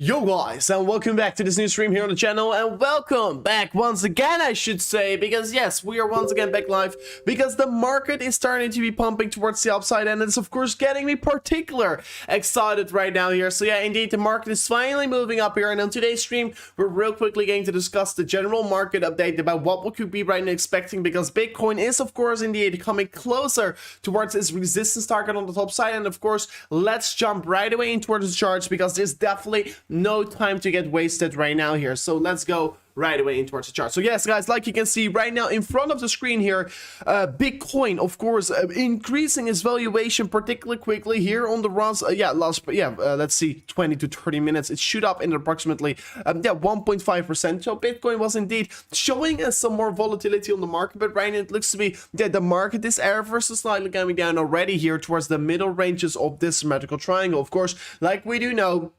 Yo guys, and welcome back to this new stream here on the channel, and welcome back once again, I should say, because yes, we are once again back live, because the market is starting to be pumping towards the upside, and it's of course getting me particular excited right now here. So yeah, indeed, the market is finally moving up here, and on today's stream, we're real quickly going to discuss the general market update about what we could be right now expecting, because Bitcoin is of course indeed coming closer towards its resistance target on the top side, and of course, let's jump right away in towards the charts, because there's definitely no time to get wasted right now here. So let's go right away in towards the chart. So yes guys, like you can see right now in front of the screen here, Bitcoin of course increasing its valuation particularly quickly here on the let's see, 20 to 30 minutes. It shoot up in approximately 1.5%. so Bitcoin was indeed showing us some more volatility on the market, but right now it looks to be that the market is ever so slightly coming down already here towards the middle ranges of this symmetrical triangle. Of course, like we do know,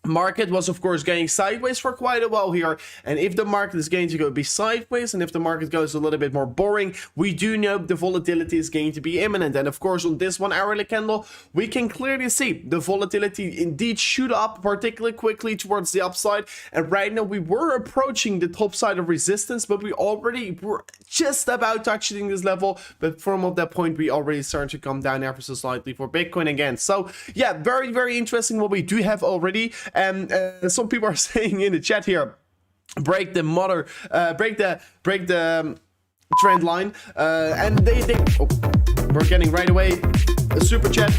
market was of course going sideways for quite a while here, and if the market is going to go be sideways, and if the market goes a little bit more boring, we do know the volatility is going to be imminent. And of course, on this 1 hourly candle, we can clearly see the volatility indeed shoot up particularly quickly towards the upside, and right now we were approaching the top side of resistance, but we already were just about touching this level, but from that point we already started to come down ever so slightly for Bitcoin again. So yeah, very interesting what we do have already. And some people are saying in the chat here, break the trend line, and we're getting right away a super chat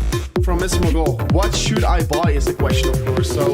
from Mr. Mogul. What should I buy is the question, of course. So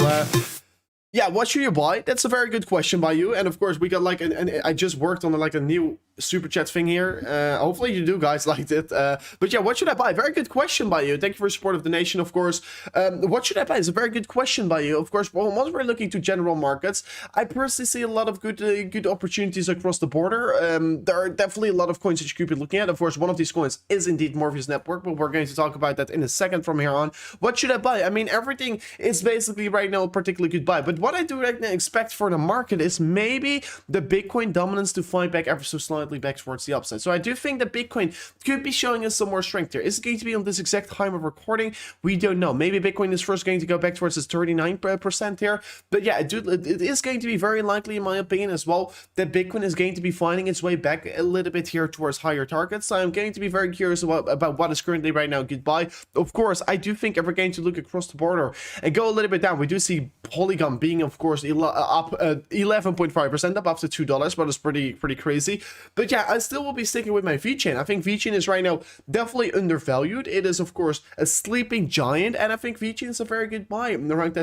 yeah, what should you buy? That's a very good question by you. And of course, we got like I just worked on like a new super chat thing here. Hopefully you do guys liked it. But yeah, what should I buy? Very good question by you. Thank you for your support of the nation, of course. What should I buy is a very good question by you. Of course, once we're looking to general markets, I personally see a lot of good opportunities across the border. There are definitely a lot of coins that you could be looking at. Of course, one of these coins is indeed Morpheus Network, but we're going to talk about that in a second from here on. What should I buy? I mean, everything is basically right now a particularly good buy. But what I do right now expect for the market is maybe the Bitcoin dominance to fight back ever so slightly back towards the upside. So I do think that Bitcoin could be showing us some more strength here. Is it going to be on this exact time of recording? We don't know. Maybe Bitcoin is first going to go back towards its 39% here. But yeah, it is going to be very likely, in my opinion, as well, that Bitcoin is going to be finding its way back a little bit here towards higher targets. So I'm going to be very curious about what is currently right now goodbye. Of course, I do think if we're going to look across the border and go a little bit down, we do see Polygon being, of course, up 11.5%, up after $2, but it's pretty crazy. But yeah, I still will be sticking with my VeChain. I think VeChain is right now definitely undervalued. It is of course a sleeping giant, and I think VeChain is a very good buy around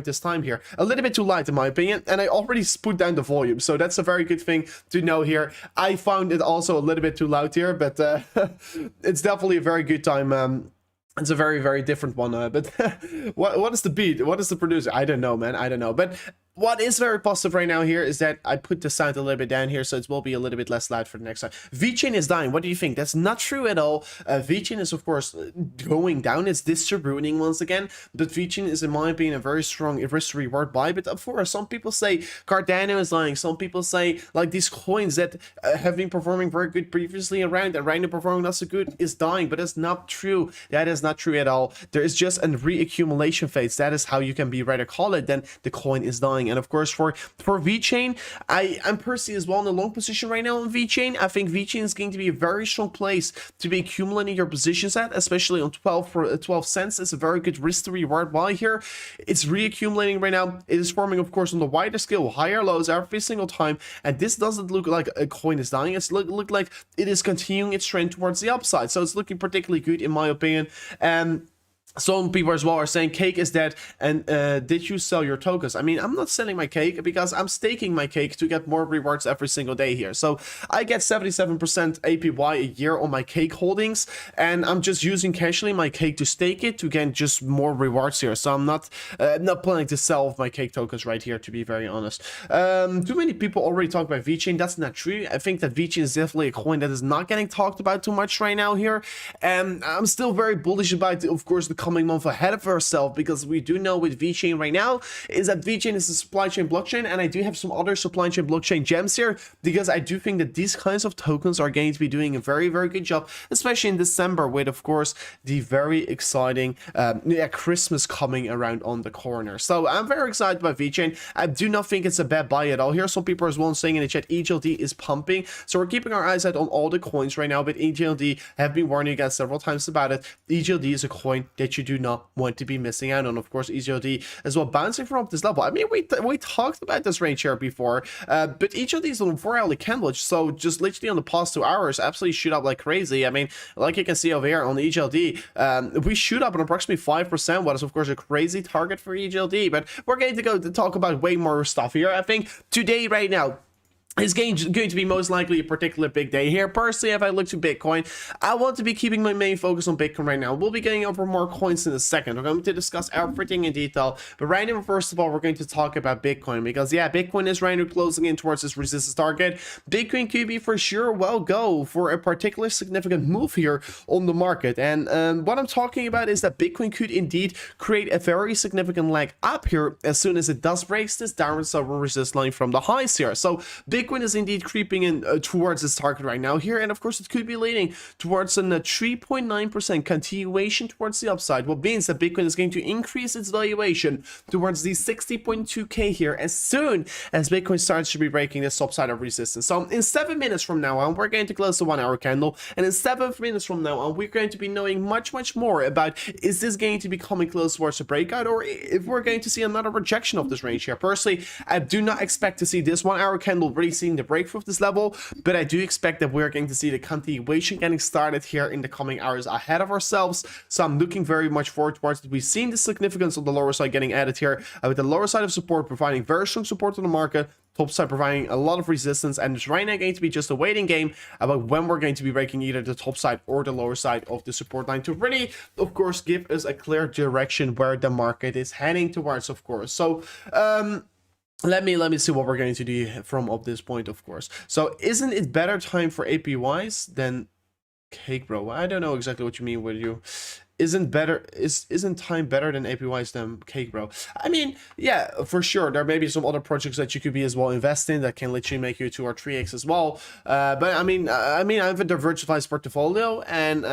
this time here. A little bit too light in my opinion, and I already put down the volume, so that's a very good thing to know here. I found it also a little bit too loud here, but it's definitely a very good time. It's a very different one, but what is the beat? What is the producer? I don't know, man. I don't know. But what is very positive right now here is that I put the sound a little bit down here, so it will be a little bit less loud for the next time. VeChain is dying. What do you think? That's not true at all. VeChain is, of course, going down. It's distributing once again, but VeChain is, in my opinion, a very strong risk reward buy. But of course, some people say Cardano is dying. Some people say like these coins that have been performing very good previously around and right now performing not so good is dying, but that's not true. That is not true at all. There is just a reaccumulation phase. That is how you can be right to call it. Then the coin is dying. And of course, for VeChain, I'm personally as well in a long position right now on VeChain. I think VeChain is going to be a very strong place to be accumulating your positions at, especially on 12 cents. It's a very good risk to reward buy here. It's reaccumulating right now. It is forming, of course, on the wider scale, higher lows every single time. And this doesn't look like a coin is dying. It's look like it is continuing its trend towards the upside. So it's looking particularly good in my opinion. Some people as well are saying cake is dead, and did you sell your tokens? I mean, I'm not selling my cake because I'm staking my cake to get more rewards every single day here. So I get 77% APY a year on my cake holdings, and I'm just using casually my cake to stake it to get just more rewards here. So I'm not planning to sell my cake tokens right here, to be very honest. Too many people already talk about VeChain. That's not true. I think that VeChain is definitely a coin that is not getting talked about too much right now here, and I'm still very bullish about, of course, the coming month ahead of ourselves, because we do know with VeChain right now is that VeChain is a supply chain blockchain, and I do have some other supply chain blockchain gems here, because I do think that these kinds of tokens are going to be doing a very, very good job, especially in December with, of course, the very exciting Christmas coming around on the corner. So I'm very excited about VeChain. I do not think it's a bad buy at all here. Some people as well saying in the chat EGLD is pumping, so we're keeping our eyes out on all the coins right now, but EGLD have been warning you guys several times about it. EGLD is a coin that you do not want to be missing out on. Of course, EGLD as well bouncing from up this level. I mean, we talked about this range here before, but EGLD is on 4-hourly candle, so just literally on the past 2 hours absolutely shoot up like crazy. I mean, like you can see over here on the EGLD, we shoot up on approximately 5%, what is of course a crazy target for EGLD, but we're going to go to talk about way more stuff here. I think today right now is going to be most likely a particular big day here. Personally, if I look to Bitcoin, I want to be keeping my main focus on Bitcoin right now. We'll be getting over more coins in a second. We're going to discuss everything in detail, but right now, first of all, we're going to talk about Bitcoin, because yeah, Bitcoin is right now closing in towards this resistance target. Bitcoin could be for sure well go for a particular significant move here on the market, and what I'm talking about is that Bitcoin could indeed create a very significant leg up here as soon as it does breaks this downward resistance line from the highs here. So Bitcoin is indeed creeping in towards this target right now here, and of course it could be leading towards a 3.9% continuation towards the upside, what means that Bitcoin is going to increase its valuation towards the 60.2k here as soon as Bitcoin starts to be breaking this upside of resistance. So in 7 minutes from now on, we're going to close the 1 hour candle, and in 7 minutes from now on, we're going to be knowing much more about is this going to be coming close towards a breakout, or if we're going to see another rejection of this range here. Personally, I do not expect to see this 1 hour candle really seeing the breakthrough of this level, but I do expect that we're going to see the continuation getting started here in the coming hours ahead of ourselves. So I'm looking very much forward towards it. We've seen the significance of the lower side getting added here, with the lower side of support providing very strong support to the market, top side providing a lot of resistance, and it's right now going to be just a waiting game about when we're going to be breaking either the top side or the lower side of the support line to really, of course, give us a clear direction where the market is heading towards, of course. So let me see what we're going to do from up this point, of course. So isn't it better time for APYs than cake, bro? I don't know exactly what you mean with you. Isn't time better than APYs than cake, bro? I mean, yeah, for sure. There may be some other projects that you could be as well invest in that can literally make you 2 or 3x as well. But I mean, I have a diversified portfolio, and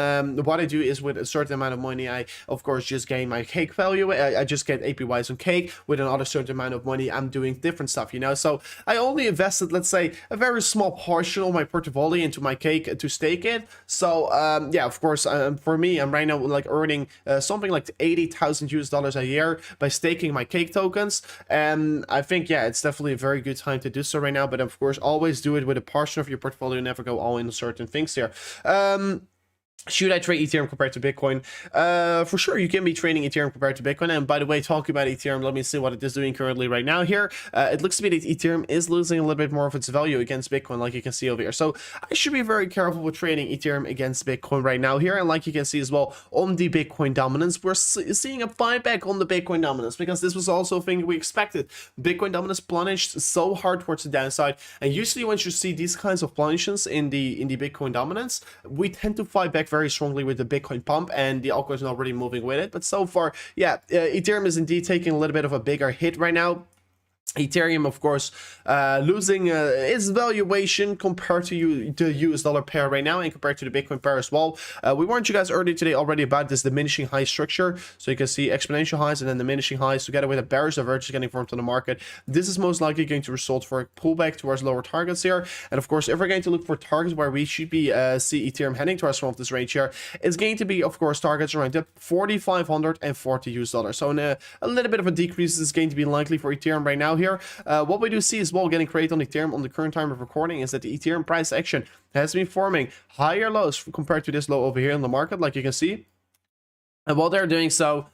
what I do is with a certain amount of money, I of course just gain my cake value. I just get APYs on cake. With another certain amount of money, I'm doing different stuff, you know. So I only invested, let's say, a very small portion of my portfolio into my cake to stake it. So yeah, of course, for me, I'm right now like earning something like $80,000 a year by staking my cake tokens, and I think yeah, it's definitely a very good time to do so right now. But of course, always do it with a portion of your portfolio, never go all in certain things here. Should I trade Ethereum compared to Bitcoin? For sure, you can be trading Ethereum compared to Bitcoin. And by the way, talking about Ethereum, let me see what it is doing currently right now here. It looks to me that Ethereum is losing a little bit more of its value against Bitcoin, like you can see over here. So I should be very careful with trading Ethereum against Bitcoin right now here. And like you can see as well, on the Bitcoin dominance, we're seeing a buyback on the Bitcoin dominance, because this was also a thing we expected. Bitcoin dominance plunged so hard towards the downside. And usually when you see these kinds of plunges in the Bitcoin dominance, we tend to fight back very strongly with the Bitcoin pump, and the altcoins not really moving with it. But so far, yeah, Ethereum is indeed taking a little bit of a bigger hit right now. Ethereum, of course, losing its valuation compared to the US dollar pair right now, and compared to the Bitcoin pair as well. We warned you guys earlier today already about this diminishing high structure. So you can see exponential highs and then diminishing highs together with a bearish divergence getting formed on the market. This is most likely going to result for a pullback towards lower targets here. And of course, if we're going to look for targets where we should be see Ethereum heading towards from this range here, it's going to be, of course, targets around the 4,540 US dollars. So in a little bit of a decrease is going to be likely for Ethereum right now here. What we do see as well getting created on Ethereum on the current time of recording is that the Ethereum price action has been forming higher lows compared to this low over here in the market, like you can see. And while they're doing so,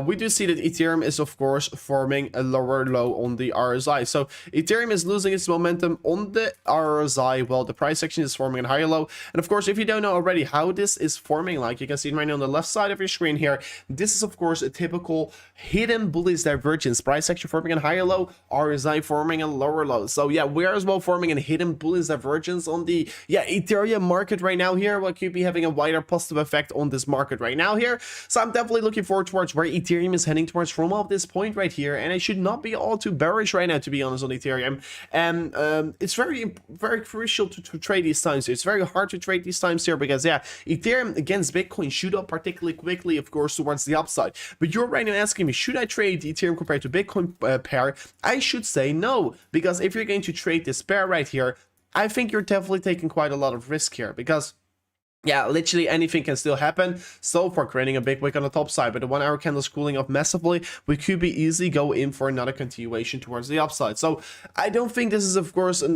we do see that Ethereum is of course forming a lower low on the RSI. So Ethereum is losing its momentum on the RSI while the price action is forming a higher low. And of course, if you don't know already how this is forming, like you can see right now on the left side of your screen here, this is of course a typical hidden bullish divergence. Price action forming a higher low, RSI forming a lower low. So yeah, we're as well forming a hidden bullish divergence on the Ethereum market right now here, what could be having a wider positive effect on this market right now here. So I'm definitely looking forward towards where Ethereum is heading towards from at this point right here, and I should not be all too bearish right now, to be honest, on Ethereum. And it's very crucial to trade these times. It's very hard to trade these times here because yeah, Ethereum against Bitcoin shoot up particularly quickly, of course, towards the upside. But you're right now asking me, should I trade Ethereum compared to Bitcoin pair? I should say no, because if you're going to trade this pair right here, I think you're definitely taking quite a lot of risk here, because yeah, literally anything can still happen. So for creating a big wick on the top side, but the 1 hour candle is cooling off massively, we could be easily go in for another continuation towards the upside. So I don't think this is of course a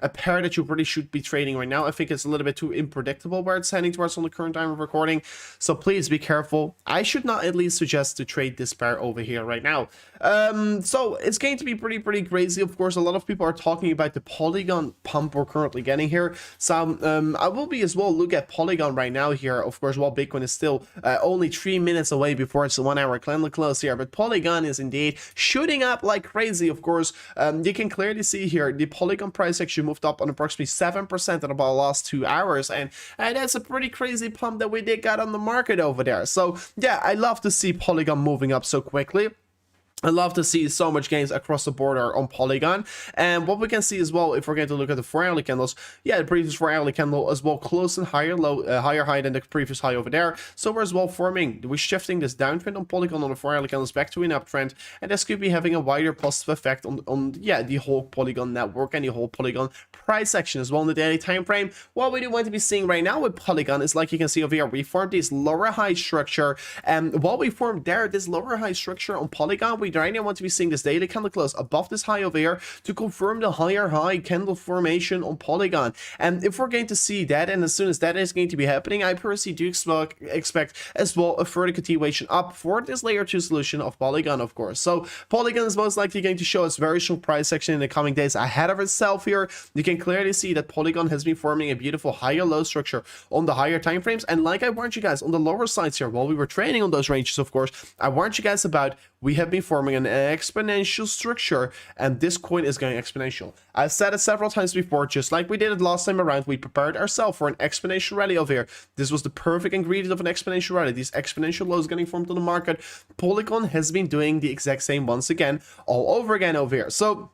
pair that you really should be trading right now. I think it's a little bit too unpredictable where it's heading towards on the current time of recording. So please be careful. I should not at least suggest to trade this pair over here right now. So it's going to be pretty crazy. Of course, a lot of people are talking about the Polygon pump we're currently getting here. So I will be as well look at Polygon right now here, of course, while Bitcoin is still only 3 minutes away before it's a 1 hour candle close here. But Polygon is indeed shooting up like crazy, of course. You can clearly see here the Polygon price actually moved up on approximately 7% in about the last 2 hours, and that's a pretty crazy pump that we did got on the market over there. So yeah, I love to see Polygon moving up so quickly. I love to see so much gains across the border on Polygon. And what we can see as well, if we're going to look at the 4 hourly candles, yeah, the previous 4 hourly candle as well close and higher low, higher high than the previous high over there. So we're as well we're shifting this downtrend on Polygon on the 4 hourly candles back to an uptrend, and this could be having a wider positive effect on yeah, the whole Polygon network and the whole Polygon price action as well in the daily time frame. What we do want to be seeing right now with Polygon is, like you can see over here, we formed this lower high structure, and while we formed there this lower high structure on Polygon, we right now want to be seeing this daily candle close above this high over here to confirm the higher high candle formation on Polygon. And if we're going to see that, and as soon as that is going to be happening, I personally do expect as well a further continuation up for this layer 2 solution of Polygon, of course. So Polygon is most likely going to show us very strong price action in the coming days ahead of itself here. You can clearly see that Polygon has been forming a beautiful higher low structure on the higher time frames, and like I warned you guys on the lower sides here while we were trading on those ranges, of course, I warned you guys about we have been forming an exponential structure, and this coin is going exponential. I've said it several times before, just like we did it last time around. We prepared ourselves for an exponential rally over here. This was the perfect ingredient of an exponential rally. These exponential lows getting formed on the market. Polygon has been doing the exact same once again, all over again over here. So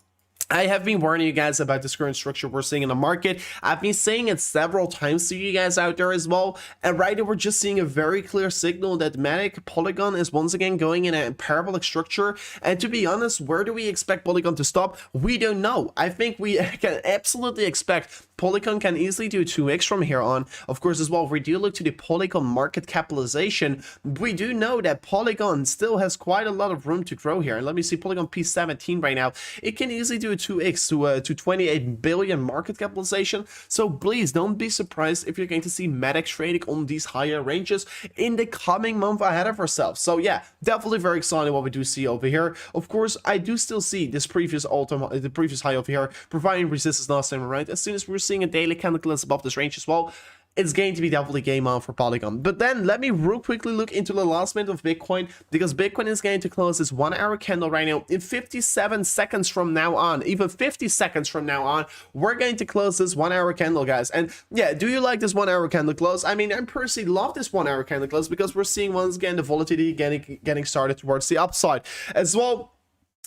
I have been warning you guys about this current structure we're seeing in the market. I've been saying it several times to you guys out there as well. And right now we're just seeing a very clear signal that Polygon is once again going in a parabolic structure. And to be honest, where do we expect Polygon to stop? We don't know. I think we can absolutely expect Polygon can easily do 2x from here on. Of course, as well, if we do look to the Polygon market capitalization, we do know that Polygon still has quite a lot of room to grow here. And let me see Polygon P17 right now. It can easily do a 2x to 28 billion market capitalization. So please don't be surprised if you're going to see Matic trading on these higher ranges in the coming month ahead of ourselves. So yeah, definitely very exciting what we do see over here. Of course, I do still see this previous high over here providing resistance last time around. As soon as we're seeing a daily candle close above this range as well, it's going to be definitely game on for Polygon. But then let me real quickly look into the last minute of Bitcoin, because Bitcoin is going to close this 1 hour candle right now in 57 seconds from now on, even 50 seconds from now on. We're going to close this 1 hour candle, guys. And yeah, do you like this 1 hour candle close? I mean, I personally love this 1 hour candle close because we're seeing once again the volatility getting started towards the upside as well.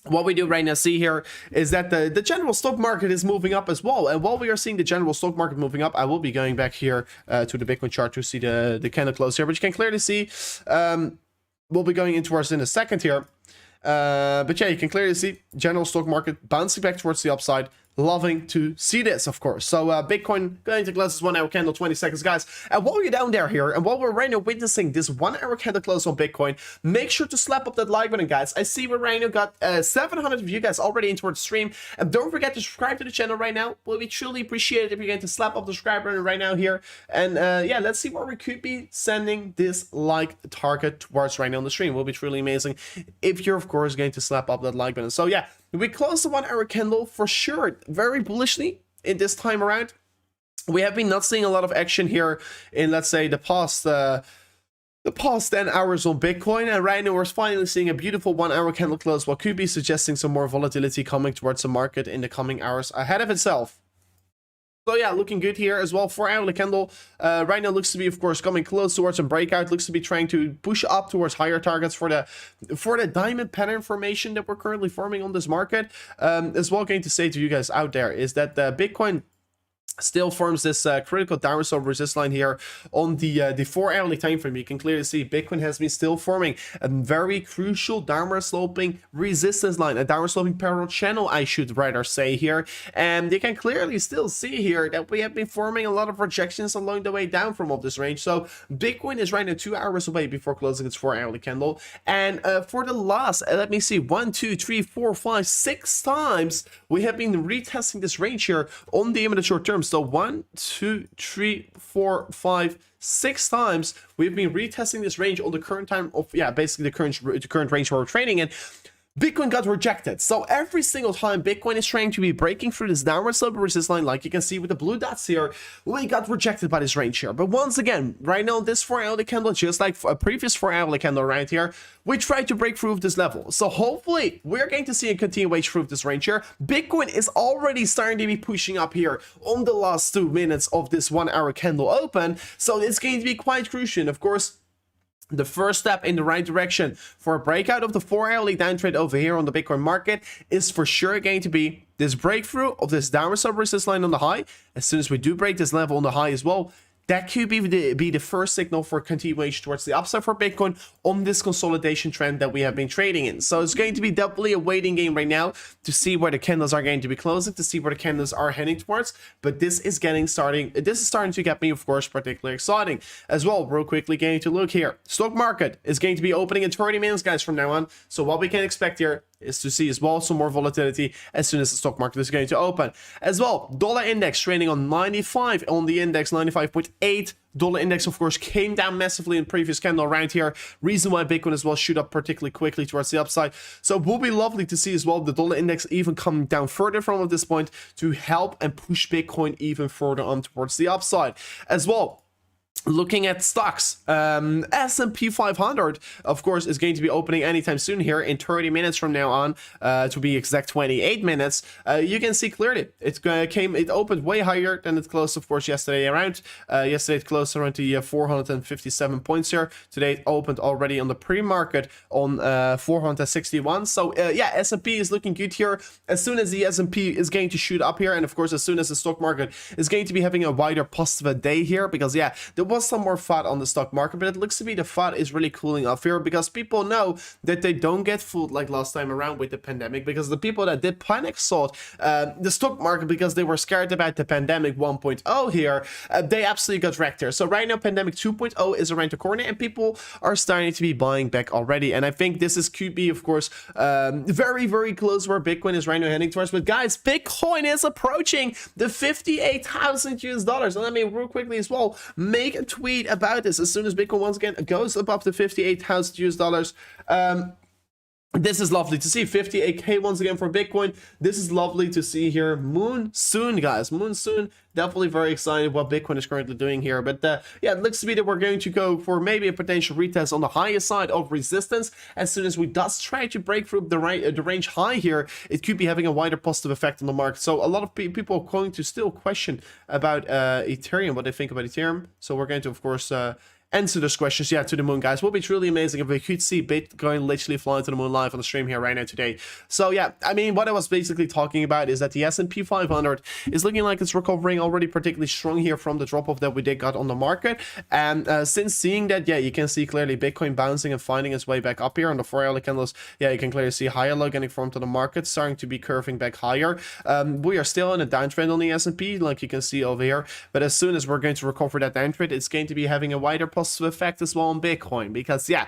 What we do right now see here is that the general stock market is moving up as well. And while we are seeing the general stock market moving up, I will be going back here to the Bitcoin chart to see the candle close here, but you can clearly see we'll be going into ours in a second here. But yeah, you can clearly see general stock market bouncing back towards the upside. loving to see this, of course. So Bitcoin going to close this 1 hour candle, 20 seconds, guys. And while you're down there here, and while we're right now witnessing this 1 hour candle close on Bitcoin, make sure to slap up that like button, guys. I see we're right now got 700 of you guys already into our stream. And don't forget to subscribe to the channel right now. We'll be truly appreciate it if you're going to slap up the subscribe button right now here. And yeah, let's see where we could be sending this like target towards right now on the stream. Will be truly amazing if you're, of course, going to slap up that like button. So yeah, we closed the 1 hour candle for sure, very bullishly in this time around. We have been not seeing a lot of action here in, let's say, the past 10 hours on Bitcoin, and right now we're finally seeing a beautiful 1 hour candle close, what could be suggesting some more volatility coming towards the market in the coming hours ahead of itself. So yeah, looking good here as well. 4 hourly candle right now looks to be, of course, coming close towards some breakout. Looks to be trying to push up towards higher targets for the diamond pattern formation that we're currently forming on this market. As well, going to say to you guys out there is that Bitcoin still forms this critical downward slope resist line here on the 4 hourly time frame. You can clearly see Bitcoin has been still forming a very crucial downward sloping resistance line, a downward sloping parallel channel, I should rather say here. And you can clearly still see here that we have been forming a lot of rejections along the way down from up this range. So Bitcoin is right now 2 hours away before closing its 4 hourly candle. And for the last, let me see, 1, 2, 3, 4, 5, 6 times we have been retesting this range here on the imminent short term. So 1, 2, 3, 4, 5, 6 times we've been retesting this range on the current time of, yeah, basically the current range where we're trading in. Bitcoin got rejected. So every single time Bitcoin is trying to be breaking through this downward slope resistance line, like you can see with the blue dots here, we got rejected by this range here. But once again, right now, this 4 hourly candle, just like a previous 4 hourly candle right here, we tried to break through this level. So hopefully we're going to see a continuation through this range here. Bitcoin is already starting to be pushing up here on the last 2 minutes of this 1 hour candle open. So it's going to be quite crucial. And of course, the first step in the right direction for a breakout of the 4 hourly downtrend over here on the Bitcoin market is for sure going to be this breakthrough of this downward slope resistance line on the high. As soon as we do break this level on the high as well, that could be the first signal for continuation towards the upside for Bitcoin on this consolidation trend that we have been trading in. So it's going to be definitely a waiting game right now to see where the candles are going to be closing, to see where the candles are heading towards. But this is starting to get me, of course, particularly exciting as well. Real quickly, going to look here. Stock market is going to be opening in 30 minutes, guys, from now on. So what we can expect here is to see as well some more volatility as soon as the stock market is going to open. As well, dollar index trading on 95 on the index, 95.8. Dollar index, of course, came down massively in previous candle around here. Reason why Bitcoin as well shoot up particularly quickly towards the upside. So it will be lovely to see as well the dollar index even coming down further from at this point to help and push Bitcoin even further on towards the upside. As well, looking at stocks, S&P 500, of course, is going to be opening anytime soon here in 30 minutes from now on, to be exact 28 minutes. You can see clearly it opened way higher than it closed, of course, yesterday around. Yesterday it closed around the 457 points here. Today it opened already on the pre-market on 461. So yeah, S&P is looking good here. As soon as the S&P is going to shoot up here, and of course as soon as the stock market is going to be having a wider positive day here, because yeah, there was some more FUD on the stock market, but it looks to be the FUD is really cooling off here because people know that they don't get fooled like last time around with the pandemic, because the people that did panic sought the stock market because they were scared about the pandemic 1.0 here, they absolutely got wrecked here. So right now pandemic 2.0 is around the corner and people are starting to be buying back already, and I think this is could be, of course, very, very close where Bitcoin is right now heading towards. But guys, Bitcoin is approaching the 58,000 US dollars, and let me real quickly as well make a tweet about this as soon as Bitcoin once again goes above the 58,000 US dollars. This is lovely to see. 58k once again for Bitcoin. This is lovely to see here. Moon soon, guys. Moon soon. Definitely very excited what Bitcoin is currently doing here. But yeah, it looks to be that we're going to go for maybe a potential retest on the highest side of resistance. As soon as we does try to break through the range high here, it could be having a wider positive effect on the market. So a lot of people are going to still question about Ethereum, what they think about Ethereum. So we're going to, of course, answer those questions, yeah, to the moon, guys. Would be truly amazing if we could see Bitcoin literally flying to the moon live on the stream here right now today. So yeah, I mean, what I was basically talking about is that the S&P 500 is looking like it's recovering already particularly strong here from the drop-off that we did got on the market. And since seeing that, yeah, you can see clearly Bitcoin bouncing and finding its way back up here on the 4-hourly candles. Yeah, you can clearly see higher low getting formed to the market, starting to be curving back higher. We are still in a downtrend on the S&P, like you can see over here. But as soon as we're going to recover that downtrend, it's going to be having a wider positive effect as well on Bitcoin, because yeah,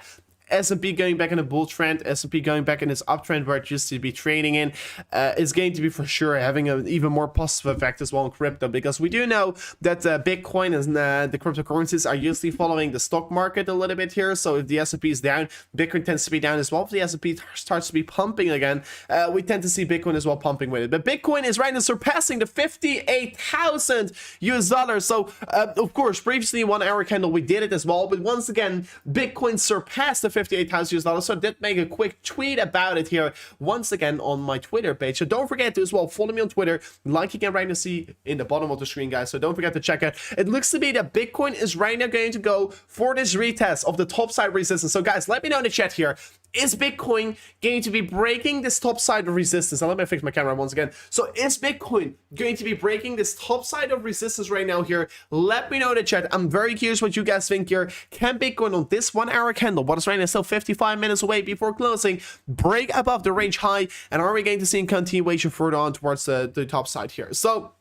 S&P going back in a bull trend, S&P going back in this uptrend where it used to be trading in, is going to be for sure having an even more positive effect as well on crypto, because we do know that Bitcoin and the cryptocurrencies are usually following the stock market a little bit here. So if the S&P is down, Bitcoin tends to be down as well. If the S&P starts to be pumping again, we tend to see Bitcoin as well pumping with it. But Bitcoin is right now surpassing the 58,000 US dollars. So of course, previously 1 hour candle we did it as well, but once again, Bitcoin surpassed the 58,000 US dollars. So I did make a quick tweet about it here once again on my Twitter page. So don't forget to as well follow me on Twitter, like you can right now see in the bottom of the screen, guys. So don't forget to check it. It looks to be that Bitcoin is right now going to go for this retest of the top side resistance. So guys, let me know in the chat here. Is Bitcoin going to be breaking this top side of resistance? Now let me fix my camera once again. So is Bitcoin going to be breaking this top side of resistance right now here? Let me know in the chat. I'm very curious what you guys think here. Can Bitcoin on this 1 hour candle, what is right now still 55 minutes away before closing, break above the range high? And are we going to see a continuation further on towards the top side here? So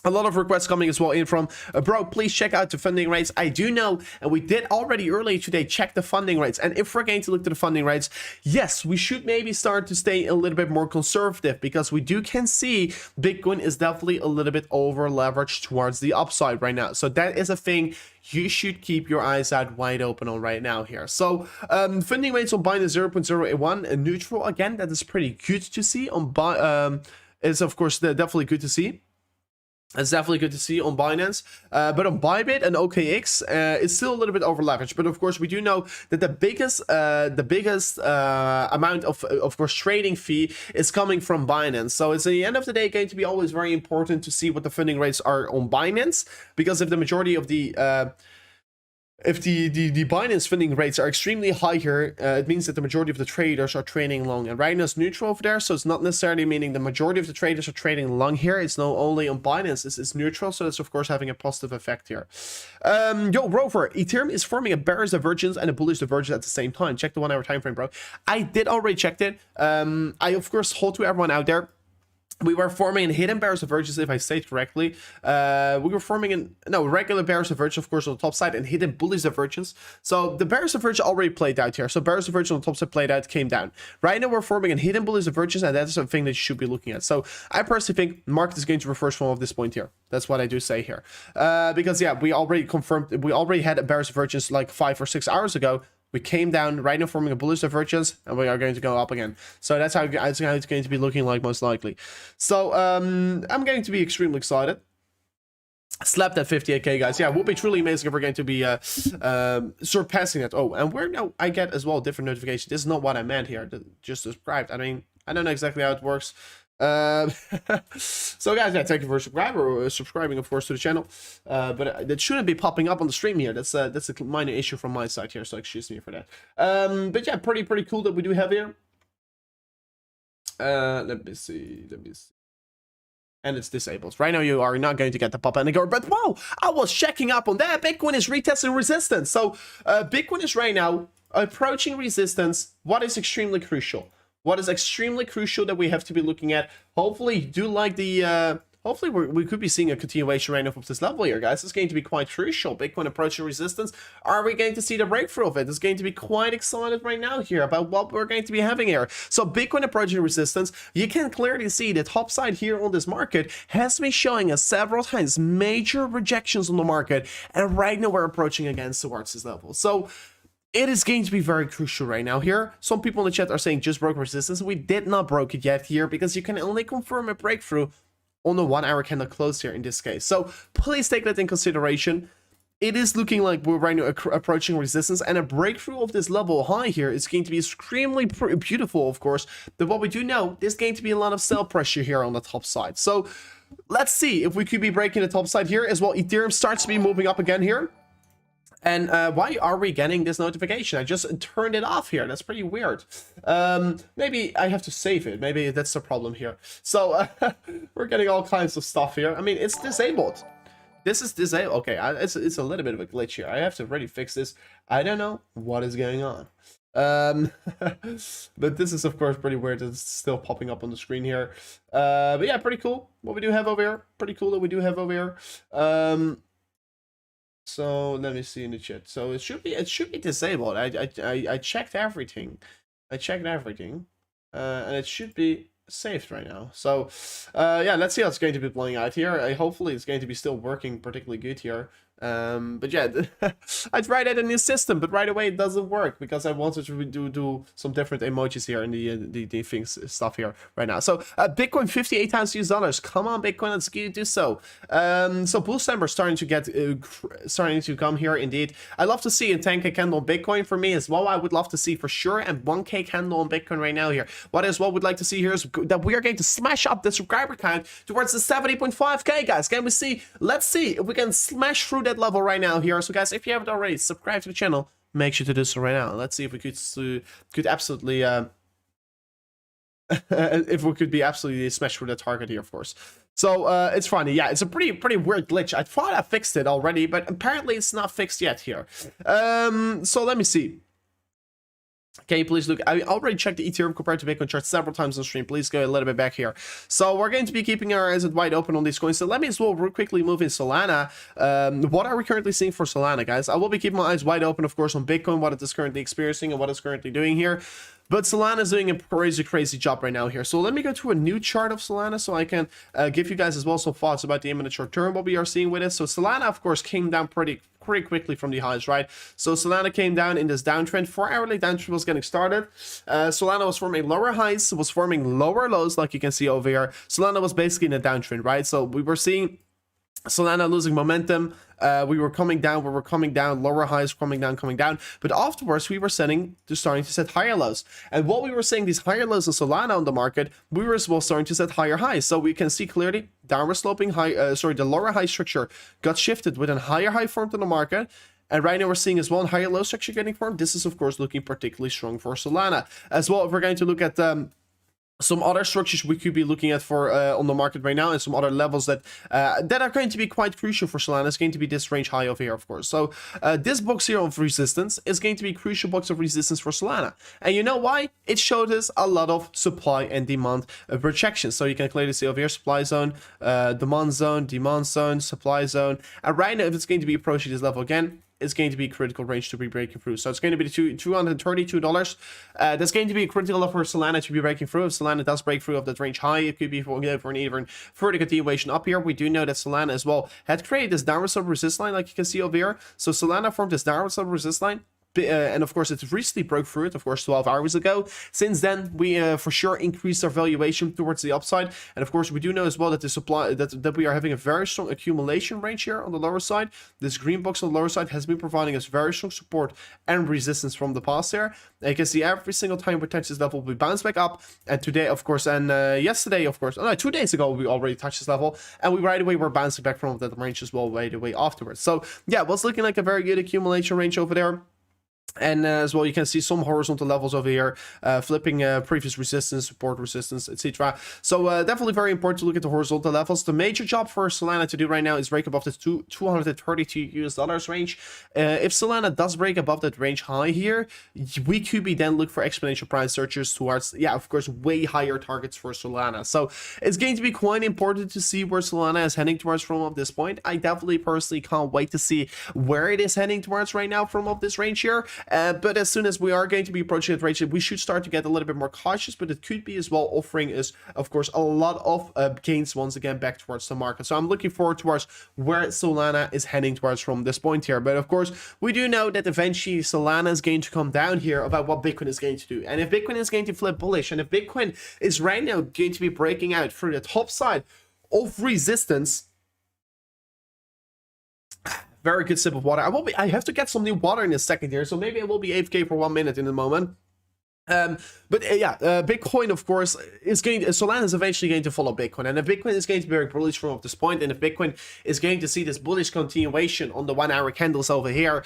a lot of requests coming as well in from, bro, please check out the funding rates. I do know, and we did already earlier today, check the funding rates. And if we're going to look to the funding rates, yes, we should maybe start to stay a little bit more conservative, because we can see Bitcoin is definitely a little bit over leveraged towards the upside right now. So that is a thing you should keep your eyes out wide open on right now here. So funding rates on Binance 0.081 and neutral, again, that is pretty good to see. On is of course definitely good to see. It's definitely good to see on Binance, but on BYBIT and OKX, it's still a little bit over leveraged. But of course, we do know that the biggest amount of course trading fee is coming from Binance. So it's at the end of the day going to be always very important to see what the funding rates are on Binance, because if the majority of the if the Binance funding rates are extremely high here, it means that the majority of the traders are trading long. And right now it's neutral over there, so it's not necessarily meaning the majority of the traders are trading long here. It's not only on Binance, it's neutral, so that's of course having a positive effect here. Yo, Rover, Ethereum is forming a bearish divergence and a bullish divergence at the same time. Check the 1 hour time frame, bro. I did already check it. I of course hold to everyone out there. We were forming a hidden bearish divergence, if I say it correctly. We were forming regular bearish divergence, of course, on the top side, and hidden bullish divergence. So the bearish divergence already played out here. So bearish divergence on the top side played out, came down. Right now, we're forming a hidden bullish divergence, and that's something that you should be looking at. So I personally think market is going to reverse from this point here. That's what I do say here. Because yeah, we already confirmed, we already had a bearish divergence like 5 or 6 hours ago. We came down right now, forming a bullish divergence, and we are going to go up again. So that's how it's going to be looking like, most likely. So I'm going to be extremely excited. Slap that 58k, guys. Yeah, it would be truly amazing if we're going to be surpassing that. Oh, and we're now, I get as well different notification. This is not what I meant here. Just subscribed. I mean, I don't know exactly how it works. So guys, yeah, thank you for subscribing of course to the channel, but that shouldn't be popping up on the stream here. That's a minor issue from my side here, so excuse me for that. But yeah, pretty cool that we do have here. Let me see, and it's disabled right now. You are not going to get the pop and go, but wow, I was checking up on that. Bitcoin is retesting resistance. So Bitcoin is right now approaching resistance. What is extremely crucial? What is extremely crucial that we have to be looking at? Hopefully, you do like the. Hopefully, we could be seeing a continuation right now of this level here, guys. It's going to be quite crucial. Bitcoin approaching resistance. Are we going to see the breakthrough of it? It's going to be quite excited right now here about what we're going to be having here. So, Bitcoin approaching resistance. You can clearly see the top side here on this market has been showing us several times major rejections on the market, and right now we're approaching again towards this level. So it is going to be very crucial right now here. Some people in the chat are saying just broke resistance. We did not broke it yet here, because you can only confirm a breakthrough on the 1 hour candle close here in this case. So please take that in consideration. It is looking like we're right now approaching resistance, and a breakthrough of this level high here is going to be extremely beautiful, of course. But what we do know, there's going to be a lot of sell pressure here on the top side. So let's see if we could be breaking the top side here as well. Ethereum starts to be moving up again here. And why are we getting this notification? I just turned it off here. That's pretty weird. Maybe I have to save it. Maybe that's the problem here. So we're getting all kinds of stuff here. I mean, it's disabled. This is disabled. Okay, it's a little bit of a glitch here. I have to really fix this. I don't know what is going on. But this is of course pretty weird. It's still popping up on the screen here. But yeah, pretty cool what we do have over here. Pretty cool that we do have over here. So let me see in the chat. So it should be disabled. I checked everything. I checked everything. And it should be saved right now. So yeah, let's see how it's going to be playing out here. Hopefully it's going to be still working particularly good here. But yeah, I tried out a new system, but right away it doesn't work because I wanted to do some different emojis here in the things stuff here right now. So Bitcoin 58 times $. Come on, Bitcoin, let's do so. So bull number starting to get starting to come here indeed. I love to see a 10k candle on Bitcoin for me as well. I would love to see for sure and 1k candle on Bitcoin right now here. What is what we'd like to see here is that we are going to smash up the subscriber count towards the 70.5k, guys. Can we see? Let's see if we can smash through that level right now here. So guys, if you haven't already, subscribe to the channel, make sure to do so right now. Let's see if we could absolutely if we could be absolutely smash through the target here, of course. So it's funny. Yeah, it's a pretty weird glitch. I thought I fixed it already, but apparently it's not fixed yet here. So let me see. Okay, please look. I already checked the Ethereum compared to Bitcoin chart several times on stream. Please go a little bit back here. So we're going to be keeping our eyes wide open on these coins. So let me as well real quickly move in Solana. What are we currently seeing for Solana, guys? I will be keeping my eyes wide open, of course, on Bitcoin, what it is currently experiencing and what it's currently doing here. But Solana is doing a crazy job right now here. So let me go to a new chart of Solana so I can give you guys as well some thoughts about the imminent short term, what we are seeing with it. So Solana, of course, came down pretty quickly from the highs, right? So Solana came down in this downtrend. 4-hourly downtrend was getting started. Solana was forming lower highs, was forming lower lows, like you can see over here. Solana was basically in a downtrend, right? So we were seeing Solana losing momentum. We were coming down, lower highs coming down, but afterwards we were starting to set higher lows. And while we were seeing these higher lows of Solana on the market, we were as well starting to set higher highs. So we can see clearly downward sloping high, the lower high structure got shifted with a higher high formed in the market. And right now we're seeing as well a higher low structure getting formed. This is of course looking particularly strong for Solana. As well, if we're going to look at some other structures we could be looking at for on the market right now, and some other levels that that are going to be quite crucial for Solana is going to be this range high over here, of course. So this box here of resistance is going to be a crucial box of resistance for Solana. And you know why? It showed us a lot of supply and demand projections. So you can clearly see over here supply zone, demand zone, supply zone. And right now, if it's going to be approaching this level again, is going to be critical range to be breaking through. So it's going to be the $232. That's going to be critical for Solana to be breaking through. If Solana does break through of that range high, it could be for an even further continuation up here. We do know that Solana as well had created this downward slope resist line, like you can see over here. So Solana formed this downward slope resist line. And of course, it recently broke through it, of course, 12 hours ago. Since then, we for sure increased our valuation towards the upside. And of course, we do know as well that the supply that we are having a very strong accumulation range here on the lower side. This green box on the lower side has been providing us very strong support and resistance from the past here. And you can see every single time we touch this level, we bounce back up. And today, of course, and yesterday, of course, no, 2 days ago, we already touched this level. And we right away were bouncing back from that range as well right away afterwards. So yeah, it was looking like a very good accumulation range over there. And as well, you can see some horizontal levels over here, flipping previous resistance, support resistance, etc. So definitely very important to look at the horizontal levels. The major job for Solana to do right now is break above this $232 range. If Solana does break above that range high here, we could be then look for exponential price searches towards, yeah, of course, way higher targets for Solana. So it's going to be quite important to see where Solana is heading towards from up this point. I definitely personally can't wait to see where it is heading towards right now from up this range here. But as soon as we are going to be approaching that range, we should start to get a little bit more cautious, but it could be as well offering us, of course, a lot of gains once again back towards the market. So I'm looking forward towards where Solana is heading towards from this point here. But of course, we do know that eventually Solana is going to come down here about what Bitcoin is going to do. And if Bitcoin is going to flip bullish, and if Bitcoin is right now going to be breaking out through the top side of resistance, very good sip of water. I have to get some new water in a second here, so maybe I will be AFK for 1 minute in a moment. Bitcoin, of course, is going. Solana is eventually going to follow Bitcoin, and if Bitcoin is going to be very bullish from this point, and if Bitcoin is going to see this bullish continuation on the 1 hour candles over here,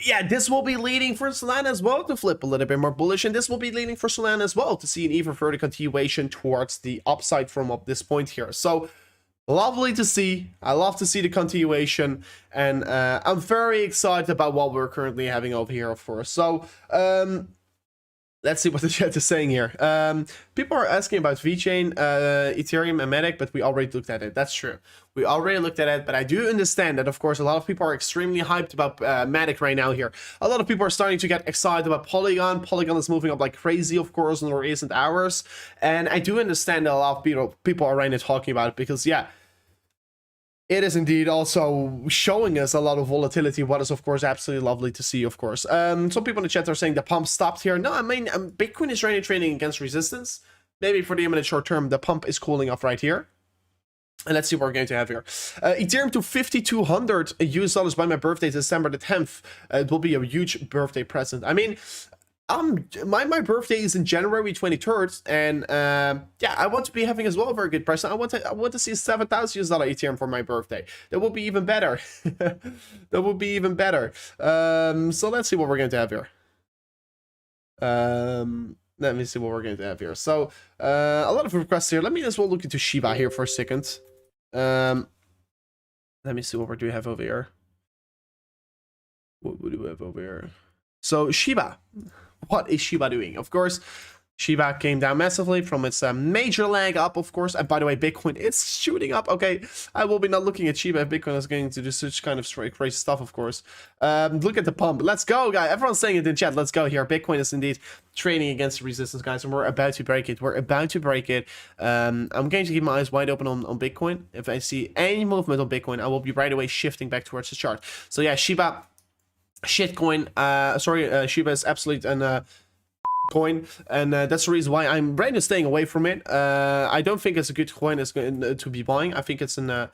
yeah, this will be leading for Solana as well to flip a little bit more bullish, and this will be leading for Solana as well to see an even further continuation towards the upside from up this point here. So lovely to see. I love to see the continuation, and I'm very excited about what we're currently having over here, of course. So let's see what the chat is saying here. People are asking about VeChain, Ethereum, and Matic, but we already looked at it. That's true. We already looked at it, but I do understand that, of course, a lot of people are extremely hyped about Matic right now here. A lot of people are starting to get excited about Polygon. Polygon is moving up like crazy, of course, in the recent hours. And I do understand that a lot of people are right now talking about it because, yeah, it is indeed also showing us a lot of volatility, what is, of course, absolutely lovely to see, of course. Some people in the chat are saying the pump stopped here. No, I mean, Bitcoin is right now trading against resistance. Maybe for the imminent short term, the pump is cooling off right here. And let's see what we're going to have here. Ethereum to 5,200 US dollars by my birthday, December the 10th. It will be a huge birthday present. I mean, my birthday is in January 23rd, and yeah, I want to be having as well a very good present. I want to see 7,000 US dollar Ethereum for my birthday. That will be even better. That will be even better. So let's see what we're going to have here. Let me see what we're going to have here. So a lot of requests here. Let me as well look into Shiba here for a second. Let me see what we do have over here. What do we have over here? So Shiba. What is Shiba doing? Of course, Shiba came down massively from its major leg up, of course. And by the way, Bitcoin is shooting up. Okay, I will be not looking at Shiba if Bitcoin is going to do such kind of crazy stuff, of course. Look at the pump. Let's go, guys. Everyone's saying it in chat. Let's go here. Bitcoin is indeed trading against resistance, guys, and we're about to break it. We're about to break it. I'm going to keep my eyes wide open on Bitcoin. If I see any movement on Bitcoin, I will be right away shifting back towards the chart. So yeah, Shiba, shitcoin. Shiba is absolute and coin, and that's the reason why I'm right now staying away from it. I don't think it's a good coin to be buying. I think it's an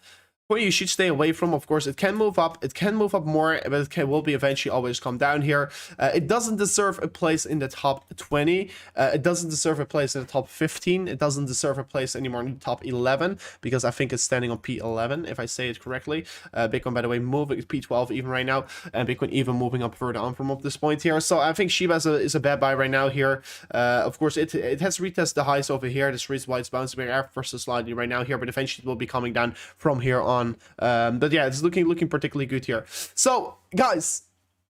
coin you should stay away from. Of course, it can move up. It can move up more, but will be eventually always come down here. It doesn't deserve a place in the top 20. It doesn't deserve a place in the top 15. It doesn't deserve a place anymore in the top 11 because I think it's standing on P11, if I say it correctly. Bitcoin, by the way, moving P12 even right now, and Bitcoin even moving up further on from up this point here. So I think Shiba is a bad buy right now here. Of course, it has retested the highs over here. This reason why it's bouncing back ever so slightly right now here, but eventually it will be coming down from here on. But yeah, it's looking particularly good here. So guys,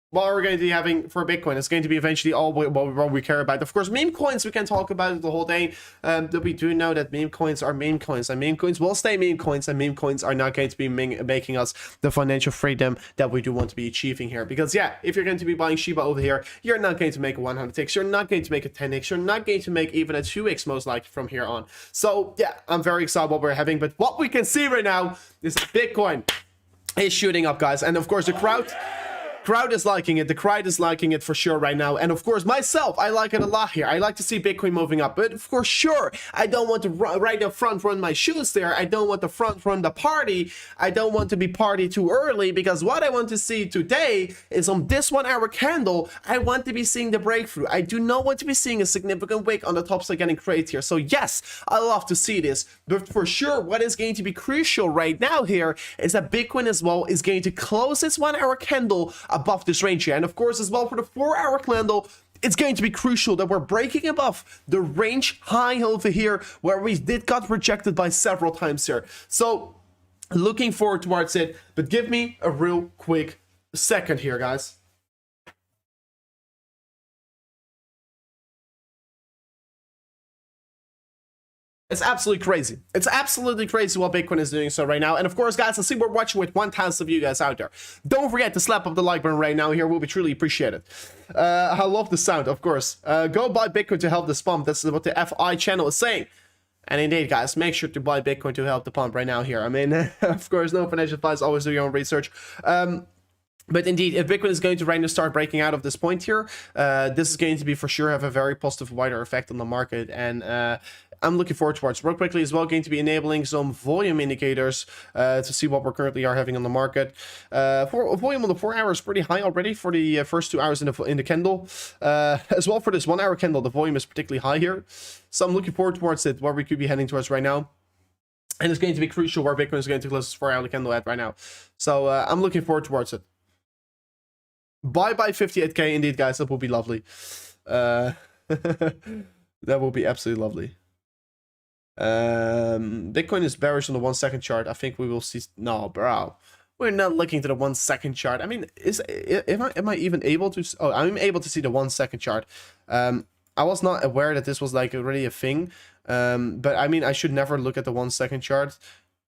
what we're going to be having for Bitcoin is going to be eventually all what we care about. Of course, meme coins, we can talk about it the whole day. But we do know that meme coins are meme coins, and meme coins will stay meme coins, and meme coins are not going to be making us the financial freedom that we do want to be achieving here. Because yeah, if you're going to be buying Shiba over here, you're not going to make a 100x, you're not going to make a 10x, you're not going to make even a 2x most likely from here on. So yeah, I'm very excited what we're having. But what we can see right now is Bitcoin is shooting up, guys, and of course the crowd is liking it. The crowd is liking it for sure right now. And of course, myself, I like it a lot here. I like to see Bitcoin moving up. But of course, sure, I don't want to right up front run my shoes there. I don't want to front run the party. I don't want to be party too early, because what I want to see today is on this 1 hour candle, I want to be seeing the breakthrough. I do not want to be seeing a significant wick on the top side getting created here. So yes, I love to see this. But for sure, what is going to be crucial right now here is that Bitcoin as well is going to close its 1 hour candle above this range here. And of course, as well for the 4 hour candle, it's going to be crucial that we're breaking above the range high over here, where we got rejected by several times here. So looking forward towards it, but give me a real quick second here, guys. It's absolutely crazy. It's absolutely crazy what Bitcoin is doing so right now. And of course, guys, I see we're watching with 1,000 of you guys out there. Don't forget to slap up the like button right now here. Will be truly appreciated. I love the sound, of course. Go buy Bitcoin to help this pump. That's what the FI channel is saying. And indeed, guys, make sure to buy Bitcoin to help the pump right now here. I mean, of course, no financial advice. Always do your own research. But indeed, if Bitcoin is going to right now start breaking out of this point here, this is going to be for sure have a very positive wider effect on the market. And I'm looking forward towards. Real quickly as well, going to be enabling some volume indicators to see what we currently are having on the market. For volume on the 4 hours pretty high already for the first 2 hours in the candle. As well for this 1 hour candle, the volume is particularly high here. So I'm looking forward towards it, where we could be heading towards right now. And it's going to be crucial where Bitcoin is going to close this 4 hour candle at right now. So I'm looking forward towards it. Bye 58k indeed, guys. That would be lovely. That would be absolutely lovely. Bitcoin is bearish on the 1 second chart. I think we will see. No, bro. We're not looking to the 1 second chart. I mean, am I even able to? Oh, I'm able to see the 1 second chart. I was not aware that this was like already a thing. But I mean, I should never look at the 1 second chart,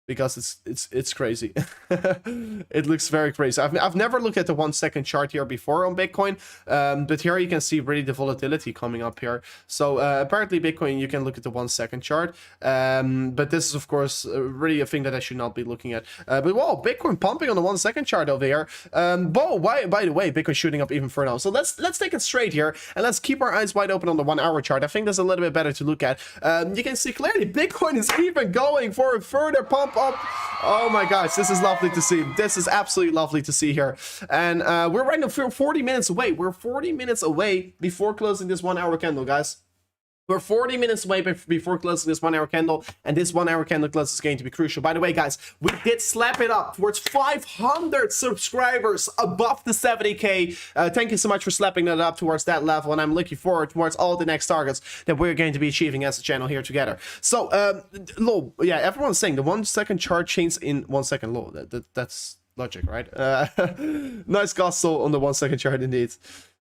because it's crazy. It looks very crazy. I've never looked at the 1 second chart here before on Bitcoin, but here you can see really the volatility coming up here. So apparently Bitcoin, you can look at the 1 second chart, but this is of course really a thing that I should not be looking at. But whoa, Bitcoin pumping on the 1 second chart over here. By the way, Bitcoin shooting up even further now. So let's take it straight here, and let's keep our eyes wide open on the 1 hour chart. I think that's a little bit better to look at. You can see clearly Bitcoin is even going for a further pump up. Oh my gosh, this is lovely to see. This is absolutely lovely to see here. And we're right now 40 minutes away. We're 40 minutes away before closing this 1 hour candle, guys. We're 40 minutes away before closing this 1 hour candle, and this 1 hour candle close is going to be crucial. By the way, guys, we did slap it up towards 500 subscribers above the 70k. Thank you so much for slapping that up towards that level, and I'm looking forward towards all the next targets that we're going to be achieving as a channel here together. So, lol, yeah, everyone's saying the 1 second chart changes in 1 second. Lol, that's logic, right? Nice gospel on the 1 second chart indeed.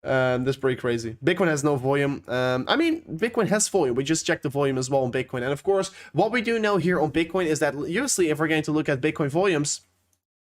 That's pretty crazy. Bitcoin has no volume. I mean, Bitcoin has volume. We just checked the volume as well on Bitcoin. And of course, what we do know here on Bitcoin is that usually if we're going to look at Bitcoin volumes,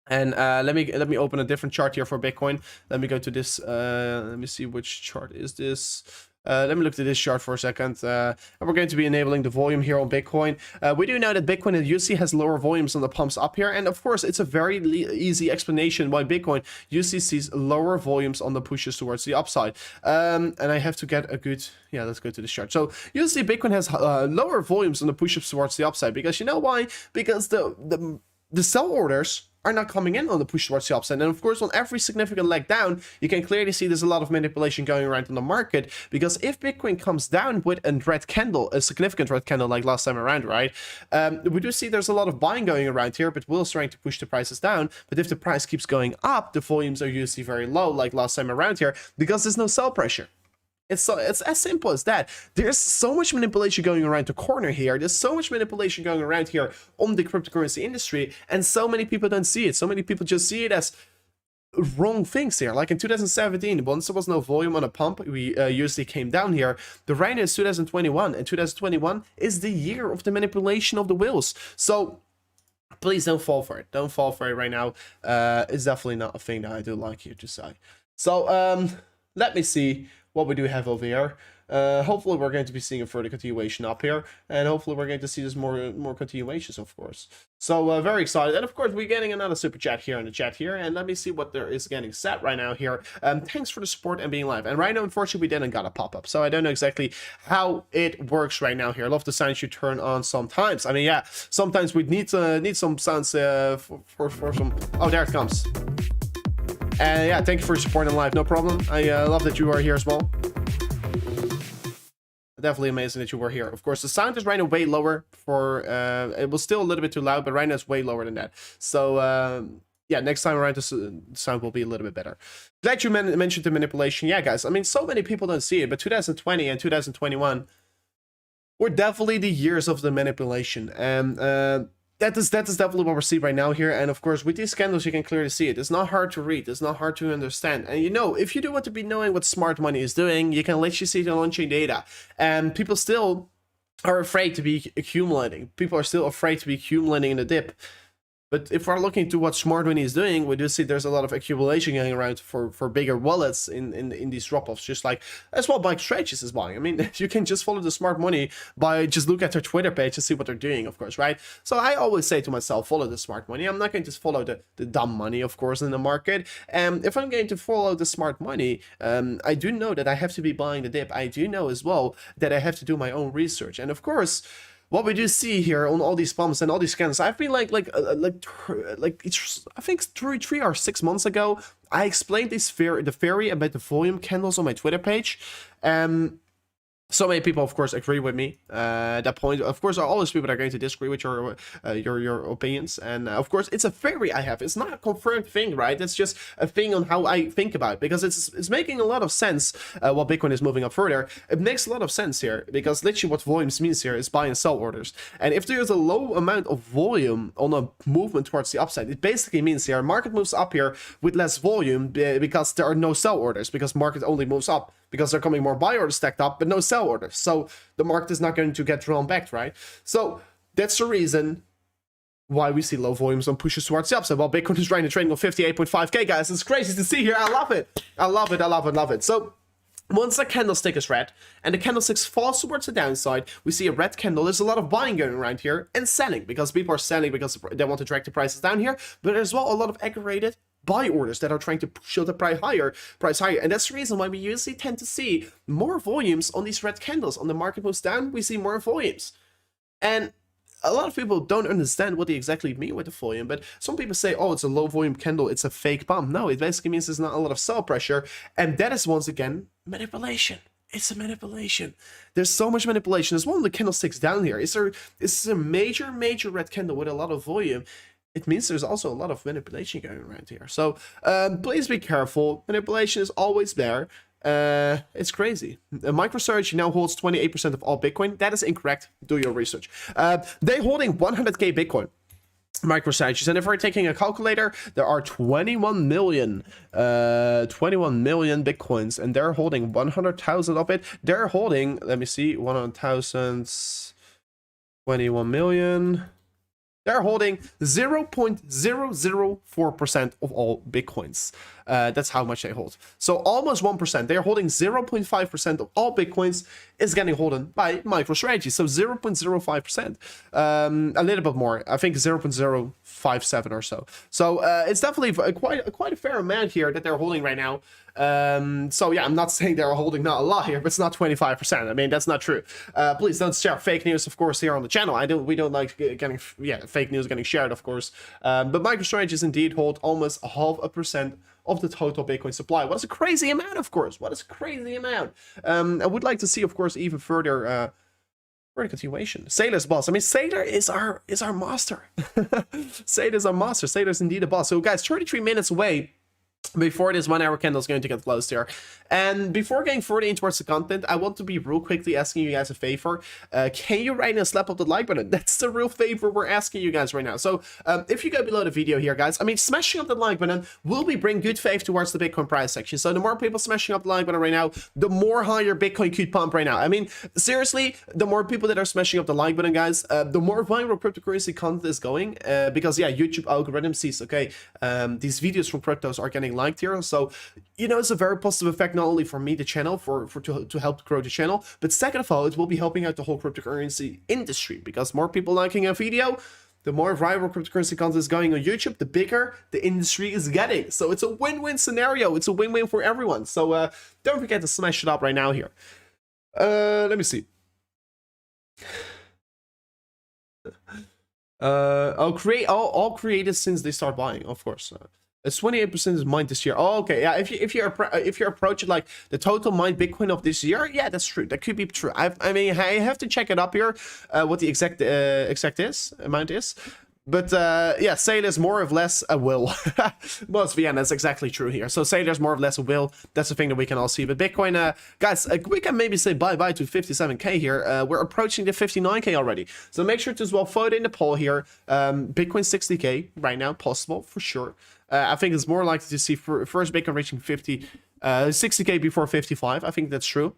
and let me open a different chart here for Bitcoin. Let me go to this. Let me see which chart is this. Let me look at this chart for a second. And we're going to be enabling the volume here on Bitcoin. We do know that Bitcoin usually has lower volumes on the pumps up here. And of course, it's a very easy explanation why Bitcoin usually sees lower volumes on the pushes towards the upside. And I have to get a good... Yeah, let's go to this chart. So usually Bitcoin has lower volumes on the push-ups towards the upside. Because you know why? Because the sell orders are not coming in on the push towards the upside. And of course, on every significant leg down, you can clearly see there's a lot of manipulation going around in the market, because if Bitcoin comes down with a red candle, a significant red candle like last time around, right, we do see there's a lot of buying going around here, but Will's trying to push the prices down. But if the price keeps going up, the volumes are usually very low like last time around here, because there's no sell pressure. It's as simple as that. There's so much manipulation going around the corner here. There's so much manipulation going around here on the cryptocurrency industry, and so many people don't see it. So many people just see it as wrong things here. Like in 2017, once there was no volume on a pump, we usually came down here. The right now is 2021, and 2021 is the year of the manipulation of the wheels. So please don't fall for it. Don't fall for it right now. It's definitely not a thing that I do like here to say. So let me see what we do have over here. Hopefully we're going to be seeing a further continuation up here, and hopefully we're going to see this more continuations, of course. So very excited. And of course we're getting another super chat here in the chat here, and let me see what there is getting set right now here. Thanks for the support and being live. And right now, unfortunately, we didn't got a pop-up, so I don't know exactly how it works right now here. I love the sounds you turn on sometimes. I mean, yeah, sometimes we need some sounds for some... Oh, there it comes. And yeah, thank you for supporting live. No problem. I love that you are here as well. Definitely amazing that you were here. Of course, the sound is right now way lower for... it was still a little bit too loud, but right now it's way lower than that. So, yeah, next time around, the sound will be a little bit better. Glad you mentioned the manipulation. Yeah, guys, I mean, so many people don't see it, but 2020 and 2021 were definitely the years of the manipulation. And... That is definitely what we're seeing right now here. And of course, with these candles, you can clearly see it. It's not hard to read. It's not hard to understand. And you know, if you do want to be knowing what smart money is doing, you can literally see the on-chain data. And people still are afraid to be accumulating. People are still afraid to be accumulating in the dip. But if we're looking to what smart money is doing, we do see there's a lot of accumulation going around for bigger wallets in these drop-offs, just like as well MicroStrategies is buying. I mean, you can just follow the smart money by just look at their Twitter page and see what they're doing, of course, right? So I always say to myself, follow the smart money. I'm not going to follow the dumb money, of course, in the market. If I'm going to follow the smart money, I do know that I have to be buying the dip. I do know as well that I have to do my own research. And of course, what we do see here on all these pumps and all these scans, I've been like it's, I think 3 or 6 months ago, I explained this the theory about the volume candles on my Twitter page. So many people, of course, agree with me at that point. Of course, there are always people that are going to disagree with your opinions. And of course, it's a theory I have. It's not a confirmed thing, right? It's just a thing on how I think about it, because it's making a lot of sense while Bitcoin is moving up further. It makes a lot of sense here, because literally what volumes means here is buy and sell orders. And if there's a low amount of volume on a movement towards the upside, it basically means here market moves up here with less volume because there are no sell orders, because market only moves up because they're coming more buy orders stacked up, but no sell orders. So the market is not going to get drawn back, right? So that's the reason why we see low volumes on pushes towards the upside. While Bitcoin is right now trading on 58.5K, guys. It's crazy to see here. I love it. I love it. I love it. Love it. So once the candlestick is red and the candlestick falls towards the downside, we see a red candle. There's a lot of buying going around here and selling, because people are selling because they want to drag the prices down here. But there's as well a lot of aggregated buy orders that are trying to push the price higher, and that's the reason why we usually tend to see more volumes on these red candles. On the market moves down, we see more volumes, and a lot of people don't understand what they exactly mean with the volume. But some people say, oh, it's a low volume candle, it's a fake pump. No, it basically means there's not a lot of sell pressure, and that is once again manipulation. It's a manipulation. There's so much manipulation. There's one of the candlesticks down here. It's a major red candle with a lot of volume. It means there's also a lot of manipulation going around here. So please be careful. Manipulation is always there. It's crazy. MicroStrategy now holds 28% of all Bitcoin. That is incorrect. Do your research. They're holding 100K Bitcoin. MicroStrategies, and if we're taking a calculator, there are 21 million Bitcoins, and they're holding 100,000 of it. They're holding, let me see, 100,000, 21 million. They're holding 0.004% of all Bitcoins. That's how much they hold. So almost 1%. They're holding 0.5% of all Bitcoins is getting holden by MicroStrategy. So 0.05%. A little bit more. I think 0.057 or so. So it's definitely quite a fair amount here that they're holding right now. So yeah, I'm not saying they're holding not a lot here, but it's not 25%. I mean, that's not true. Please don't share fake news, of course, here on the channel. We don't like getting fake news getting shared, of course. But MicroStrategies indeed hold almost 0.5% of the total Bitcoin supply. What is a crazy amount, of course. What is a crazy amount. I would like to see, of course, even further continuation. Sailor's boss. I mean, Sailor is our master. Sailor is our master. Sailor is indeed a boss. So guys, 33 minutes away before this 1 hour candle is going to get closed here. And before getting further in towards the content, I want to be real quickly asking you guys a favor. Can you right now slap up the like button? That's the real favor we're asking you guys right now. So if you go below the video here, guys, I mean, smashing up the like button will be bring good faith towards the Bitcoin price section. So the more people smashing up the like button right now, the more higher Bitcoin could pump right now. I mean, seriously, the more people that are smashing up the like button, guys, the more viral cryptocurrency content is going. Because yeah, YouTube algorithm sees, okay, these videos from cryptos are getting liked here, so you know, it's a very positive effect, not only for me, the channel, to help grow the channel, but second of all, it will be helping out the whole cryptocurrency industry, because more people liking a video, the more viral cryptocurrency content is going on YouTube, the bigger the industry is getting. So it's a win-win scenario. It's a win-win for everyone. So don't forget to smash it up right now here. Let me see. All created since they start buying, of course. It's 28% is mined this year. Oh, okay, yeah. If you're approaching like the total mined Bitcoin of this year, yeah, that's true. That could be true. I mean, I have to check it up here, what the exact amount is. But yeah, say there's more or less a will. Well, yeah, that's exactly true here. So say there's more or less a will. That's the thing that we can all see. But Bitcoin, guys, we can maybe say bye-bye to 57K here. We're approaching the 59K already. So make sure to as well vote in the poll here. Bitcoin 60K right now, possible for sure. I think it's more likely to see first Bitcoin reaching 60K before 55. I think that's true.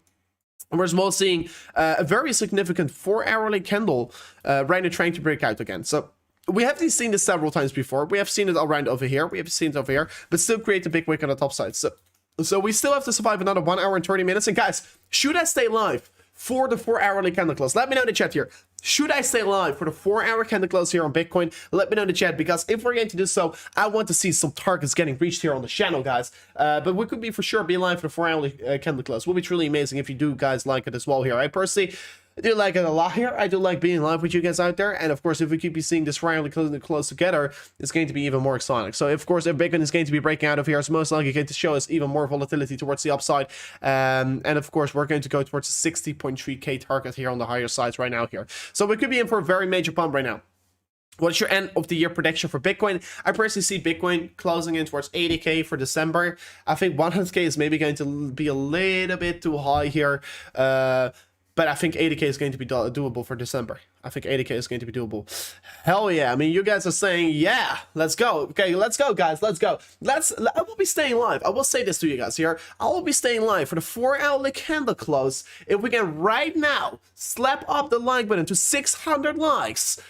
And we're as well seeing a very significant 4-hourly candle right now trying to break out again. So we have seen this several times before. We have seen it around over here. We have seen it over here, but still create a big wick on the top side. So we still have to survive another 1 hour and 30 minutes. And guys, should I stay live for the 4-hourly candle close? Let me know in the chat here. Should I stay live for the 4-hour candle close here on Bitcoin? Let me know in the chat, because if we're going to do so, I want to see some targets getting reached here on the channel, guys. But we could be for sure be live for the 4-hourly candle close. Will be truly amazing if you do guys like it as well here. I personally do like it a lot here. I do like being live with you guys out there. And of course, if we keep seeing this 4-hourly close together, it's going to be even more exciting. So of course, if Bitcoin is going to be breaking out of here, it's most likely going to show us even more volatility towards the upside. And of course, we're going to go towards the 60.3k target here on the higher sides right now here. So we could be in for a very major pump right now. What's your end of the year prediction for Bitcoin? I personally see Bitcoin closing in towards 80k for December. I think 100k is maybe going to be a little bit too high here. But I think 80k is going to be doable for December. I think 80k is going to be doable. Hell yeah. I mean, you guys are saying, yeah, let's go. Okay, let's go, guys. Let's go. I will be staying live. I will say this to you guys here. I will be staying live for the 4-hourly candle close. If we can right now slap up the like button to 600 likes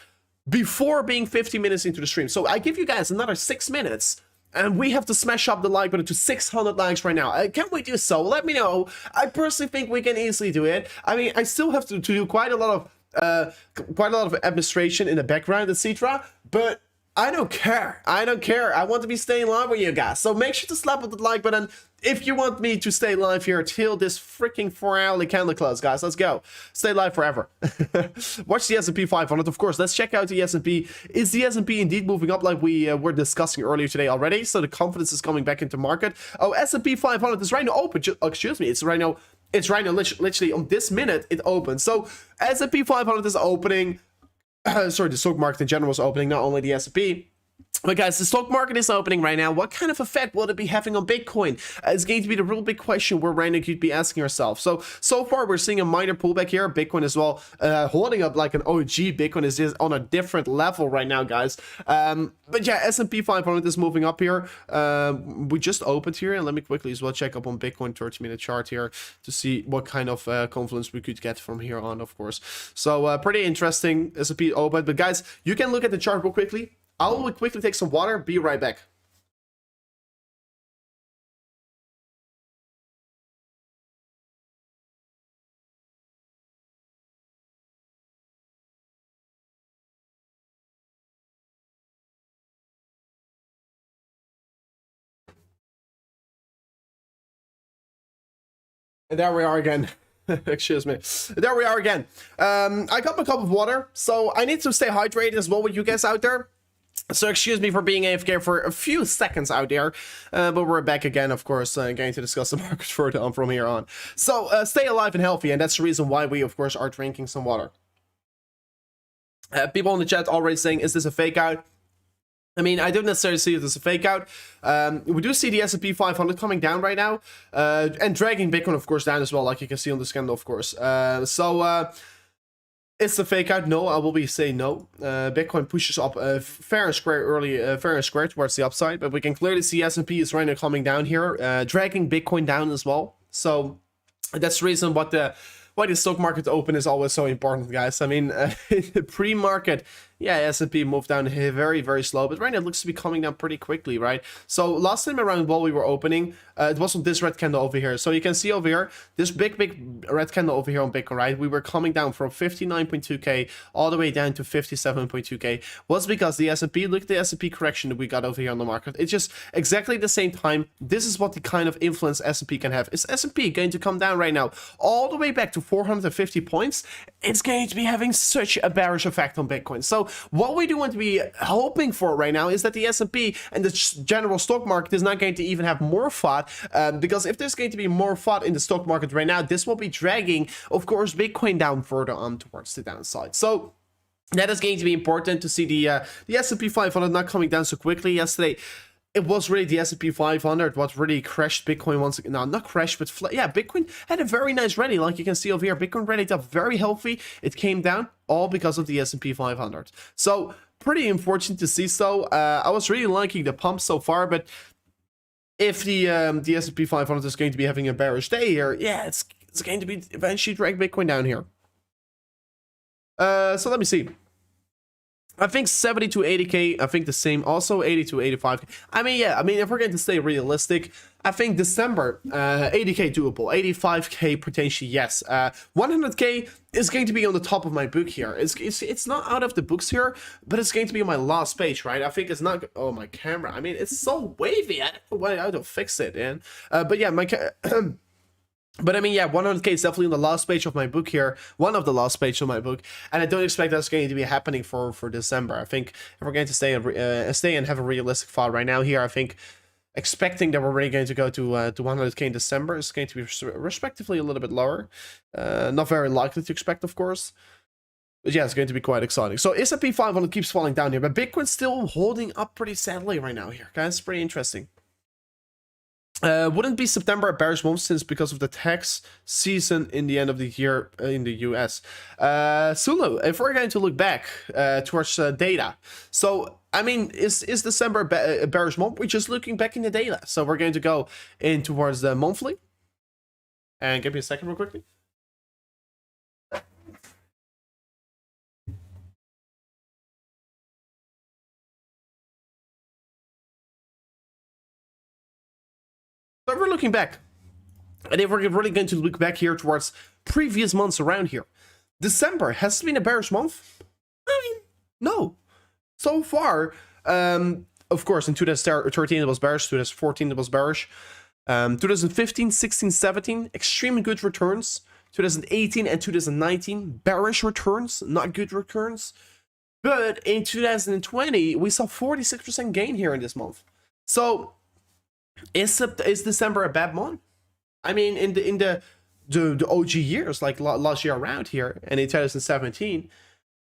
before being 50 minutes into the stream. So I give you guys another 6 minutes. And we have to smash up the like button to 600 likes right now. Can we do so? Let me know. I personally think we can easily do it. I mean, I still have to do quite a lot of administration in the background, etc. But I don't care. I don't care. I want to be staying live with you guys. So make sure to slap up the like button if you want me to stay live here till this freaking 4-hourly candle close, guys. Let's go. Stay live forever. Watch the S&P 500, of course. Let's check out the S&P. Is the S&P indeed moving up like we were discussing earlier today already? So the confidence is coming back into market. Oh, S&P 500 is right now open. Excuse me. It's right now literally on this minute it opens. So S&P 500 is opening. Sorry, the stock market in general is opening, not only the S&P. But guys, the stock market is opening right now. What kind of effect will it be having on Bitcoin? It's going to be the real big question we're right now could be asking ourselves. So far, we're seeing a minor pullback here. Bitcoin as well, holding up like an OG. Bitcoin is just on a different level right now, guys. But yeah, S&P 500 is moving up here. We just opened here, and let me quickly as well check up on Bitcoin 30-minute chart here to see what kind of confluence we could get from here on, of course. So pretty interesting. S&P open, but guys, you can look at the chart real quickly. I will quickly take some water. Be right back. And there we are again. Excuse me. There we are again. I got my cup of water, so I need to stay hydrated as well with you guys out there. So excuse me for being AFK for a few seconds out there, but we're back again, of course, going to discuss the market further on from here on. So stay alive and healthy, and that's the reason why we, of course, are drinking some water. People in the chat already saying, is this a fake out? I mean, I don't necessarily see it as a fake out. We do see the S&P 500 coming down right now, and dragging Bitcoin, of course, down as well, like you can see on the candle, of course. It's a fake out. No, I will be saying no. Bitcoin pushes up fair and square towards the upside, but we can clearly see S&P is right now coming down here, dragging Bitcoin down as well. So that's the reason why the stock market open is always so important, guys. I mean, the pre-market, yeah, S&P moved down very, very slow, but right now it looks to be coming down pretty quickly, right? So last time around while we were opening, it was on this red candle over here. So you can see over here, this big red candle over here on Bitcoin, right? We were coming down from 59.2k all the way down to 57.2k. Was because the S&P, look at the S&P correction that we got over here on the market. It's just exactly the same time. This is what the kind of influence S&P can have. Is S&P going to come down right now all the way back to 450 points? It's going to be having such a bearish effect on Bitcoin. So what we do want to be hoping for right now is that the S&P and the general stock market is not going to even have more FOD, because if there's going to be more FOD in the stock market right now, this will be dragging, of course, Bitcoin down further on towards the downside. So that is going to be important to see the S&P 500 not coming down so quickly. Yesterday, it was really the S&P 500 what really crashed Bitcoin once again. No, not crashed, but yeah, Bitcoin had a very nice rally, like you can see over here. Bitcoin rallied up very healthy. It came down all because of the S&P 500. So pretty unfortunate to see. So I was really liking the pump so far, but if the S&P 500 is going to be having a bearish day here, yeah, it's going to be eventually drag Bitcoin down here. So let me see. I think 70 to 80k, I think the same, also 80 to 85k. I mean, yeah, I mean, if we're going to stay realistic, I think December, 80k doable, 85k potentially, yes. 100k is going to be on the top of my book here. It's not out of the books here, but it's going to be on my last page, right? I think it's not, oh, my camera, I mean, it's so wavy, I don't know how to fix it, man. But yeah, my But I mean, yeah, 100k is definitely on the last page of my book here, one of the last pages of my book, and I don't expect that's going to be happening for December. I think if we're going to stay and have a realistic thought right now here, I think expecting that we're really going to go to 100k in December is going to be respectively a little bit lower. Not very likely to expect, of course. But yeah, it's going to be quite exciting. So S&P 500 keeps falling down here, but Bitcoin's still holding up pretty sadly right now here, guys. It's pretty interesting. Wouldn't be September a bearish month since because of the tax season in the end of the year in the US? Sulu, if we're going to look back towards data, so I mean, is December a bearish month? We're just looking back in the data, so we're going to go in towards the monthly. And give me a second real quickly. So we're looking back, and if we're really going to look back here towards previous months around here, December has been a bearish month. I mean, no. So far, of course, in 2013 it was bearish, 2014 it was bearish, 2015, 16, 17, extremely good returns, 2018 and 2019, bearish returns, not good returns, but in 2020, we saw 46% gain here in this month. So, is December a bad month? I mean, in the OG years, like last year around here, and in 2017,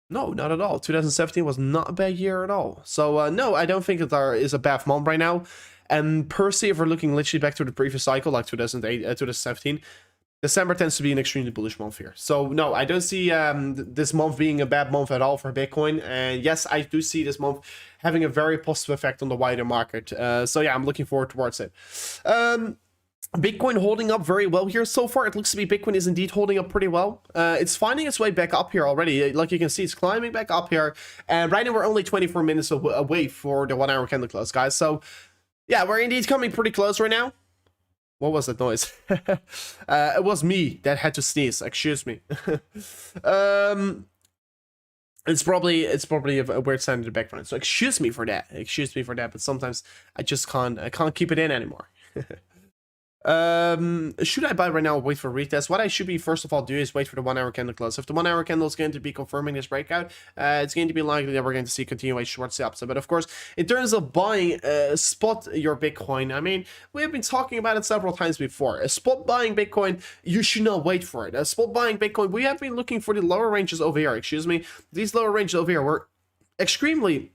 no, not at all. 2017 was not a bad year at all. So no, I don't think that there is a bad month right now. And per se, if we're looking literally back to the previous cycle, like 2008, 2017, December tends to be an extremely bullish month here. So no, I don't see this month being a bad month at all for Bitcoin. And yes, I do see this month having a very positive effect on the wider market. So yeah, I'm looking forward towards it. Bitcoin holding up very well here so far. It looks to be Bitcoin is indeed holding up pretty well. It's finding its way back up here already. Like you can see, it's climbing back up here. And right now we're only 24 minutes away for the 1 hour candle close, guys. So yeah, we're indeed coming pretty close right now. What was that noise? It was me that had to sneeze. Excuse me. It's probably a weird sound in the background. So excuse me for that. Excuse me for that. But sometimes I just can't keep it in anymore. Should I buy right now or wait for retest? What I should be first of all do is wait for the 1 hour candle close. If the 1 hour candle is going to be confirming this breakout, it's going to be likely that we're going to see continuation towards the upside. But of course, in terms of buying spot your Bitcoin, I mean, we have been talking about it several times before. A spot buying Bitcoin, you should not wait for it. A spot buying Bitcoin, we have been looking for the lower ranges over here. Excuse me, these lower ranges over here were extremely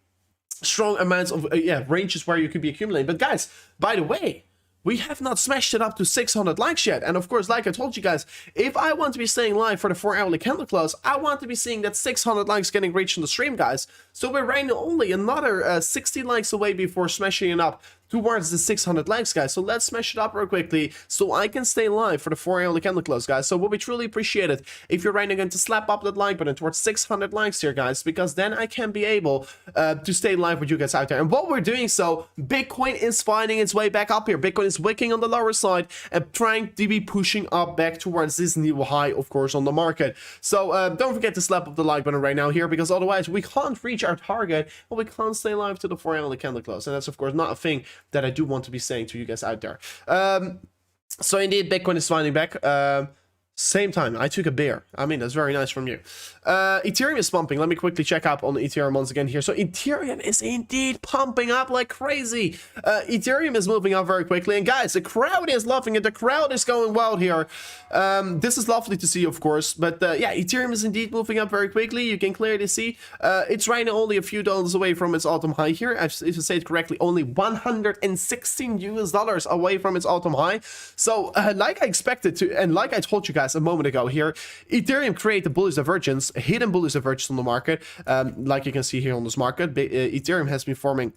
strong amounts of ranges where you could be accumulating. But guys, by the way, we have not smashed it up to 600 likes yet. And of course, like I told you guys, if I want to be staying live for the 4 hourly candle close, I want to be seeing that 600 likes getting reached on the stream, guys. So we're right now only another 60 likes away before smashing it up towards the 600 likes, guys. So let's smash it up real quickly so I can stay live for the 4 hourly candle close, guys. So we'll be truly appreciated if you're right now going to slap up that like button towards 600 likes here, guys, because then I can be able to stay live with you guys out there. And while we're doing so, Bitcoin is finding its way back up here. Bitcoin is wicking on the lower side and trying to be pushing up back towards this new high, of course, on the market. So don't forget to slap up the like button right now here, because otherwise we can't reach our target and we can't stay live to the 4 hourly candle close. And that's, of course, not a thing that I do want to be saying to you guys out there. So indeed, Bitcoin is finding back. Same time, I took a beer. I mean, that's very nice from you. Ethereum is pumping. Let me quickly check up on Ethereum once again here. So Ethereum is indeed pumping up like crazy. Ethereum is moving up very quickly. And guys, the crowd is loving it. The crowd is going wild here. This is lovely to see, of course. But yeah, Ethereum is indeed moving up very quickly. You can clearly see it's right now only a few dollars away from its all-time high here. If you say it correctly, only $116 away from its all-time high. So like I expected to, and like I told you guys a moment ago here, Ethereum created a bullish divergence, a hidden bullish divergence on the market. Like you can see here on this market, Ethereum has been forming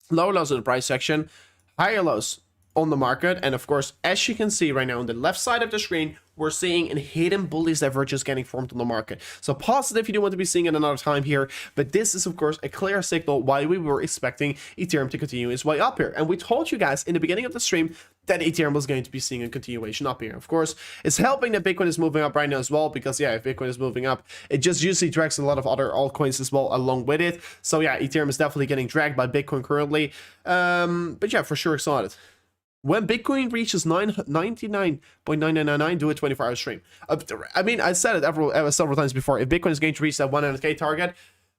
lower lows in the price section, higher lows on the market, and of course, as you can see right now on the left side of the screen, we're seeing in hidden bullish divergence getting formed on the market. So positive, you do want to be seeing it another time here, but this is of course a clear signal why we were expecting Ethereum to continue its way up here. And we told you guys in the beginning of the stream that Ethereum was going to be seeing a continuation up here. Of course, it's helping that Bitcoin is moving up right now as well, because yeah, if Bitcoin is moving up, it just usually drags a lot of other altcoins as well along with it. So yeah, Ethereum is definitely getting dragged by Bitcoin currently. But yeah, for sure excited. When Bitcoin reaches 99.9999, do a 24-hour stream. I mean, I said it several times before. If Bitcoin is going to reach that 100K target,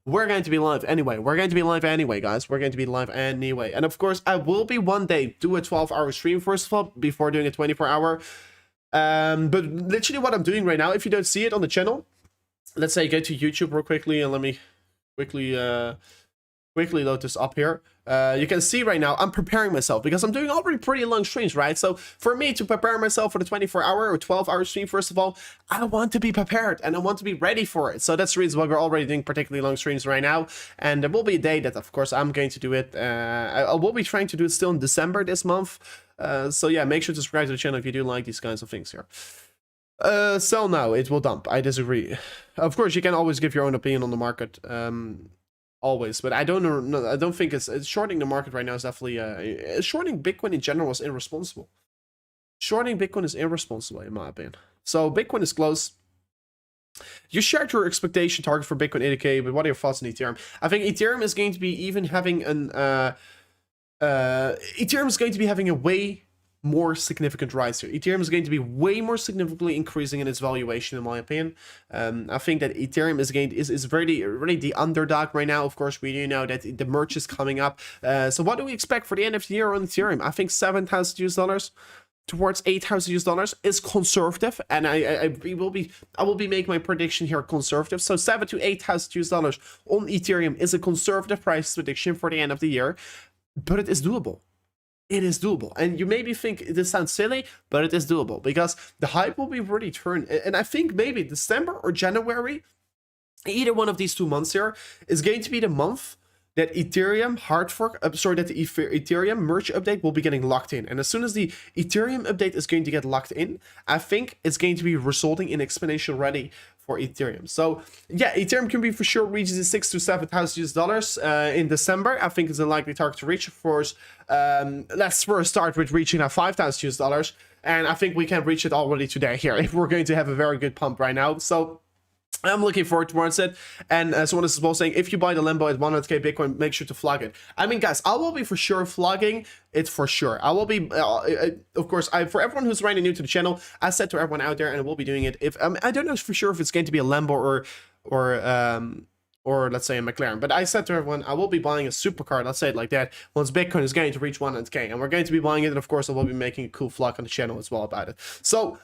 we're going to be live anyway. We're going to be live anyway, guys. We're going to be live anyway. And of course, I will be one day do a 12-hour stream first of all before doing a 24-hour. But literally what I'm doing right now, if you don't see it on the channel, let's say go to YouTube real quickly and let me quickly load this up here. You can see right now I'm preparing myself because I'm doing already pretty long streams, right? So for me to prepare myself for the 24-hour or 12-hour stream, first of all, I want to be prepared and I want to be ready for it. So that's the reason why we're already doing particularly long streams right now. And there will be a day that, of course, I'm going to do it. I will be trying to do it still in December this month. So yeah, make sure to subscribe to the channel if you do like these kinds of things here. Sell now, it will dump. I disagree. Of course, you can always give your own opinion on the market. Always, but I don't know. I don't think it's shorting the market right now is definitely shorting Bitcoin in general is irresponsible. Shorting Bitcoin is irresponsible in my opinion. So Bitcoin is close. You shared your expectation target for Bitcoin 80K, but what are your thoughts on Ethereum? I think Ethereum is going to be even having an Ethereum is going to be having a way more significant rise here. Ethereum is going to be way more significantly increasing in its valuation, in my opinion. I think that Ethereum is really the underdog right now. Of course, we do know that the merge is coming up. So what do we expect for the end of the year on Ethereum? I think $7,000 towards $8,000 is conservative, and I will be making my prediction here conservative. So $7,000 to $8,000 on Ethereum is a conservative price prediction for the end of the year, but it is doable. It is doable. And you maybe think this sounds silly, but it is doable because the hype will be really turned. And I think maybe December or January, either one of these 2 months here, is going to be the month that Ethereum hard fork, that the Ethereum merge update will be getting locked in. And as soon as the Ethereum update is going to get locked in, I think it's going to be resulting in exponential rally for Ethereum. So yeah, Ethereum can be for sure reaches the $6,000 to $7,000 in December. I think it's a likely target to reach. Of course, let's first start with reaching at $5,000, and I think we can reach it already today here if we're going to have a very good pump right now. So I'm looking forward towards it. And someone is as well saying, if you buy the Limbo at 100K Bitcoin, make sure to flag it. I mean, guys, I will be for sure flagging it for sure. I will be, of course, for everyone who's right new to the channel, I said to everyone out there, and I will be doing it. If I don't know for sure if it's going to be a Lambo or let's say a McLaren, but I said to everyone, I will be buying a supercar, let's say it like that, once Bitcoin is going to reach 100K, and we're going to be buying it, and of course I will be making a cool vlog on the channel as well about it. So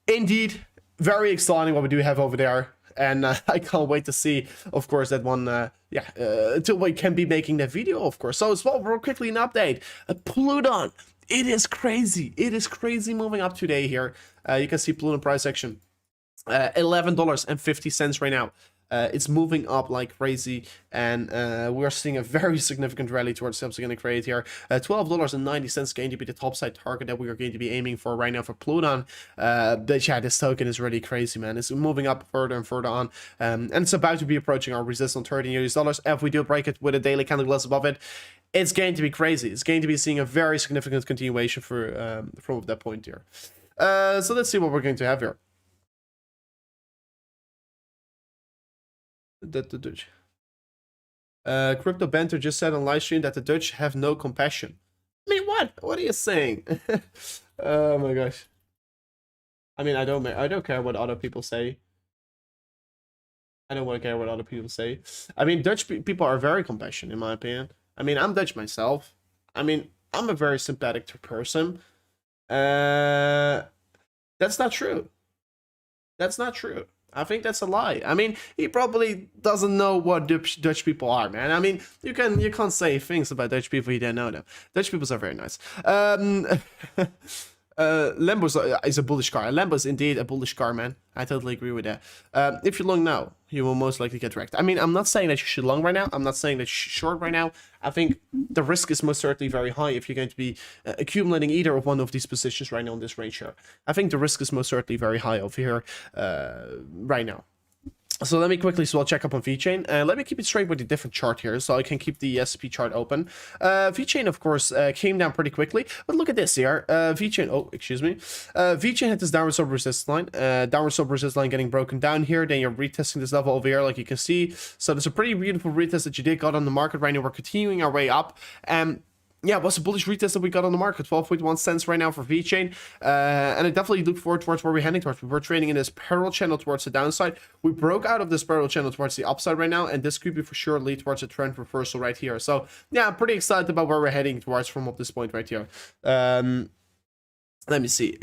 indeed, very exciting what we do have over there. And I can't wait to see, of course, that one, until we can be making that video, of course. So as well, real quickly, an update. Pluton, it is crazy. It is crazy moving up today here. You can see Pluton price action, $11.50 right now. It's moving up like crazy, and we're seeing a very significant rally towards something going to create here. $12.90 going to be the top side target that we are going to be aiming for right now for Pluton. But yeah, this token is really crazy, man. It's moving up further and further on, and it's about to be approaching our resistance on $13. If we do break it with a daily candle glass above it, it's going to be crazy. It's going to be seeing a very significant continuation for from that point here. So let's see what we're going to have here. That the Dutch Crypto Banter just said on live stream that the Dutch have no compassion. I mean, what are you saying? Oh my gosh. I mean, I don't care what other people say. I don't want to care what other people say. I mean, Dutch people are very compassionate, in my opinion. I mean, I'm Dutch myself. I mean, I'm a very sympathetic person. That's not true. That's not true. I think that's a lie. I mean, he probably doesn't know what Dutch people are, man. I mean, you can't say things about Dutch people you don't know them. Dutch people are very nice. Lambo is a bullish car. Lambo is indeed a bullish car, man. I totally agree with that. If you're long now, you will most likely get wrecked. I mean, I'm not saying that you should long right now. I'm not saying that you should short right now. I think the risk is most certainly very high if you're going to be accumulating either of one of these positions right now in this range here. I think the risk is most certainly very high over here right now. So let me quickly check up on VeChain. Let me keep it straight with a different chart here, so I can keep the S&P chart open. VeChain, of course, came down pretty quickly, but look at this here. VeChain, VeChain had this downward sub-resistance line. Downward sub-resistance line getting broken down here. Then you're retesting this level over here, like you can see. So there's a pretty beautiful retest that you did got on the market right now. We're continuing our way up. Yeah, it was a bullish retest that we got on the market, 12.1 cents right now for VeChain, and I definitely look forward towards where we're heading towards. We were trading in this parallel channel towards the downside. We broke out of this parallel channel towards the upside right now, and this could be for sure lead towards a trend reversal right here. So yeah, I'm pretty excited about where we're heading towards from up this point right here. Let me see.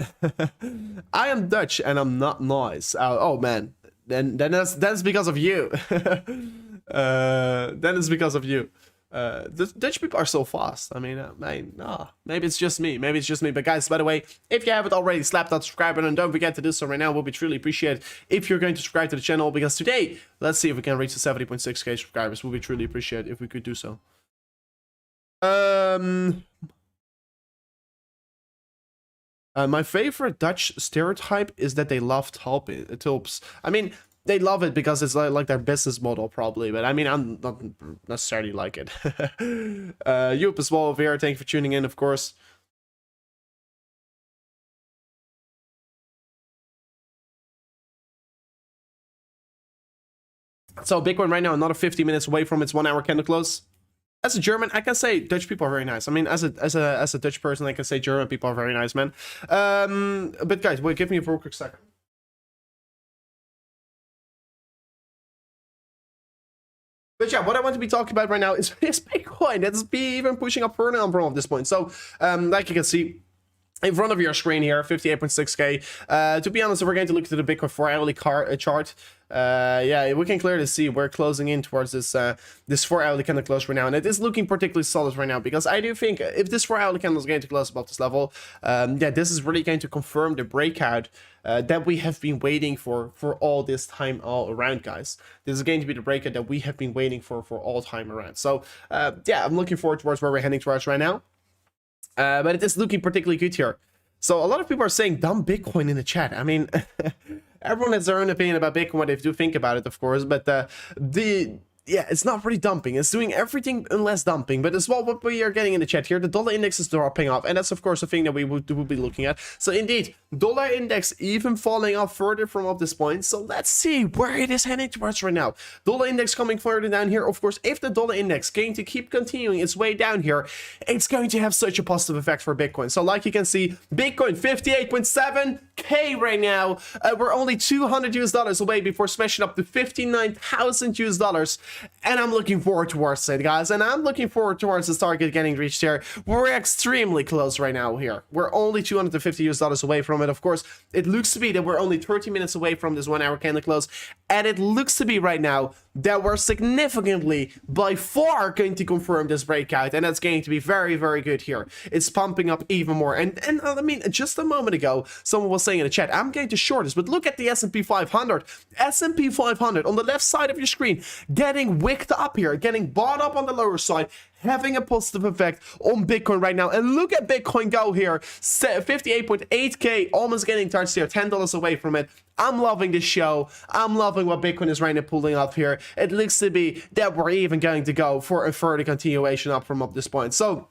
I am Dutch and I'm not nice. Oh man, then that's because of you. Then it's because of you. The Dutch people are so fast. I mean, maybe it's just me. Maybe it's just me. But guys, by the way, if you haven't already, slap that subscribe button and don't forget to do so right now. We'll be truly appreciated if you're going to subscribe to the channel, because today, let's see if we can reach the 70.6k subscribers. We'll be truly appreciated if we could do so. My favorite Dutch stereotype is that they love tulps. I mean, they love it because it's like their business model, probably. But I mean, I'm not necessarily like it. Joop as well over here. Thank you for tuning in, of course. So Bitcoin right now, another 50 minutes away from its 1 hour candle close. As a German, I can say Dutch people are very nice. I mean, as a Dutch person, I can say German people are very nice, man. But guys, wait, give me a real quick second. But yeah, what I want to be talking about right now is Bitcoin. That's even pushing up further on at this point. So, like you can see in front of your screen here, 58.6k. To be honest, we're going to look at the Bitcoin 4-hourly chart. Yeah, we can clearly see we're closing in towards this 4-hourly candle close right now, and it is looking particularly solid right now, because I do think if this 4-hourly candle is going to close above this level, yeah, this is really going to confirm the breakout that we have been waiting for all this time all around, guys. This is going to be the breakout that we have been waiting for all time around. So yeah, I'm looking forward towards where we're heading towards right now. But it is looking particularly good here. So a lot of people are saying dumb Bitcoin in the chat. I mean, everyone has their own opinion about Bitcoin, what they do think about it, of course. But yeah, it's not really dumping. It's doing everything unless dumping. But as well, what we are getting in the chat here, the dollar index is dropping off. And that's, of course, the thing that we will be looking at. So indeed, dollar index even falling off further from up this point. So let's see where it is heading towards right now. Dollar index coming further down here. Of course, if the dollar index going to keep continuing its way down here, it's going to have such a positive effect for Bitcoin. So like you can see, Bitcoin 58.7k right now. We're only $200 away before smashing up to 59,000 dollars. And I'm looking forward towards it, guys. And I'm looking forward towards this target getting reached here. We're extremely close right now here. We're only $250 away from it. Of course, it looks to be that we're only 30 minutes away from this 1 hour candle close. And it looks to be right now that we're significantly, by far, going to confirm this breakout. And that's going to be very, very good here. It's pumping up even more. And I mean, just a moment ago, someone was saying in the chat, I'm going to short this, but look at the S&P 500. S&P 500 on the left side of your screen, getting wicked up here, getting bought up on the lower side, having a positive effect on Bitcoin right now. And look at Bitcoin go here, 58.8k, almost getting touched here, $10 away from it. I'm loving this show. I'm loving what Bitcoin is right now pulling off here. It looks to be that we're even going to go for a further continuation up from up this point. So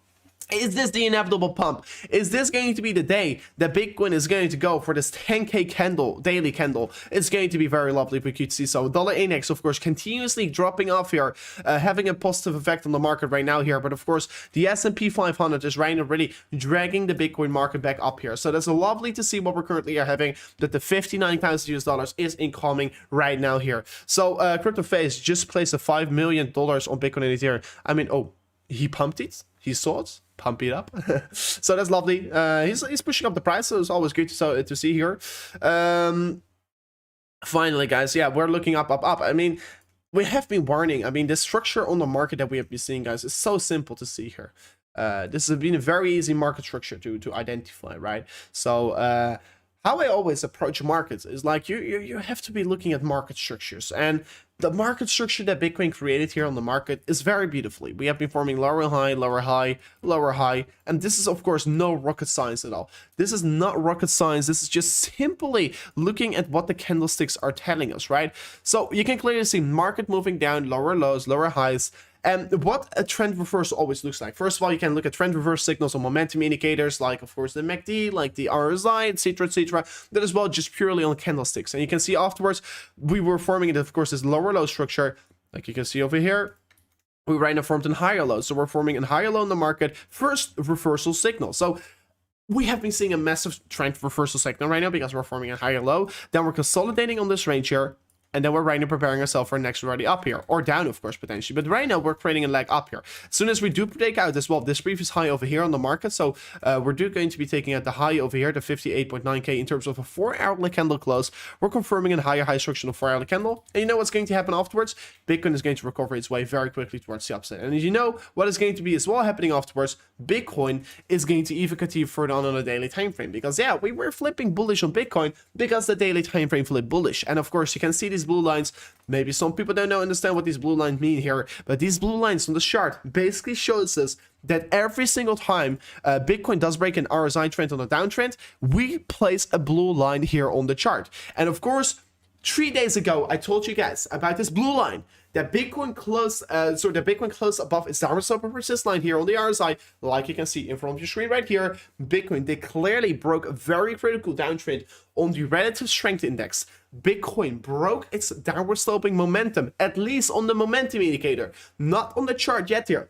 is this the inevitable pump? Is this going to be the day that Bitcoin is going to go for this 10k candle, daily candle? It's going to be very lovely if we could see so. Dollar index, of course, continuously dropping off here, having a positive effect on the market right now here. But of course, the S&P 500 is right now really dragging the Bitcoin market back up here. So that's lovely to see what we're currently having, that the 59,000 dollars is incoming right now here. So Crypto Vays just placed a $5 million on Bitcoin and Ethereum. I mean, oh, he pumped it? He saw it? Pump it up. So that's lovely. He's pushing up the price, so it's always good to see here. Finally, guys, yeah, we're looking up. I mean, we have been warning. I mean, the structure on the market that we have been seeing, guys, is so simple to see here. This has been a very easy market structure to identify, right? So how I always approach markets is like you have to be looking at market structures, and the market structure that Bitcoin created here on the market is very beautifully. We have been forming lower high, lower high, lower high, and this is of course no rocket science at all. This is not rocket science. This is just simply looking at what the candlesticks are telling us, right? So you can clearly see market moving down, lower lows, lower highs. And what a trend reversal always looks like. First of all, you can look at trend reverse signals on momentum indicators, like of course the MACD, like the RSI, etc., etc. That as well, just purely on candlesticks. And you can see afterwards, we were forming it, of course, this lower low structure, like you can see over here. We right now formed a higher low, so we're forming a higher low in the market. First reversal signal. So we have been seeing a massive trend reversal signal right now because we're forming a higher low. Then we're consolidating on this range here. And then we're right now preparing ourselves for next rally up here, or down, of course, potentially. But right now, we're creating a leg up here. As soon as we do break out as well, this previous high over here on the market, so we're going to be taking out the high over here, the 58.9K, in terms of a 4-hourly candle close. We're confirming a higher high structure of 4-hourly candle. And you know what's going to happen afterwards? Bitcoin is going to recover its way very quickly towards the upside. And as you know, what is going to be as well happening afterwards, Bitcoin is going to even continue further on a daily time frame. Because, yeah, we were flipping bullish on Bitcoin because the daily time frame flipped bullish. And, of course, you can see these blue lines. Maybe some people don't understand what these blue lines mean here, but these blue lines on the chart basically shows us that every single time Bitcoin does break an RSI trend on a downtrend, we place a blue line here on the chart. And of course, 3 days ago, I told you guys about this blue line, that Bitcoin closed, Bitcoin closed above its downward slope resistance line here on the RSI, like you can see in front of your screen right here. Bitcoin, they clearly broke a very critical downtrend on the relative strength index. Bitcoin broke its downward sloping momentum, at least on the momentum indicator, not on the chart yet here.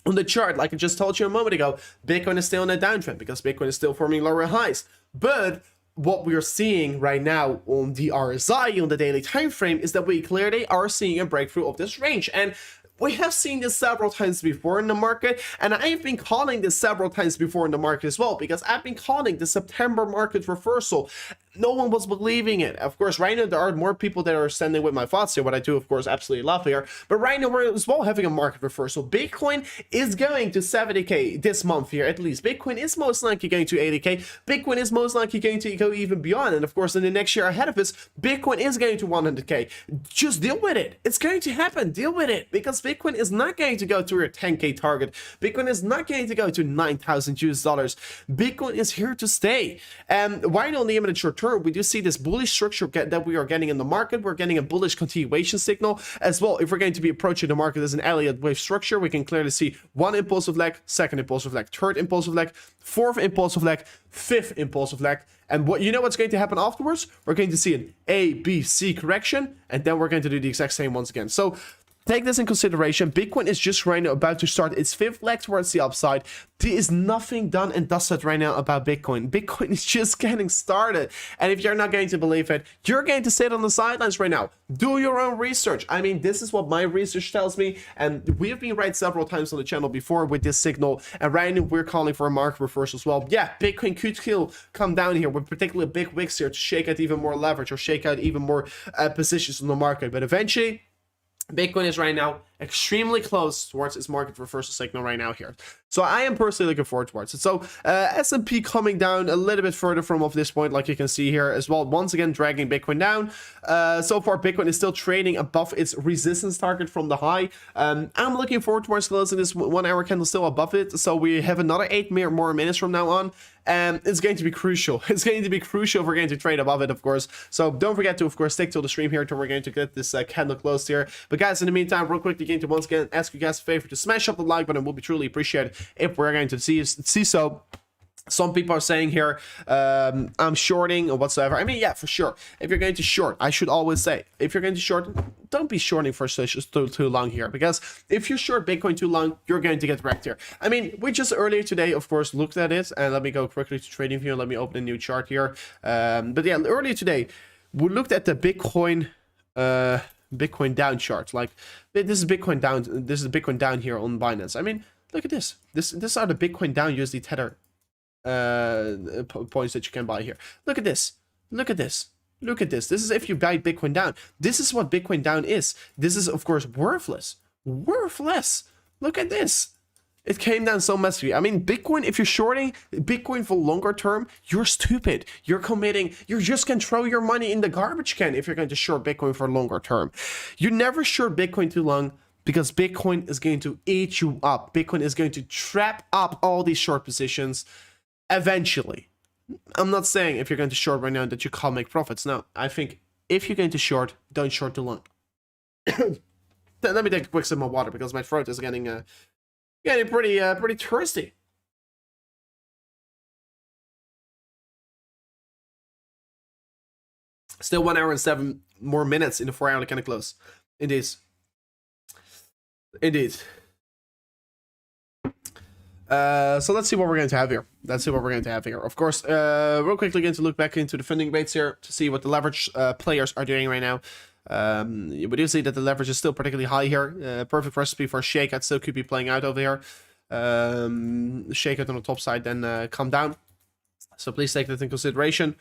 On the chart, like I just told you a moment ago, Bitcoin is still in a downtrend because Bitcoin is still forming lower highs. But what we're seeing right now on the RSI on the daily time frame is that we clearly are seeing a breakthrough of this range. And we have seen this several times before in the market, and I've been calling this several times before in the market as well, because I've been calling the September market reversal. No one was believing it. Of course, right now there are more people that are standing with my thoughts here, what I do, of course, absolutely love here. But right now we're as well having a market reversal. Bitcoin is going to 70K this month here, at least. Bitcoin is most likely going to 80K. Bitcoin is most likely going to go even beyond. And of course, in the next year ahead of us, Bitcoin is going to 100K. Just deal with it. It's going to happen. Deal with it. Because Bitcoin is not going to go to your 10K target. Bitcoin is not going to go to 9,000 US dollars. Bitcoin is here to stay. And right on the imminent short term, we do see this bullish structure that we are getting in the market. We're getting a bullish continuation signal as well. If we're going to be approaching the market as an Elliott wave structure, we can clearly see one impulsive leg, second impulsive leg, third impulsive leg, fourth impulsive leg, fifth impulsive leg. And what you know what's going to happen afterwards? We're going to see an A, B, C correction, and then we're going to do the exact same once again. So take this in consideration. Bitcoin is just right now about to start its fifth leg towards the upside. There is nothing done and dusted right now about Bitcoin. Bitcoin is just getting started. And if you're not going to believe it, you're going to sit on the sidelines right now. Do your own research. I mean, this is what my research tells me. And we have been right several times on the channel before with this signal. And right now we're calling for a market reversal as well. Yeah, Bitcoin could come down here with particularly big wicks here to shake out even more leverage or shake out even more positions in the market. But eventually, Bitcoin is right now extremely close towards its market reversal signal right now here. So I am personally looking forward towards it. So S&P coming down a little bit further from off this point, like you can see here as well. Once again, dragging Bitcoin down. So far, Bitcoin is still trading above its resistance target from the high. I'm looking forward towards closing this 1 hour candle still above it. So we have another 8 more minutes from now on. And it's going to be crucial. It's going to be crucial if we're going to trade above it, of course. So don't forget to, of course, stick to the stream here until we're going to get this candle closed here. But guys, in the meantime, real quickly, going to once again ask you guys a favor to smash up the like button. It will be truly appreciated if we're going to see so. Some people are saying here, I'm shorting or whatsoever. I mean, yeah, for sure. If you're going to short, I should always say, if you're going to short, don't be shorting for too long here. Because if you short Bitcoin too long, you're going to get wrecked here. I mean, we just earlier today, of course, looked at it. And let me go quickly to trading view. Let me open a new chart here. But yeah, earlier today, we looked at the Bitcoin down chart. Like, this is Bitcoin down. This is Bitcoin down here on Binance. I mean, look at this. This are the Bitcoin down USD tether points that you can buy here. Look at this. Look at this. Look at this. This is if you buy Bitcoin down. This is what Bitcoin down is. This is, of course, worthless. Worthless. Look at this. It came down so massively. I mean, Bitcoin, if you're shorting Bitcoin for longer term, you're stupid. You're committing, you just can throw your money in the garbage can if you're going to short Bitcoin for longer term. You never short Bitcoin too long because Bitcoin is going to eat you up. Bitcoin is going to trap up all these short positions eventually. I'm not saying if you're going to short right now that you can't make profits. No, I think if you're going to short, don't short too long. Let me take a quick sip of water because my throat is getting pretty thirsty. Still 1 hour and 7 more minutes in the 4 hour kind of close. Indeed. Indeed. So let's see what we're going to have here. Of course, real quickly going to look back into the funding debates here to see what the leverage players are doing right now. We do see that the leverage is still particularly high here. Perfect recipe for a shakeout still could be playing out over here. Shakeout on the top side, then come down. So please take that into consideration.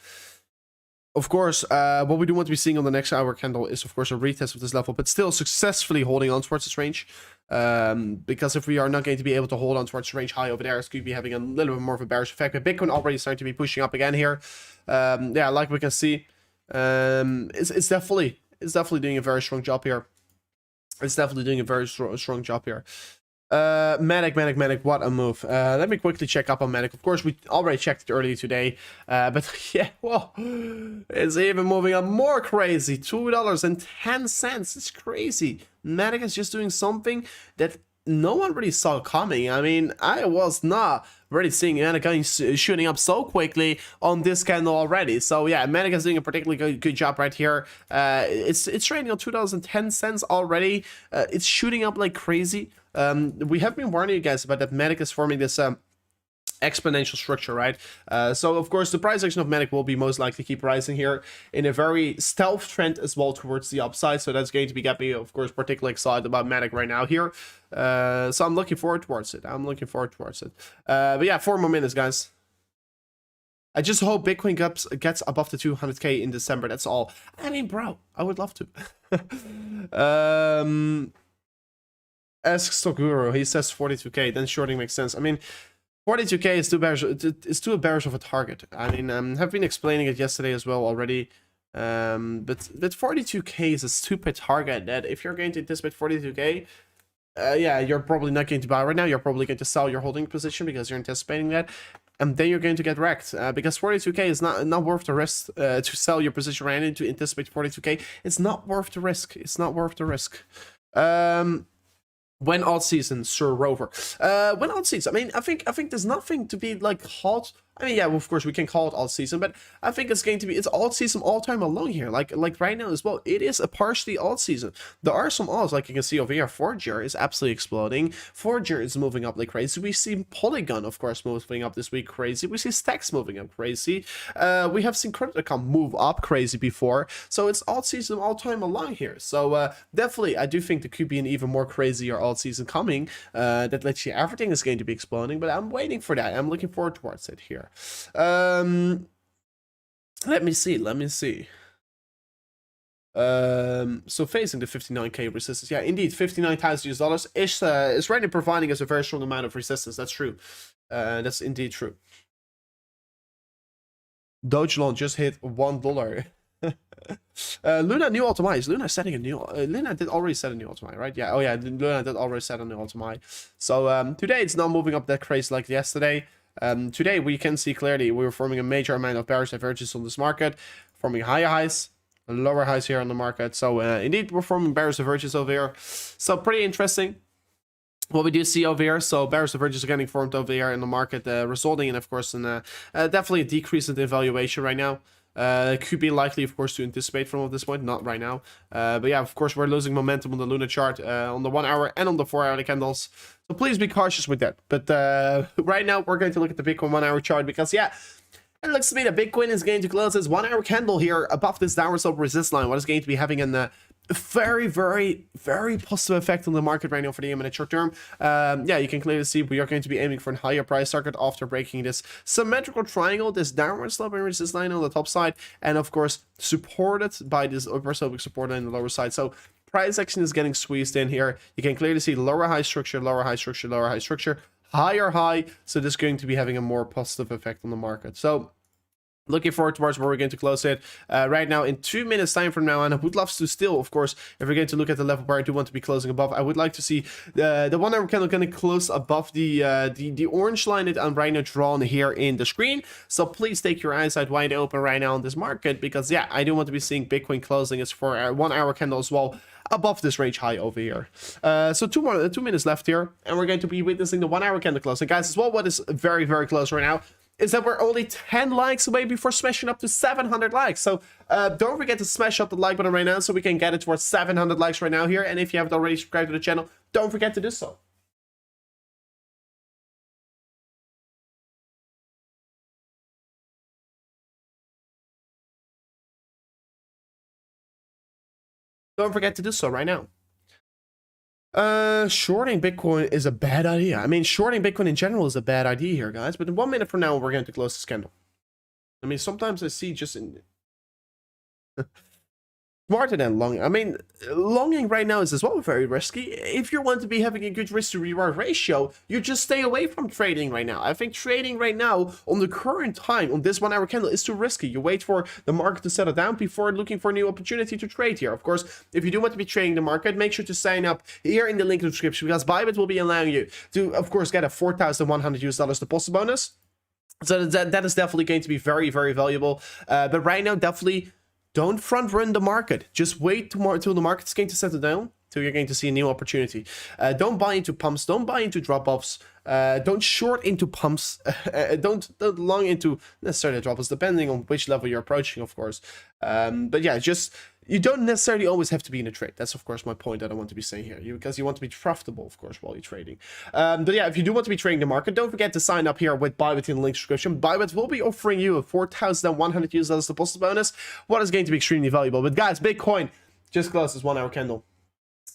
Of course, what we do want to be seeing on the next hour candle is, of course, a retest of this level, but still successfully holding on towards this range. Because if we are not going to be able to hold on towards the range high over there, it's going to be having a little bit more of a bearish effect. But Bitcoin already starting to be pushing up again here. Yeah, like we can see, it's definitely doing a very strong job here. Matic, what a move. Let me quickly check up on Matic. Of course, we already checked it earlier today. But yeah, well, it's even moving up more crazy. $2.10. It's crazy. Matic is just doing something that no one really saw coming. I mean, I was not really seeing Matic shooting up so quickly on this candle already. So yeah, Matic is doing a particularly good job right here. It's trading on $2.10 already. It's shooting up like crazy. We have been warning you guys about that Matic is forming this exponential structure, right? So of course the price action of Matic will be most likely keep rising here in a very stealth trend as well towards the upside. So that's going to be getting me, of course, particularly excited about Matic right now here. So I'm looking forward towards it. But yeah, 4 more minutes, guys. I just hope Bitcoin gets above the 200k in December. That's all. I mean, bro, I would love to. Ask Stockguru, he says 42k, then shorting makes sense. I mean, 42k is too bearish. It's too bearish of a target. I mean, have been explaining it yesterday as well already. But 42k is a stupid target that if you're going to anticipate 42k, yeah, you're probably not going to buy right now. You're probably going to sell your holding position because you're anticipating that. And then you're going to get wrecked because 42k is not worth the risk to sell your position right now to anticipate 42k. It's not worth the risk. When alt season, Sir Rover. When alt season, I mean, I think there's nothing to be like called. I mean, yeah, of course we can call it alt season, but I think it's alt season all time along here. Like right now as well, it is a partially alt season. There are some alts, like you can see over here. Forger is absolutely exploding. Forger is moving up like crazy. We see Polygon, of course, moving up this week crazy. We see Stacks moving up crazy. We have seen Cryptocurrencies move up crazy before. So it's alt season all time along here. So definitely, I do think there could be an even more crazier alt season coming. That literally everything is going to be exploding, but I'm waiting for that. I'm looking forward towards it here. Let me see. So facing the 59k resistance, yeah, indeed, $59,000 is right now providing us a very strong amount of resistance. That's true. That's indeed true. Dogelon just hit $1. Luna new ultimate. Is Luna setting a new? Luna did already set a new ultimate, right? Yeah. Oh yeah, Luna did already set a new ultimate. So today it's not moving up that crazy like yesterday. Today we can see clearly we're forming a major amount of bearish divergence on this market, forming higher highs, lower highs here on the market. So indeed we're forming bearish divergence over here. So pretty interesting what we do see over here. So bearish divergence are getting formed over here in the market, resulting in, of course, in definitely a decrease in the valuation right now. Could be likely, of course, to anticipate from at this point, not right now. But yeah, of course, we're losing momentum on the Luna chart, on the 1 hour and on the 4 hour candles. So please be cautious with that. But right now, we're going to look at the Bitcoin 1 hour chart because, yeah, it looks to me that Bitcoin is going to close this 1 hour candle here above this downward slope resistance line. What is going to be having a very, very, very positive effect on the market right now for the imminent short term. Yeah, you can clearly see we are going to be aiming for a higher price target after breaking this symmetrical triangle, this downward sloping resistance line on the top side, and of course supported by this upper sloping support line on the lower side. So price action is getting squeezed in here. You can clearly see lower high structure, lower high structure, lower high structure, higher high. So this is going to be having a more positive effect on the market. So looking forward towards where we're going to close it right now in 2 minutes time from now. And I would love to still, of course, if we're going to look at the level where I do want to be closing above, I would like to see the 1 hour candle going to close above the orange line that I'm right now drawn here in the screen. So please take your eyes out wide open right now on this market, because yeah, I do want to be seeing Bitcoin closing its for a 1 hour candle as well above this range high over here. So 2 minutes left here, and we're going to be witnessing the 1 hour candle closing. Guys, as well, what is very, very close right now is that we're only 10 likes away before smashing up to 700 likes. So don't forget to smash up the like button right now so we can get it towards 700 likes right now here. And if you haven't already subscribed to the channel, don't forget to do so. Don't forget to do so right now. Shorting Bitcoin is a bad idea. I mean, shorting Bitcoin in general is a bad idea here, guys. But in 1 minute from now, we're going to close this candle. I mean, sometimes I see just in smarter than long. I mean, longing right now is as well very risky. If you want to be having a good risk to reward ratio, you just stay away from trading right now. I think trading right now on the current time on this 1 hour candle is too risky. You wait for the market to settle down before looking for a new opportunity to trade here. Of course, if you do want to be trading the market, make sure to sign up here in the link in the description, because BYBIT will be allowing you to, of course, get a $4,100 deposit bonus. So that is definitely going to be very, very valuable. But right now, definitely don't front run the market. Just wait till the market's going to settle down, till you're going to see a new opportunity. Don't buy into pumps. Don't buy into drop-offs. Don't short into pumps. Don't long into necessarily drop-offs, depending on which level you're approaching, of course. But yeah, just you don't necessarily always have to be in a trade. That's, of course, my point that I want to be saying here. Because you want to be profitable, of course, while you're trading. But yeah, if you do want to be trading the market, don't forget to sign up here with BYBIT in the link description. BYBIT will be offering you a $4,100 deposit bonus, what is going to be extremely valuable. But guys, Bitcoin just closed this 1 hour candle.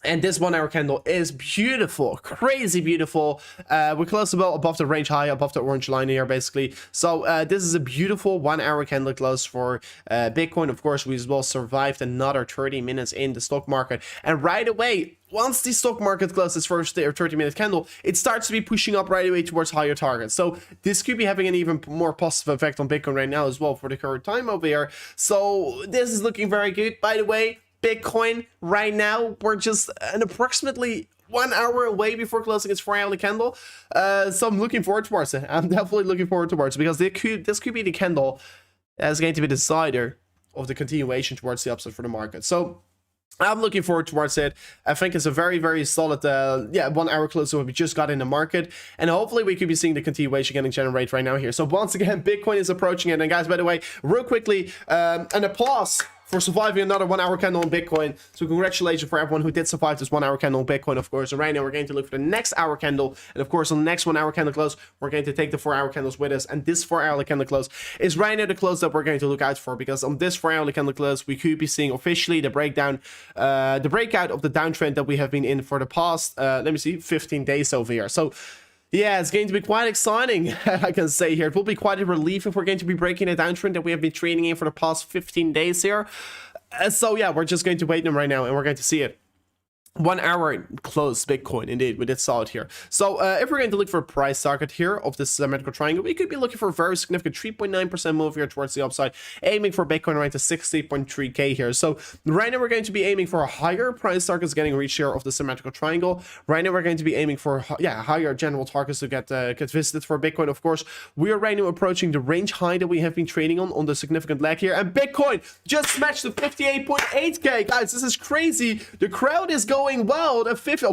And this 1 hour candle is beautiful, crazy beautiful. We're close above the range high, above the orange line here, basically. So this is a beautiful 1 hour candle close for Bitcoin. Of course, we as well survived another 30 minutes in the stock market. And right away, once the stock market closes first 30-minute candle, it starts to be pushing up right away towards higher targets. So this could be having an even more positive effect on Bitcoin right now as well for the current time over here. So this is looking very good. By the way, Bitcoin right now, we're just an approximately 1 hour away before closing its 4 hourly candle. So I'm looking forward towards it. I'm definitely looking forward towards it, because this could be the candle that's going to be the decider of the continuation towards the upside for the market. So I'm looking forward towards it. I think it's a very, very solid 1 hour close that we just got in the market, and hopefully we could be seeing the continuation getting generated right now here. So once again, Bitcoin is approaching it. And guys, by the way, real quickly, an applause for surviving another 1 hour candle on Bitcoin. So congratulations for everyone who did survive this 1 hour candle on Bitcoin, of course. And right now we're going to look for the next hour candle. And of course, on the next 1 hour candle close, we're going to take the 4 hour candles with us. And this 4 hour candle close is right now the close that we're going to look out for, because on this 4 hour candle close, we could be seeing officially the breakdown, the breakout of the downtrend that we have been in for the past, let me see, 15 days over here. So yeah, it's going to be quite exciting, I can say here. It will be quite a relief if we're going to be breaking a downtrend that we have been trading in for the past 15 days here. So yeah, we're just going to wait them right now, and we're going to see it. 1 hour close Bitcoin, indeed, we did saw it here. So if we're going to look for a price target here of this symmetrical triangle, we could be looking for a very significant 3.9% move here towards the upside, aiming for Bitcoin right to 60.3k here. So right now we're going to be aiming for a higher price targets getting reached here of the symmetrical triangle. Right now we're going to be aiming for higher general targets to get visited for Bitcoin. Of course, we are right now approaching the range high that we have been trading on the significant leg here, and Bitcoin just smashed the 58.8k. Guys, this is crazy. The crowd is going wild.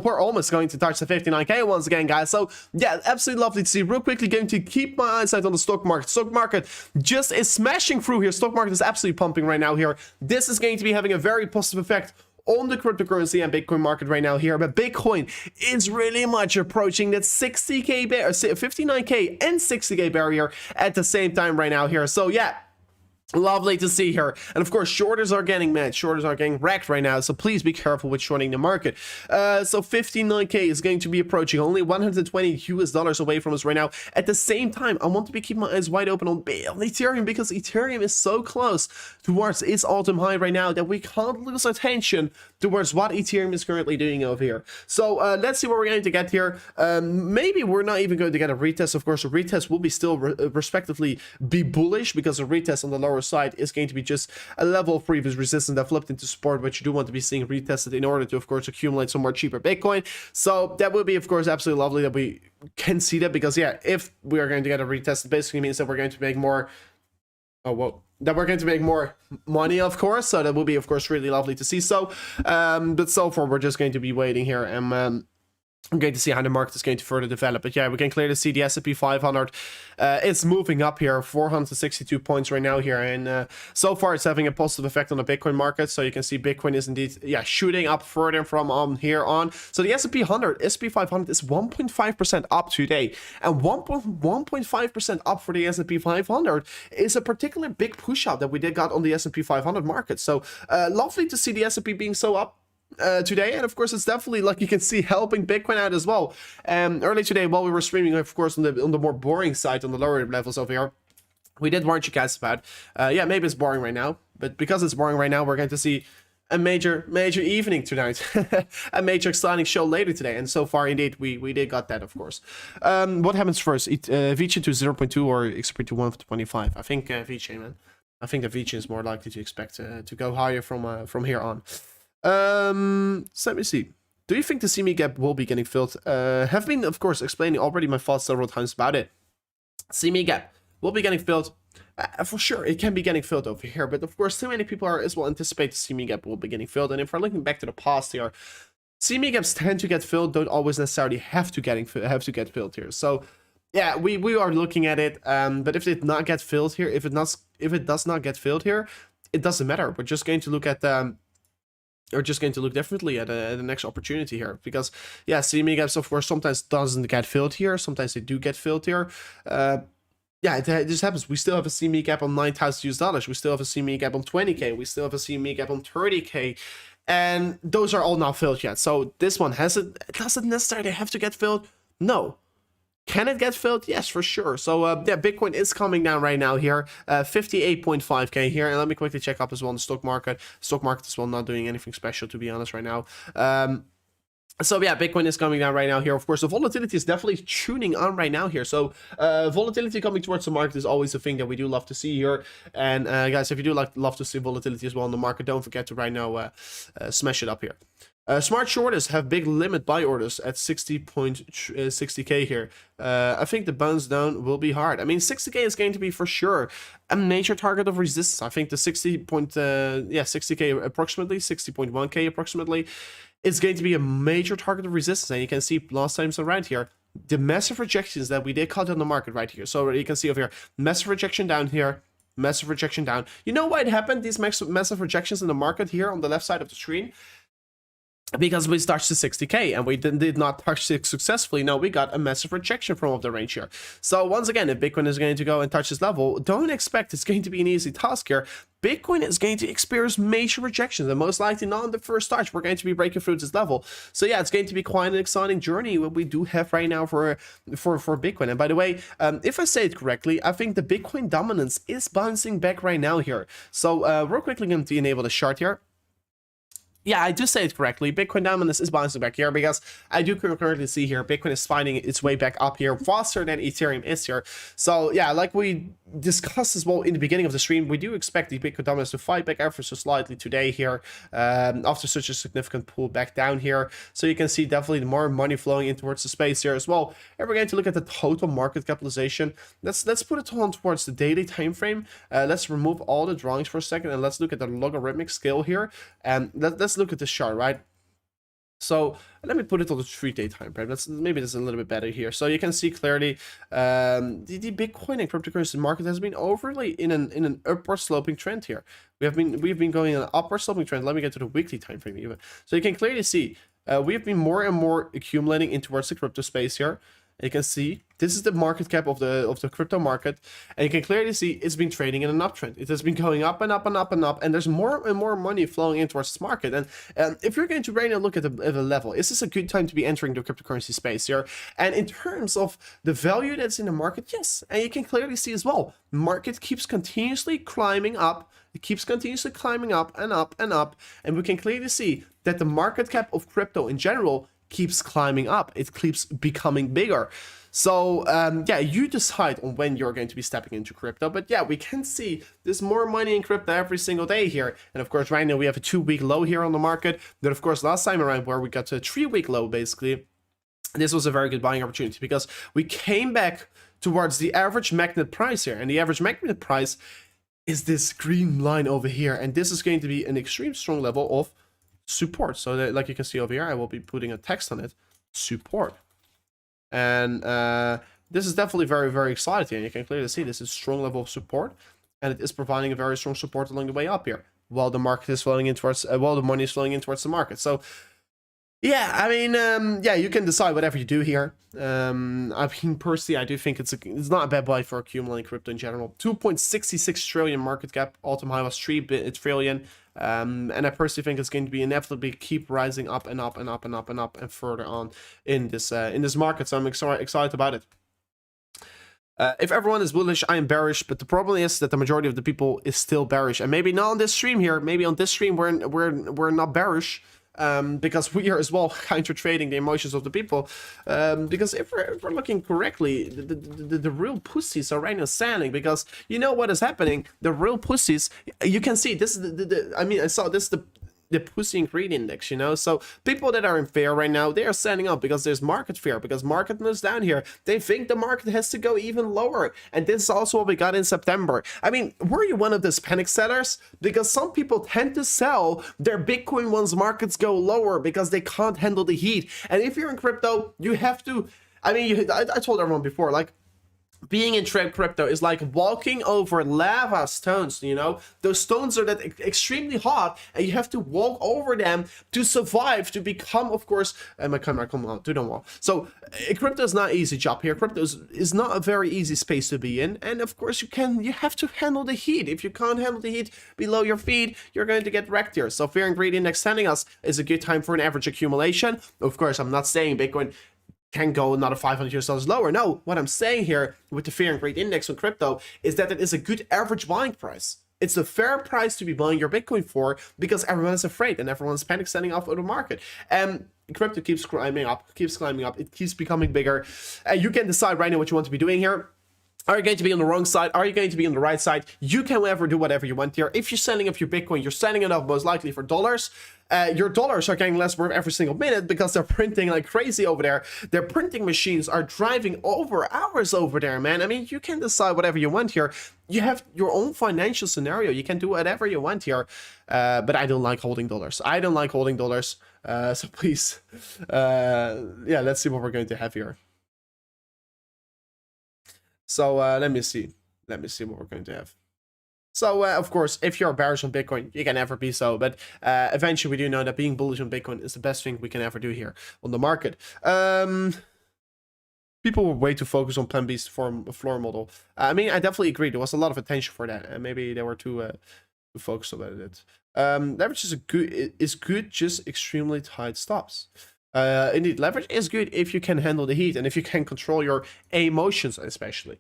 We're almost going to touch the 59k once again, guys. So yeah, absolutely lovely to see. Real quickly, going to keep my eyes out on the stock market. Stock market just is smashing through here. Stock market is absolutely pumping right now here. This is going to be having a very positive effect on the cryptocurrency and Bitcoin market right now here. But Bitcoin is really much approaching that 60k 59k and 60k barrier at the same time right now here. So yeah, Lovely to see here. And of course, shorters are getting mad. Shorters are getting wrecked right now. So please be careful with shorting the market. So 59k is going to be approaching only 120 US dollars away from us right now. At the same time, I want to be keeping my eyes wide open on Ethereum, because Ethereum is so close towards its all-time high right now that we can't lose attention towards what Ethereum is currently doing over here. So let's see what we're going to get here. Maybe we're not even going to get a retest. Of course, a retest will be still respectively be bullish, because a retest on the lower side is going to be just a level of previous resistance that flipped into support, which you do want to be seeing retested in order to, of course, accumulate some more cheaper Bitcoin. So that would be, of course, absolutely lovely that we can see that, because yeah, if we are going to get a retest, it basically means that we're going to make more that we're going to make more money, of course. So that will be, of course, really lovely to see. So but so far we're just going to be waiting here, and I'm going to see how the market is going to further develop. But yeah, we can clearly see the S&P 500 it's moving up here, 462 points right now here, and so far it's having a positive effect on the Bitcoin market. So you can see Bitcoin is indeed, yeah, shooting up further from here on. So the S&P 500 is 1.5% up today, and 1.5% up for the S&P 500 is a particular big push up that we did got on the S&P 500 market. So lovely to see the S&P being so up today, and of course it's definitely, like you can see, helping Bitcoin out as well. Early today, while we were streaming, of course, on the more boring side, on the lower levels over here, we did warn you guys about yeah, maybe it's boring right now, but because it's boring right now, we're going to see a major evening tonight, a major exciting show later today, and so far indeed we did got that, of course. What happens first, VeChain to 0.2 or XRP to 125? I think VeChain, man. I think that VeChain is more likely to expect to go higher from here on. So let me see. Do you think the CME gap will be getting filled? Have been, of course, explaining already my thoughts several times about it. CME gap will be getting filled. For sure, it can be getting filled over here, but of course, too many people are as well anticipate the CME gap will be getting filled. And if we're looking back to the past here, CME gaps tend to get filled, don't always necessarily have to get filled here. So yeah, we are looking at it. But if it did not get filled here, if it does not get filled here, it doesn't matter. We're just going to look at differently at the next opportunity here, because yeah, CME gaps, of course, sometimes doesn't get filled here, sometimes they do get filled here. Yeah, it just happens. We still have a CME gap on 9,000 US dollars. We still have a CME gap on 20k. We still have a CME gap on 30k, and those are all not filled yet. So this one doesn't necessarily have to get filled. No. Can it get filled? Yes, for sure. So yeah, Bitcoin is coming down right now here, 58.5k here. And let me quickly check up as well on the stock market. Stock market as well not doing anything special, to be honest, right now. So yeah, Bitcoin is coming down right now here. Of course, the volatility is definitely tuning on right now here. So volatility coming towards the market is always a thing that we do love to see here. And guys, if you do love to see volatility as well in the market, don't forget to right now smash it up here. Smart shorters have big limit buy orders at 60k here. I think the bounce down will be hard. I mean, 60k is going to be for sure a major target of resistance. I think the 60k approximately, 60.1k approximately, is going to be a major target of resistance. And you can see last times around here, the massive rejections that we did cut on the market right here. So you can see over here, massive rejection down here, massive rejection down. You know why it happened? These massive rejections in the market here on the left side of the screen? Because we touched the 60k and we did not touch it successfully. No, we got a massive rejection from the range here. So once again, if Bitcoin is going to go and touch this level, don't expect it's going to be an easy task here. Bitcoin is going to experience major rejections, and most likely not on the first touch. We're going to be breaking through this level. So yeah, it's going to be quite an exciting journey what we do have right now for Bitcoin. And by the way, if I say it correctly, I think the Bitcoin dominance is bouncing back right now here. So we're quickly going to enable the chart here. Yeah, I do say it correctly. Bitcoin dominance is bouncing back here, because I do currently see here Bitcoin is finding its way back up here faster than Ethereum is here. So yeah, like we discussed as well in the beginning of the stream, we do expect the Bitcoin dominance to fight back ever so slightly today here, after such a significant pull back down here. So you can see definitely more money flowing in towards the space here as well. And we're going to look at the total market capitalization. Let's put it on towards the daily time frame. Let's remove all the drawings for a second, and let's look at the logarithmic scale here. And let's look at this chart, right? So let me put it on the 3-day time frame. Maybe this is a little bit better here. So you can see clearly the Bitcoin and cryptocurrency market has been overly in an upward sloping trend here. We've been going in an upward sloping trend. Let me get to the weekly time frame even. So you can clearly see we have been more and more accumulating in towards the crypto space here. You can see this is the market cap of the crypto market, and you can clearly see it's been trading in an uptrend. It has been going up and up and up and up, and there's more and more money flowing in towards this market. And if you're going to right now look at the level, is this a good time to be entering the cryptocurrency space here? And in terms of the value that's in the market, yes, and you can clearly see as well, market keeps continuously climbing up. It keeps continuously climbing up and up and up, and we can clearly see that the market cap of crypto in general keeps climbing up. It keeps becoming bigger. So yeah, you decide on when you're going to be stepping into crypto. But yeah, we can see there's more money in crypto every single day here. And of course, right now we have a 2-week low here on the market. But of course, last time around where we got to a 3-week low, basically, this was a very good buying opportunity because we came back towards the average magnet price here. And the average magnet price is this green line over here. And this is going to be an extreme strong level of support. So that, like you can see over here, I will be putting a text on it, support. And this is definitely very, very exciting. And you can clearly see this is a strong level of support, and it is providing a very strong support along the way up here while the market is flowing in towards while the money is flowing in towards the market. So yeah, I mean, yeah, you can decide whatever you do here. I mean, personally, I do think it's not a bad buy for accumulating crypto in general. 2.66 trillion market cap, all-time high was 3 trillion. And I personally think it's going to be inevitably keep rising up and up and up and up and up and further on in this market. So I'm excited about it. If everyone is bullish, I am bearish, but the problem is that the majority of the people is still bearish, and maybe not on this stream here. Maybe on this stream we're not bearish. Because we are as well counter trading the emotions of the people. Because if we're looking correctly, the real pussies are right now selling, because you know what is happening. The real pussies, you can see this is I mean, I saw this the pussy and greed index, you know. So people that are in fear right now, they are standing up because there's market fear, because market moves down here. They think the market has to go even lower, and this is also what we got in September. I mean, were you one of those panic sellers? Because some people tend to sell their Bitcoin once markets go lower because they can't handle the heat. And if you're in crypto, you have to, I mean, I told everyone before, like, being in crypto is like walking over lava stones, you know. Those stones are that extremely hot, and you have to walk over them to survive, to become, of course, my camera, come on, do not wall. So crypto is not an easy job here. Crypto is not a very easy space to be in, and of course you have to handle the heat. If you can't handle the heat below your feet, you're going to get wrecked here. So fear and greed index telling us is a good time for an average accumulation. Of course, I'm not saying Bitcoin can go another $500 lower. No, what I'm saying here with the fear and greed index on crypto is that it is a good average buying price. It's a fair price to be buying your Bitcoin for, because everyone is afraid and everyone's panic selling off of the market. And crypto keeps climbing up, it keeps becoming bigger. And you can decide right now what you want to be doing here. Are you going to be on the wrong side? Are you going to be on the right side? You can do whatever you want here. If you're selling off your Bitcoin, you're selling it off most likely for dollars. Your dollars are getting less worth every single minute because they're printing like crazy over there. Their printing machines are driving over hours over there, man. I mean, you can decide whatever you want here. You have your own financial scenario. You can do whatever you want here. But I don't like holding dollars. I don't like holding dollars. So please, yeah, let's see what we're going to have here. So let me see what we're going to have. So of course, if you're bearish on Bitcoin, you can never be so, but eventually we do know that being bullish on Bitcoin is the best thing we can ever do here on the market. People were way too focused on Plan B's floor model. I mean, I definitely agree. There was a lot of attention for that, and maybe they were too focused about it. Leverage is good, just extremely tight stops. Indeed, leverage is good if you can handle the heat and if you can control your emotions, especially.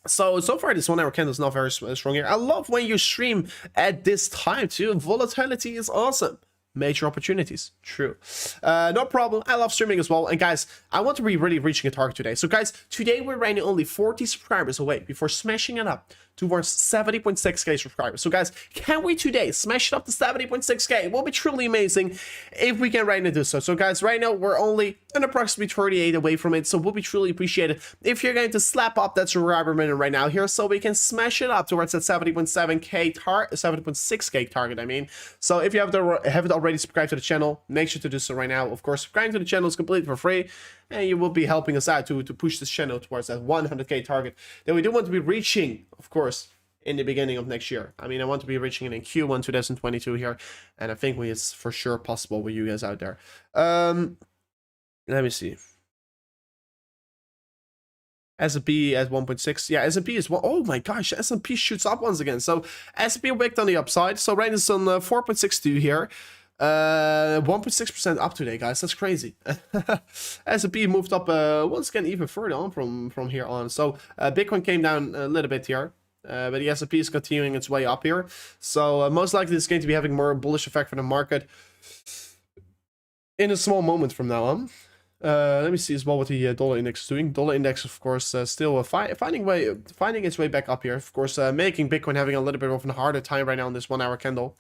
So far this 1 hour candle is not very strong here. I love when you stream at this time too. Volatility is awesome. Major opportunities, true. No problem. I love streaming as well. And guys, I want to be really reaching a target today. So guys, today we're running only 40 subscribers away before smashing it up towards 70.6k subscribers. So guys, can we today smash it up to 70.6k? It will be truly amazing if we can right now do so. So guys, right now we're only an approximately 38 away from it, so we'll be truly appreciated if you're going to slap up that subscriber minute right now here, so we can smash it up towards that 70.7k target, 70.6k target, I mean. So if you haven't already subscribed to the channel, make sure to do so right now. Of course, subscribing to the channel is completely for free, and you will be helping us out to push this channel towards that 100k target that we do want to be reaching, of course, in the beginning of next year. I mean, I want to be reaching it in Q1 2022 here, and I think it's for sure possible with you guys out there. Let me see. S&P at 1.6. Yeah, S&P is one. Oh my gosh, S&P shoots up once again. So S&P wicked on the upside. So right is on 4.62 here. 1.6% up today, guys. That's crazy. S&P moved up once again even further on from here on. So Bitcoin came down a little bit here. But the S&P is continuing its way up here. So most likely it's going to be having more bullish effect for the market in a small moment from now on. Let me see as well what the dollar index is doing. Dollar index, of course, still finding its way back up here. Of course, making Bitcoin having a little bit of a harder time right now on this 1 hour candle.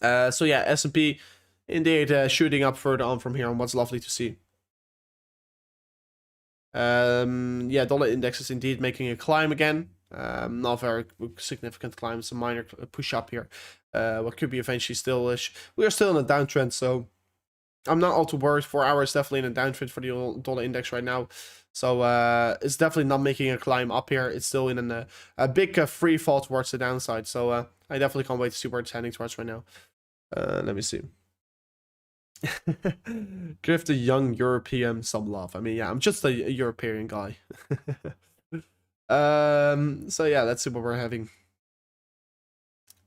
So yeah, S&P indeed shooting up further on from here, and what's lovely to see. Yeah, dollar index is indeed making a climb again. Not a very significant climb, it's a minor push up here. What could be eventually still we are still in a downtrend, so I'm not all too worried. 4 hours definitely in a downtrend for the dollar index right now. So it's definitely not making a climb up here. It's still in a big free fall towards the downside. So I definitely can't wait to see where it's heading towards right now. Let me see. Give the young European some love. I mean, yeah, I'm just a European guy. So yeah, let's see what we're having.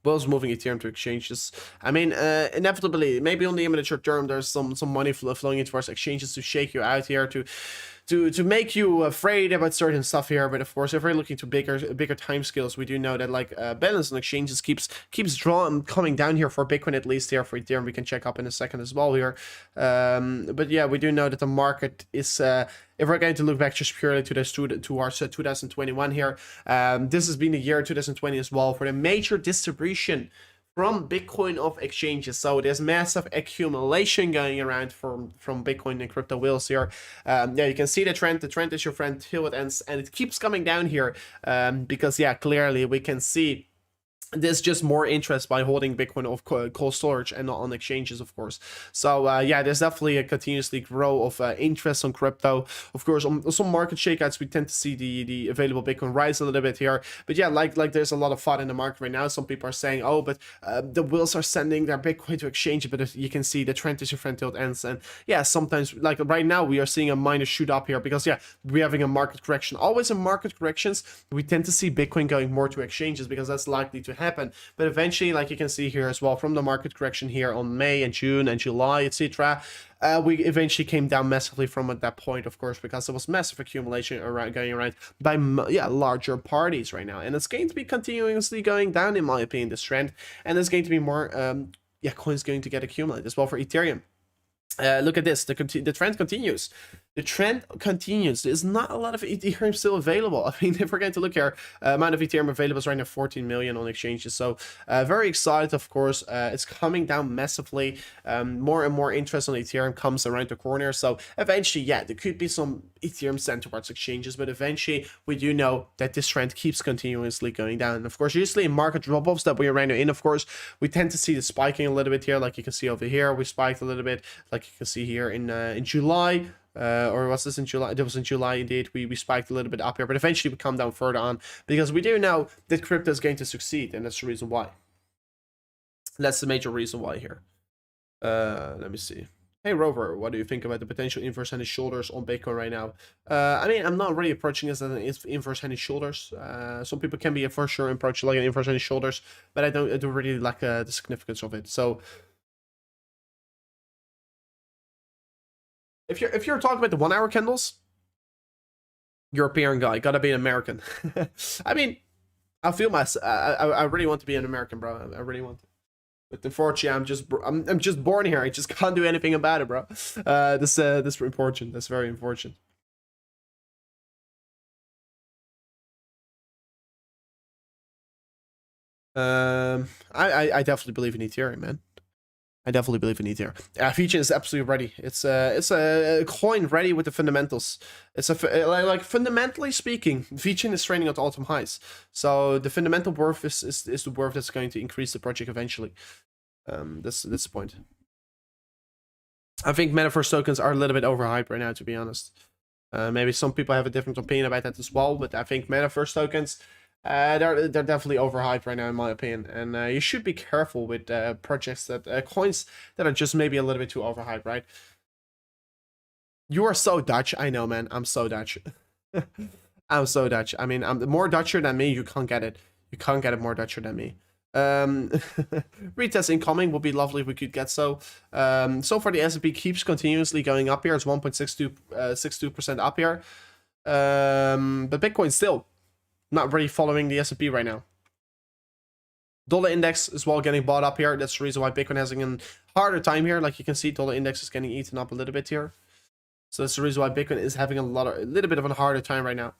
Will's moving Ethereum to exchanges. I mean, inevitably, maybe on the immature term, there's some money flowing into towards exchanges to shake you out here, to make you afraid about certain stuff here. But of course, if we're looking to bigger time scales, we do know that like balance on exchanges keeps coming down here for Bitcoin, at least here. For Ethereum we can check up in a second as well here. But yeah, we do know that the market is if we're going to look back just purely to this towards 2021 here, this has been the year 2020 as well for the major distribution from Bitcoin of exchanges. So there's massive accumulation going around from Bitcoin and crypto whales here. Yeah, you can see the trend. The trend is your friend till it ends, and it keeps coming down here because yeah, clearly we can see there's just more interest by holding Bitcoin of cold storage and not on exchanges, of course. So yeah, there's definitely a continuously grow of interest on crypto. Of course, on some market shakeouts, we tend to see the available Bitcoin rise a little bit here. But yeah, like there's a lot of fun in the market right now. Some people are saying, oh, but the whales are sending their Bitcoin to exchange. But you can see the trend is your friend till it ends. And yeah, sometimes like right now we are seeing a minor shoot up here because yeah, we're having a market correction. Always in market corrections, we tend to see Bitcoin going more to exchanges because that's likely to happen. But eventually, like you can see here as well, from the market correction here on May and June and July, etc., we eventually came down massively from at that point, of course, because there was massive accumulation going around by larger parties right now, and it's going to be continuously going down, in my opinion, this trend, and there's going to be more coins going to get accumulated as well for Ethereum. Look at this. The trend continues. The trend continues. There's not a lot of Ethereum still available. I mean, if we're going to look here, amount of Ethereum available is right now 14 million on exchanges. So very excited, of course. It's coming down massively. More and more interest on Ethereum comes around the corner. So eventually, yeah, there could be some Ethereum sent towards exchanges, but eventually we do know that this trend keeps continuously going down. And of course, usually in market drop-offs that we are right now in, of course, we tend to see the spiking a little bit here. Like you can see over here, we spiked a little bit. Like you can see here in July. Or was this in July? It was in July indeed. We spiked a little bit up here, but eventually we come down further on because we do know that crypto is going to succeed, and that's the reason why. That's the major reason why here. Let me see. Hey Rover, what do you think about the potential inverse head and shoulders on Bitcoin right now? I mean, I'm not really approaching this as an inverse head and shoulders. Some people can be for sure approach like an inverse head and shoulders, but I don't really like the significance of it. So. If you're talking about the 1 hour candles, European guy, gotta be an American. I mean, I feel I really want to be an American, bro. I really want to. But unfortunately, I'm just born here. I just can't do anything about it, bro. This important. That's very important. I definitely believe in Ethereum, man. I definitely believe in Ether. VeChain is absolutely ready. It's a coin ready with the fundamentals. It's like fundamentally speaking, VeChain is trading at all-time highs. So the fundamental worth is the worth that's going to increase the project eventually. That's the point. I think metaverse tokens are a little bit overhyped right now, to be honest. Maybe some people have a different opinion about that as well, but I think metaverse tokens. They're definitely overhyped right now, in my opinion, and you should be careful with projects that coins that are just maybe a little bit too overhyped, right? You are so Dutch, I know, man. I'm so Dutch. I'm so Dutch. I mean, I'm more Dutcher than me. You can't get it. You can't get it more Dutcher than me. Retest incoming would be lovely if we could get so. So far the S&P keeps continuously going up here. It's 1.62% up here. But Bitcoin still not really following the S&P right now. Dollar index is well getting bought up here. That's the reason why Bitcoin has a harder time here. Like you can see, dollar index is getting eaten up a little bit here. So that's the reason why Bitcoin is having a little bit of a harder time right now.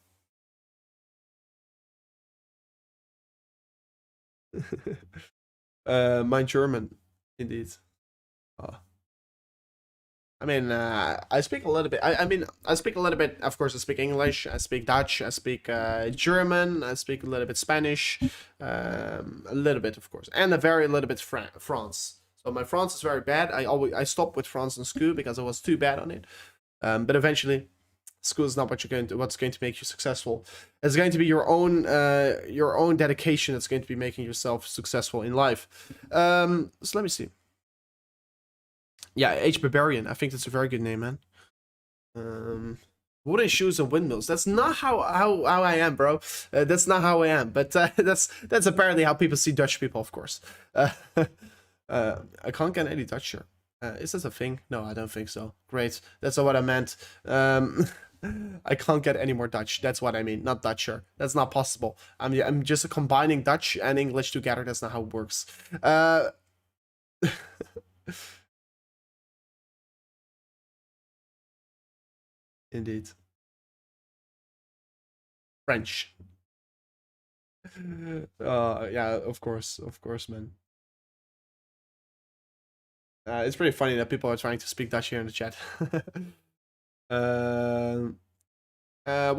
My German, indeed. I mean, I speak a little bit. I mean, I speak a little bit. Of course, I speak English. I speak Dutch. I speak German. I speak a little bit Spanish. A little bit, of course, and a very little bit France. So my France is very bad. I stopped with France in school because I was too bad on it. But eventually, school is not what's going to make you successful. It's going to be your own dedication that's going to be making yourself successful in life. So let me see. Yeah, H Barbarian. I think that's a very good name, man. Wooden shoes and windmills. That's not how I am, bro. That's not how I am. But that's apparently how people see Dutch people, of course. I can't get any Dutch here. Is this a thing? No, I don't think so. Great. That's not what I meant. I can't get any more Dutch. That's what I mean. Not Dutcher. That's not possible. I'm just combining Dutch and English together. That's not how it works. Indeed. French. Yeah, of course, man. It's pretty funny that people are trying to speak Dutch here in the chat. What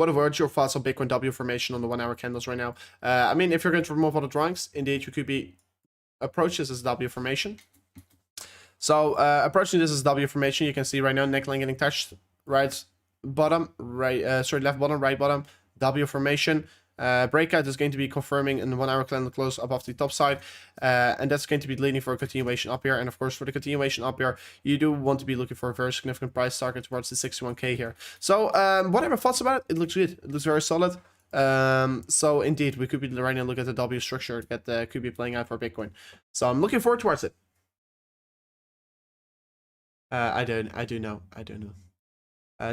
are your thoughts on Bitcoin W formation on the 1 hour candles right now? I mean, if you're going to remove all the drawings, indeed, you could be approach this as W formation. So approaching this as W formation, you can see right now neckline getting touched, right bottom, right, sorry, left bottom, right bottom, W formation. Breakout is going to be confirming in the 1 hour candle close above the top side, and that's going to be leading for a continuation up here. And of course, for the continuation up here, you do want to be looking for a very significant price target towards the 61k here. So what are my thoughts about it? It looks good. It looks very solid. So indeed, we could be right now looking at the W structure that could be playing out for Bitcoin. So I'm looking forward towards it. I do know.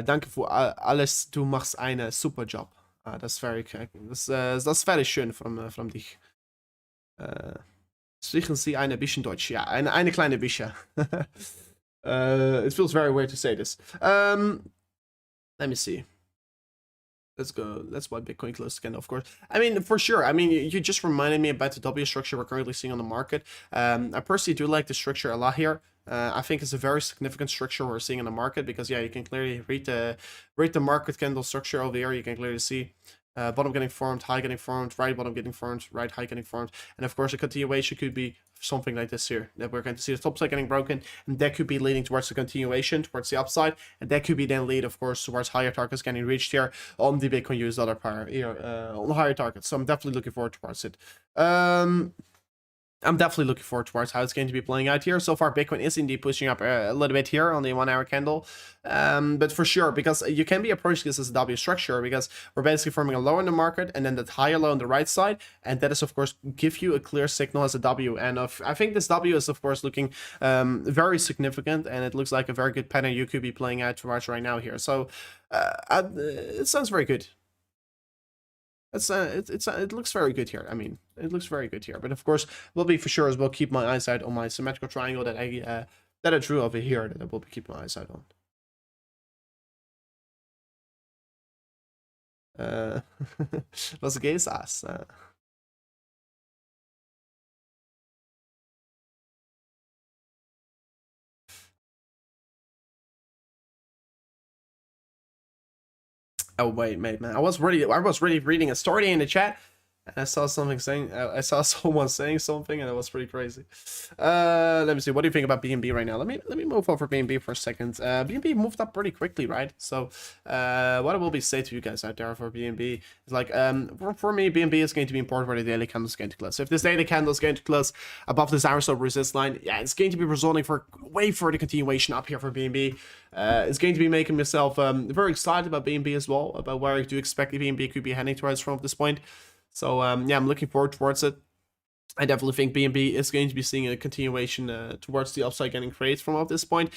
Danke für alles. Du machst einen super Job. Das very das very schön from dich. Sprechen Sie ein bisschen Deutsch? Ja, eine kleine bisschen. It feels very weird to say this. Let me see. Let's go. Let's buy Bitcoin close again, of course. I mean, for sure. I mean, you just reminded me about the W structure we're currently seeing on the market. I personally do like the structure a lot here. I think it's a very significant structure we're seeing in the market because, yeah, you can clearly read the market candle structure over here. You can clearly see bottom getting formed, high getting formed, right bottom getting formed, right high getting formed. And of course, a continuation could be something like this here, that we're going to see the top side getting broken, and that could be leading towards the continuation, towards the upside, and that could be then lead, of course, towards higher targets getting reached here on the Bitcoin US dollar pair, on the higher targets. So I'm definitely looking forward towards it. I'm definitely looking forward towards how it's going to be playing out here. So far, Bitcoin is indeed pushing up a little bit here on the 1 hour candle. But for sure, because you can be approaching this as a W structure, because we're basically forming a low in the market and then that higher low on the right side. And that is, of course, give you a clear signal as a W. And I think this W is, of course, looking very significant. And it looks like a very good pattern you could be playing out towards right now here. So it sounds very good. It looks very good here. I mean, it looks very good here. But of course, will be for sure as well keep my eyes out on my symmetrical triangle that I drew over here. That I will be keeping my eyes out on. Was geht's ass? Oh wait, mate, man. I was really reading a story in the chat, I saw something saying, I saw someone saying something, and it was pretty crazy. Let me see. What do you think about BNB right now? Let me move over BNB for a second. BNB moved up pretty quickly, right? So, what I will be say to you guys out there for BNB is like, for me, BNB is going to be important where the daily candle is going to close. So if this daily candle is going to close above this hour sub resist line, yeah, it's going to be resulting for way further continuation up here for BNB. It's going to be making myself very excited about BNB as well, about where I do expect the BNB could be heading towards from this point. So, yeah, I'm looking forward towards it. I definitely think BNB is going to be seeing a continuation towards the upside getting created from at this point.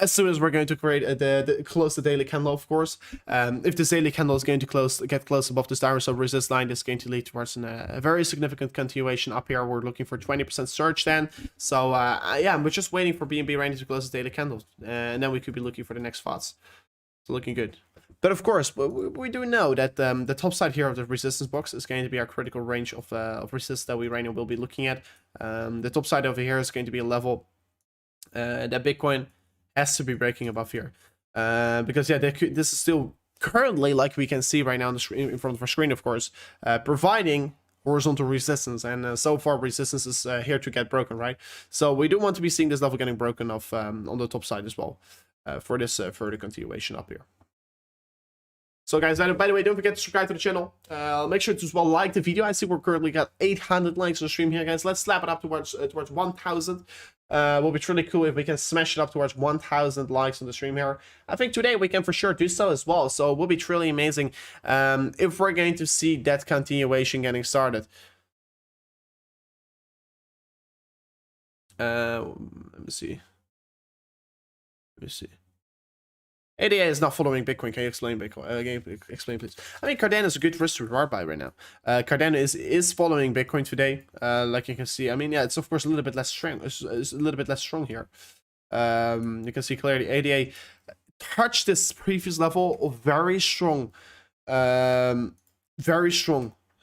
As soon as we're going to create close the daily candle, of course. If this daily candle is going to get close above this downward sub resist line, this is going to lead towards a very significant continuation up here. We're looking for 20% surge then. So, yeah, we're just waiting for BNB right to close the daily candle. And then we could be looking for the next spots. So looking good. But of course, we do know that the top side here of the resistance box is going to be our critical range of resistance that we right now will be looking at. The top side over here is going to be a level that Bitcoin has to be breaking above here. Because, yeah, this is still currently, like we can see right now on the screen, in front of our screen, of course, providing horizontal resistance, and so far resistance is here to get broken, right? So we do want to be seeing this level getting broken off on the top side as well for this further continuation up here. So guys, by the way, don't forget to subscribe to the channel. Make sure to as well like the video. I see we're currently got 800 likes on the stream here, guys. Let's slap it up towards 1,000. Will be truly cool if we can smash it up towards 1,000 likes on the stream here. I think today we can for sure do so as well. So it will be truly amazing if we're going to see that continuation getting started. Let me see. ADA is not following Bitcoin. Can you explain Bitcoin? Explain, please. I mean, Cardano is a good risk to reward buy right now. Cardano is following Bitcoin today. Like you can see. I mean, yeah, it's of course a little bit less strong. It's a little bit less strong here. You can see clearly ADA touched this previous level of very strong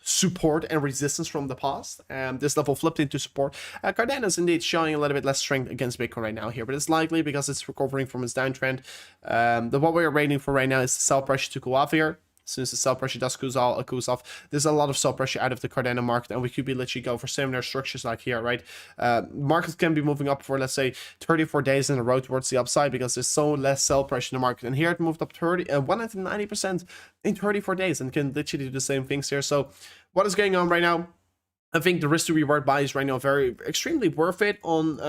support and resistance from the past. This level flipped into support. Cardano is indeed showing a little bit less strength against Bitcoin right now here, but it's likely because it's recovering from its downtrend. What we're waiting for right now is the sell pressure to go off here. As soon as the sell pressure does cools off, there's a lot of sell pressure out of the Cardano market, and we could be literally go for similar structures like here, right? Markets can be moving up for, let's say, 34 days in a row towards the upside because there's so less sell pressure in the market. And here it moved up 190% in 34 days and can literally do the same things here. So what is going on right now? I think the risk to reward buy is right now extremely worth it on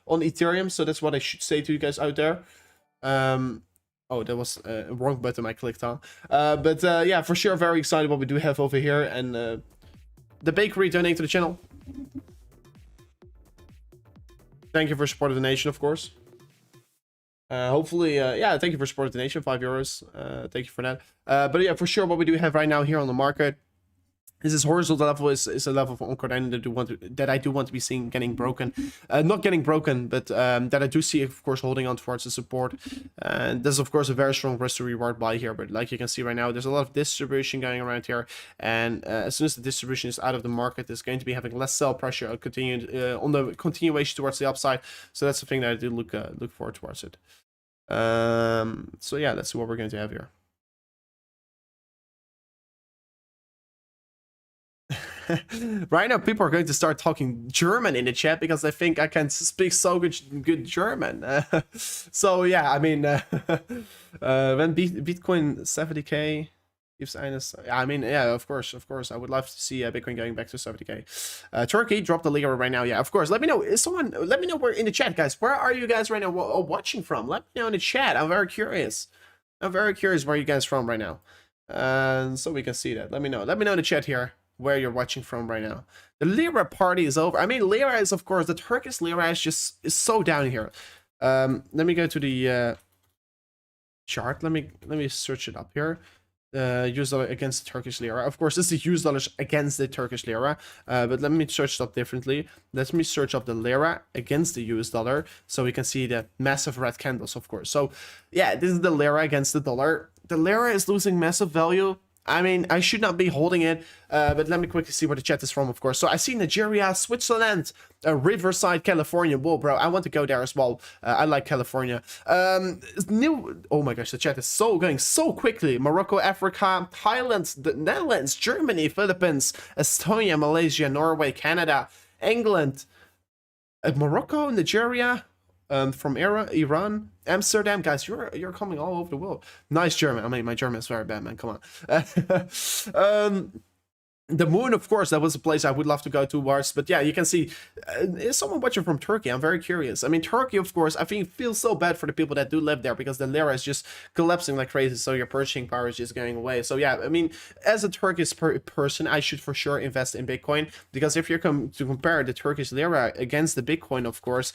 Ethereum. So that's what I should say to you guys out there. Oh, that was a wrong button I clicked on. But yeah, for sure, very excited what we do have over here. And the bakery donating to the channel. Thank you for supporting the nation, of course. Hopefully, yeah, thank you for supporting the nation, €5. Thank you for that. But yeah, for sure, what we do have right now here on the market. This horizontal level is a level for Cardano that I do want to be seeing getting broken. Not getting broken, but that I do see, of course, holding on towards the support. And there's, of course, a very strong risk to reward buy here. But like you can see right now, there's a lot of distribution going around here. And as soon as the distribution is out of the market, it's going to be having less sell pressure on the continuation towards the upside. So that's the thing that I do look forward towards it. So yeah, let's see what we're going to have here. Right now, people are going to start talking German in the chat because they think I can speak so good German. So yeah, I mean, when Bitcoin 70k gives eines, I mean, yeah, of course, I would love to see Bitcoin going back to 70k. Turkey dropped the lira right now. Yeah, of course. Let me know. Let me know where in the chat, guys. Where are you guys right now watching from? Let me know in the chat. I'm very curious. Where you guys from right now. So we can see that. Let me know. Let me know in the chat here where you're watching from right now. The lira party is over. I mean, lira is, of course, the Turkish lira is so down here. Let me go to the chart. Let me search it up here. US dollar against the Turkish lira. Of course, this is US dollars against the Turkish lira. But let me search it up differently. Let me search up the lira against the US dollar so we can see the massive red candles, of course. So yeah, this is the lira against the dollar. The lira is losing massive value. I mean, I should not be holding it, but let me quickly see where the chat is from, of course. So I see Nigeria, Switzerland, Riverside, California. Whoa, bro, I want to go there as well. I like California. Oh my gosh, the chat is going so quickly. Morocco, Africa, Thailand, the Netherlands, Germany, Philippines, Estonia, Malaysia, Norway, Canada, England, Morocco, Nigeria. From Iran, Amsterdam, guys, you're coming all over the world. Nice German. I mean, my German is very bad, man. Come on. The moon, of course, that was a place I would love to go to, Wars. But yeah, you can see, is someone watching from Turkey? I'm very curious. I mean, Turkey, of course, I think feels so bad for the people that do live there because the lira is just collapsing like crazy. So your purchasing power is just going away. So yeah, I mean, as a Turkish person, I should for sure invest in Bitcoin because if you're to compare the Turkish lira against the Bitcoin, of course,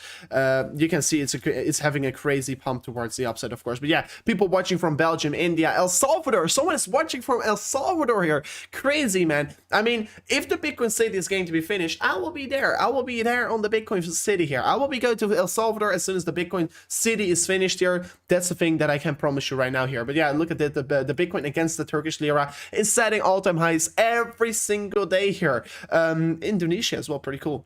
you can see it's having a crazy pump towards the upside, of course. But yeah, people watching from Belgium, India, El Salvador. Someone is watching from El Salvador here. Crazy, man. I mean, if the Bitcoin city is going to be finished, I will be there. I will be there on the Bitcoin city here. I will be going to El Salvador as soon as the Bitcoin city is finished here. That's the thing that I can promise you right now here. But yeah, look at it. The Bitcoin against the Turkish lira is setting all-time highs every single day here. Indonesia as well, pretty cool.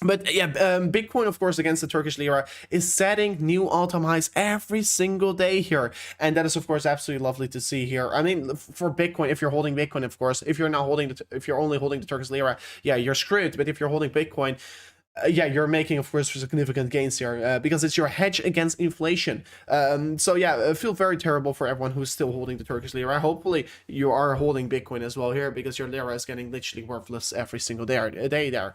But yeah, Bitcoin, of course, against the Turkish lira is setting new all-time highs every single day here. And that is, of course, absolutely lovely to see here. I mean, for Bitcoin, if you're holding Bitcoin, of course, if you're not holding, if you're only holding the Turkish lira, yeah, you're screwed. But if you're holding Bitcoin, yeah, you're making, of course, significant gains here because it's your hedge against inflation. So yeah, I feel very terrible for everyone who's still holding the Turkish lira. Hopefully, you are holding Bitcoin as well here because your lira is getting literally worthless every single day there.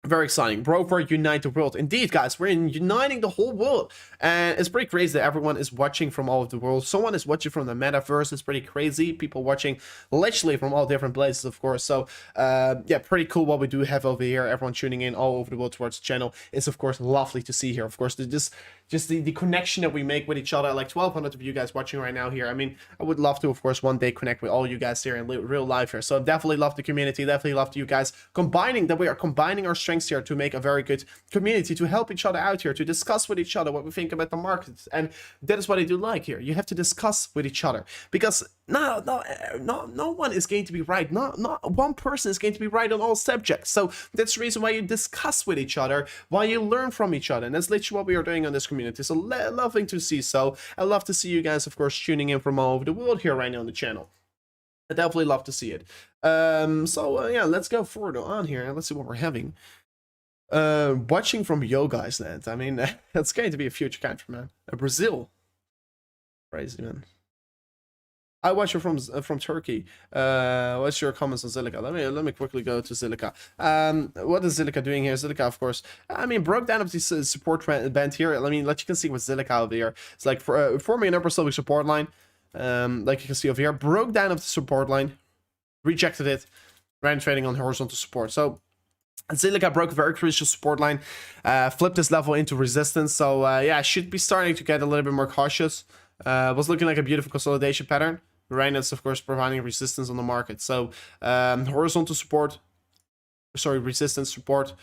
Very exciting. Broker unite the world. Indeed, guys, we're uniting the whole world. And it's pretty crazy that everyone is watching from all of the world. Someone is watching from the metaverse. It's pretty crazy. People watching literally from all different places, of course. So, yeah, pretty cool what we do have over here. Everyone tuning in all over the world towards the channel. It's, of course, lovely to see here. Of course, just the connection that we make with each other. Like 1,200 of you guys watching right now here. I mean, I would love to, of course, one day connect with all you guys here in real life here. So definitely love the community. Definitely love you guys we are combining our strengths here to make a very good community, to help each other out here, to discuss with each other what we think about the market. And that is what I do like here. You have to discuss with each other because no one is going to be right. Not one person is going to be right on all subjects. So that's the reason why you discuss with each other, why you learn from each other. And that's literally what we are doing on this community. So loving to see. So I love to see you guys, of course, tuning in from all over the world here right now on the channel. I definitely love to see it. Yeah, let's go further on here and let's see what we're having. Watching from Yoga Island. I mean, that's going to be a future country, man. Brazil. Crazy, man. I watch you from Turkey. What's your comments on Zilliqa? Let me quickly go to Zilliqa. What is Zilliqa doing here? Zilliqa, of course. I mean, broke down of this support band here. I mean, let you can see with Zilliqa over here. It's like forming an upper slope support line. Like you can see over here, broke down of the support line, rejected it, ran trading on horizontal support. So Zilliqa broke a very crucial support line, flipped this level into resistance. So yeah, should be starting to get a little bit more cautious. Was looking like a beautiful consolidation pattern. Right now, it's of course providing resistance on the market. So horizontal support, sorry, resistance, support.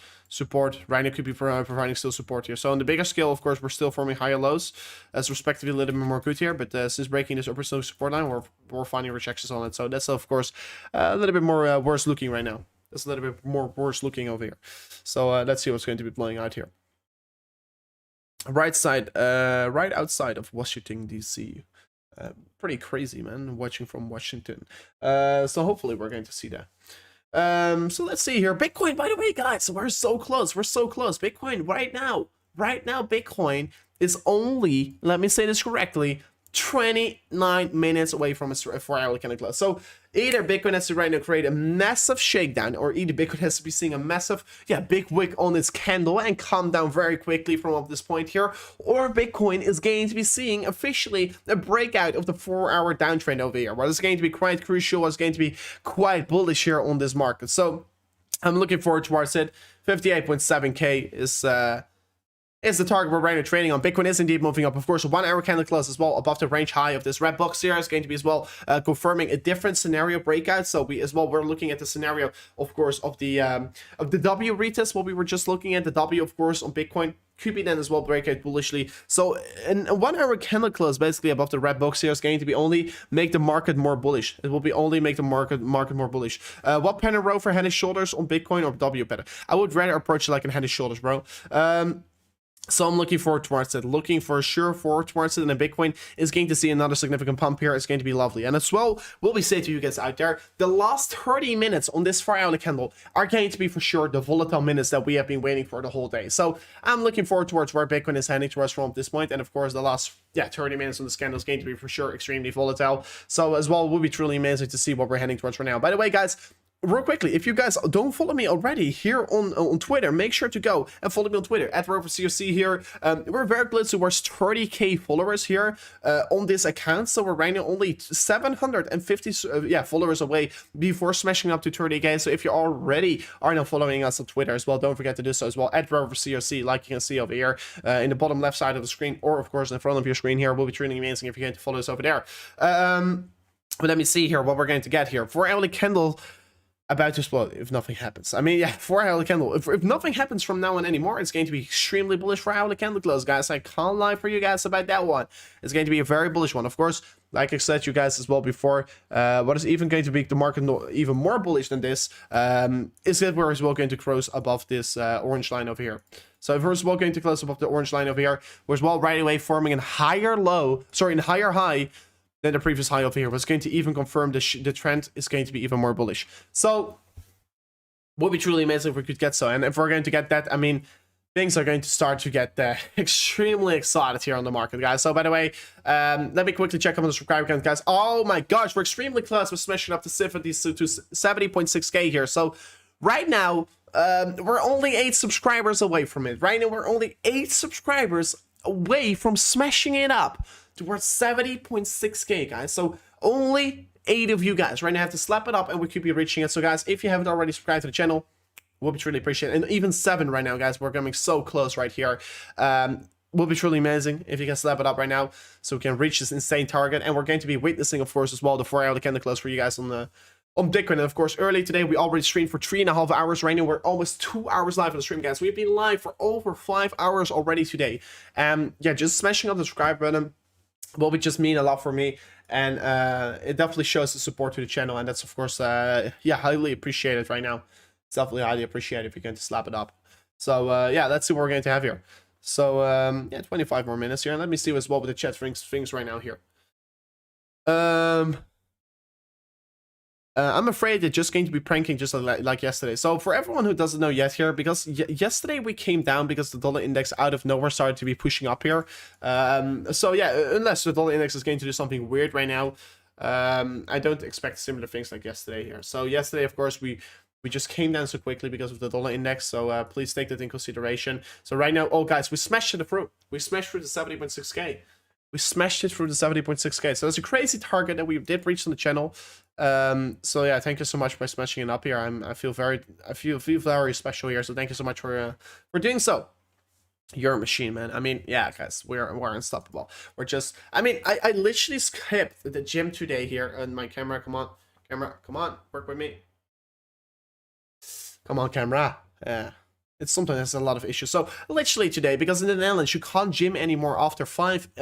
Right now could be providing still support here. So on the bigger scale, of course, we're still forming higher lows as respectively a little bit more good here. But since breaking this upper slope support line, we're finding rejections on it. So that's of course a little bit more worse looking right now. That's a little bit more worse looking over here. So let's see what's going to be playing out here. Right outside of Washington, D.C. Pretty crazy, man, watching from Washington. So hopefully we're going to see that. So let's see here. Bitcoin, by the way, guys, we're so close. Bitcoin right now, Bitcoin is only, let me say this correctly, 29 minutes away from a 4-hour candle close. So either Bitcoin has to right now create a massive shakedown, or either Bitcoin has to be seeing a massive, big wick on its candle and come down very quickly from up this point here, or Bitcoin is going to be seeing officially a breakout of the 4-hour downtrend over here, where it's going to be quite crucial, it's going to be quite bullish here on this market. So I'm looking forward towards it. 58.7k is is the target we're right now trading on. Bitcoin is indeed moving up. Of course, 1 hour candle close as well above the range high of this red box here is going to be as well confirming a different scenario breakout. So we're looking at the scenario, of course, of the W retest, what we were just looking at. The W, of course, on Bitcoin could be then as well breakout bullishly. So in a 1 hour candle close basically above the red box here is going to be only make the market more bullish. It will be only make the market more bullish. What pen and row for head and shoulders on Bitcoin or W better? I would rather approach it like in head and shoulders, bro. So I'm looking forward towards it, looking for sure forward towards it, and then Bitcoin is going to see another significant pump here. It's going to be lovely. And as well, what we say to you guys out there, the last 30 minutes on this 4 hour candle are going to be for sure the volatile minutes that we have been waiting for the whole day. So I'm looking forward towards where Bitcoin is heading towards from this point. And of course, the last 30 minutes on this candle is going to be for sure extremely volatile. So as well, it will be truly amazing to see what we're heading towards right now. By the way, guys, real quickly, if you guys don't follow me already here on Twitter, make sure to go and follow me on Twitter at RoverCOC here. We're very close towards 30k followers here on this account, so we're right now only 750 followers away before smashing up to 30k. So if you already are now following us on Twitter as well, don't forget to do so as well at RoverCOC, like you can see over here in the bottom left side of the screen, or of course in front of your screen here. Will be truly amazing if you're going to follow us over there. But let me see here what we're going to get here for hourly candle. About to explode if nothing happens. I mean, yeah, 4 hour candle. If nothing happens from now on anymore, it's going to be extremely bullish for hourly candle close, guys. I can't lie for you guys about that one. It's going to be a very bullish one. Of course, like I said to you guys as well before, what is even going to make the market even more bullish than this is that we're as well going to close above this orange line over here. So if we're as well going to close above the orange line over here, we're as well right away forming a higher high than the previous high over here, was going to even confirm the trend is going to be even more bullish. So would be truly amazing if we could get so. And if we're going to get that, I mean, things are going to start to get extremely excited here on the market, guys. So by the way, let me quickly check on the subscriber count, guys. Oh my gosh, we're extremely close. We're smashing up to 70.6k here. So right now, we're only 8 subscribers away from it. Right now, we're only 8 subscribers away from smashing it up towards 70.6k, guys. So only 8 of you guys right now have to slap it up and we could be reaching it. So guys, if you haven't already subscribed to the channel, we'll be truly appreciate it. And even 7 right now, guys. We're coming so close right here. Will be truly amazing if you can slap it up right now so we can reach this insane target. And we're going to be witnessing, of course, as well the 4 hour candle close for you guys on Bitcoin. And of course, early today, we already streamed for 3.5 hours. Right now, we're almost 2 hours live on the stream, guys. We've been live for over 5 hours already today. Yeah, just smashing up the subscribe button will be just mean a lot for me, and it definitely shows the support to the channel, and that's of course highly appreciated right now. It's definitely highly appreciated if you're going to slap it up. So yeah, let's see what we're going to have here. So yeah, 25 more minutes here, and let me see as well with the chat things right now here. I'm afraid they're just going to be pranking just like yesterday. So for everyone who doesn't know yet here, because yesterday we came down because the dollar index out of nowhere started to be pushing up here. So yeah, unless the dollar index is going to do something weird right now, I don't expect similar things like yesterday here. So yesterday, of course, we just came down so quickly because of the dollar index. So please take that in consideration. So right now, oh guys, we smashed it through. We smashed through the 70.6k. We smashed it through the 70.6k. So that's a crazy target that we did reach on the channel. So yeah, thank you so much for smashing it up here. I feel very special here. So thank you so much for doing so. You're a machine, man. I mean, yeah, guys, we're unstoppable. We're just, I mean, I literally skipped the gym today here on my camera. Come on, work with me. Come on, camera. Yeah. It's something that's a lot of issues. So literally today, because in the Netherlands you can't gym anymore after 5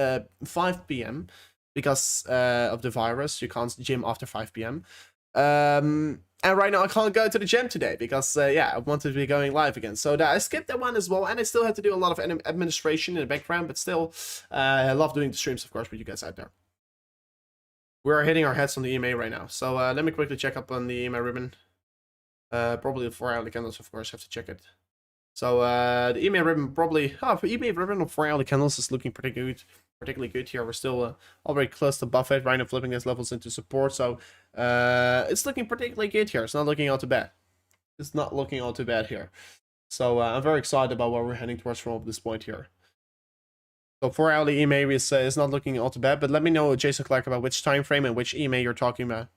p.m. because of the virus. You can't gym after 5 p.m. And right now I can't go to the gym today because yeah, I wanted to be going live again. So I skipped that one as well, and I still had to do a lot of administration in the background. But still, I love doing the streams, of course, with you guys out there. We're hitting our heads on the EMA right now. So let me quickly check up on the EMA ribbon. Probably the 4 hourly candles, of course, have to check it. So the EMA ribbon probably, EMA ribbon of 4 hourly candles is looking particularly good here. We're still already close to buffet, right now flipping these levels into support. So it's looking particularly good here. It's not looking all too bad. It's not looking all too bad here. So I'm very excited about where we're heading towards from this point here. So 4 hourly EMA is not looking all too bad, but let me know, Jason Clark, about which time frame and which EMA you're talking about.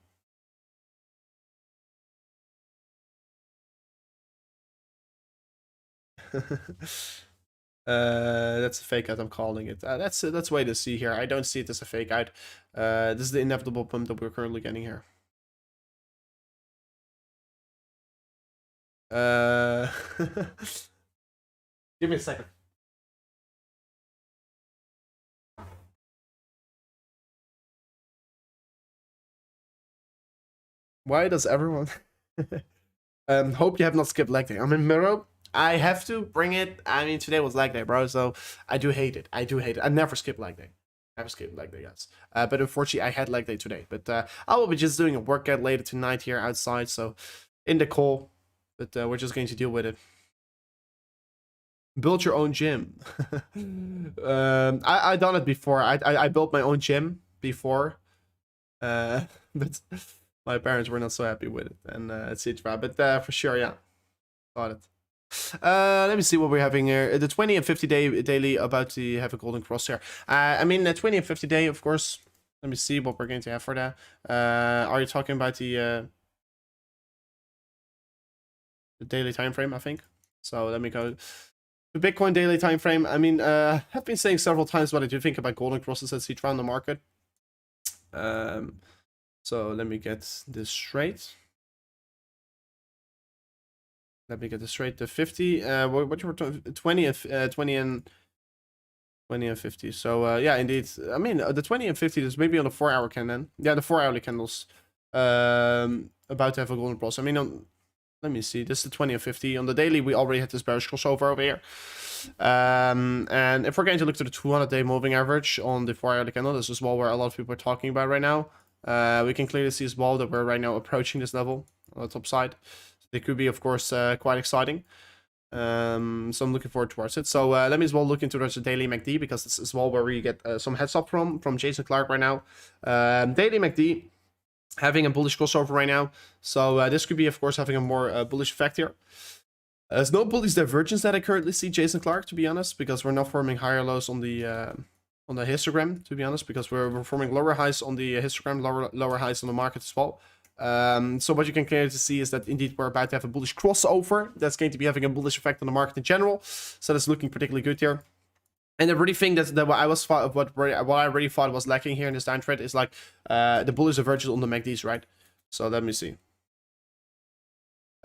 That's a fake out, I'm calling it. That's way to see here. I don't see it as a fake out. This is the inevitable pump that we're currently getting here. Give me a second. Why does everyone hope you have not skipped leg day? I'm in Miro. I have to bring it. I mean, today was leg day, bro, so I do hate it. I do hate it. I never skip leg day. Never skip leg day, guys. But unfortunately, I had leg day today. But I will be just doing a workout later tonight here outside, so in the call. But we're just going to deal with it. Build your own gym. I done it before. I built my own gym before. But my parents were not so happy with it, and etc. But for sure, yeah, got it. Let me see what we're having here. The 20 and 50 day daily about to have a golden cross here. I mean, the 20 and 50 day, of course. Let me see what we're going to have for that. Are you talking about the daily time frame? I think so. Let me go. The Bitcoin daily time frame. I mean, I've been saying several times what I do think about golden crosses, etc. on the market. So let me get this straight. Let me get this straight. The 50. What you were talking? 20 and 50. So yeah, indeed. I mean, the 20 and 50 is maybe on the 4-hour candle. Yeah, the 4-hourly candles. About to have a golden cross. I mean, let me see. This is the 20 and 50. On the daily, we already had this bearish crossover over here. And if we're going to look to the 200-day moving average on the 4-hourly candle, this is well where a lot of people are talking about right now. We can clearly see as well that we're right now approaching this level on the top side. So it could be, of course, quite exciting. So I'm looking forward towards it. So let me as well look into the daily MACD, because this is well where we get some heads up from Jason Clark right now. Daily MACD having a bullish crossover right now. So this could be, of course, having a more bullish effect here. There's no bullish divergence that I currently see, Jason Clark, to be honest, because we're not forming higher lows on the histogram, to be honest, because we're forming lower highs on the histogram, lower highs on the market as well. So what you can clearly see is that indeed we're about to have a bullish crossover. That's going to be having a bullish effect on the market in general. So that's looking particularly good here. And the really thing that what I really thought was lacking here in this down trend is like the bullish divergence on the MACDs, right? So let me see.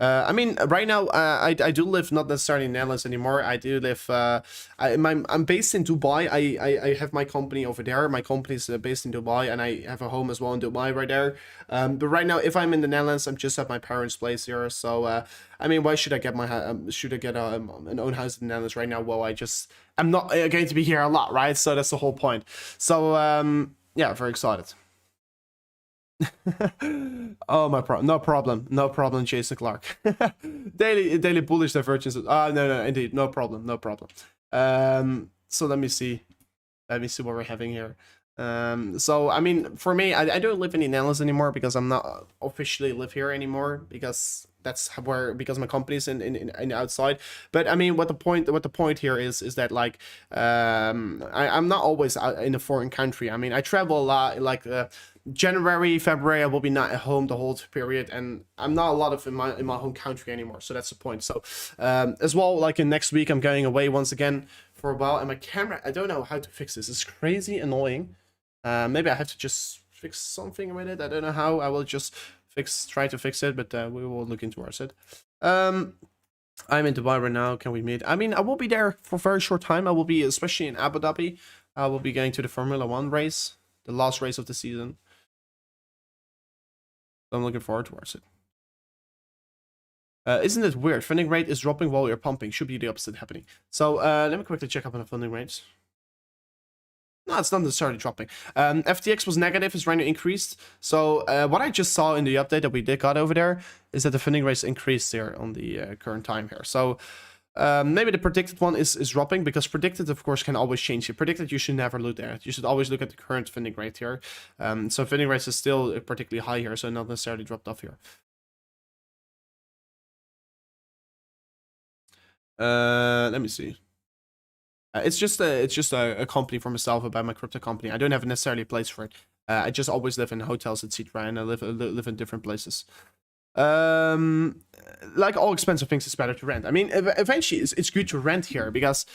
I mean, right now, I do live not necessarily in Netherlands anymore. I do live, I'm based in Dubai. I have my company over there. My company is based in Dubai, and I have a home as well in Dubai right there. But right now, if I'm in the Netherlands, I'm just at my parents' place here. So, I mean, why should I get an own house in the Netherlands right now? Well, I'm not going to be here a lot, right? So that's the whole point. So, yeah, very excited. Oh, no problem, Jason Clark. daily bullish divergence. No, indeed, no problem. So let me see what we're having here. So I mean, for me, I don't live in the Netherlands anymore, because I'm not officially live here anymore, because my company's in outside. But I mean, what the point here is that like I'm not always out in a foreign country. I mean, I travel a lot. Like January, February, I will be not at home the whole period, and I'm not a lot of in my home country anymore. So that's the point. So as well, like in next week, I'm going away once again for a while, and my camera, I don't know how to fix this. It's crazy annoying. Maybe I have to just fix something with it. I don't know how. I will just try to fix it, but we will look into it. I'm in Dubai right now. Can we meet? I mean, I will be there for a very short time. I will be, especially in Abu Dhabi. I will be going to the Formula 1 race, the last race of the season. So I'm looking forward towards it. Isn't it weird? Funding rate is dropping while you're pumping. Should be the opposite happening. So let me quickly check up on the funding rates. No, it's not necessarily dropping. FTX was negative, it's right now increased. So what I just saw in the update that we got over there is that the funding rates increased there on the current time here. So maybe the predicted one is dropping, because predicted, of course, can always change. Predicted, you should never look there. You should always look at the current funding rate here. So funding rates is still particularly high here, so not necessarily dropped off here. Let me see. It's just a company for myself about my crypto company. I don't have necessarily a place for it. I just always live in hotels, etc. And I live in different places. Like all expensive things, it's better to rent. I mean, eventually it's good to rent here, because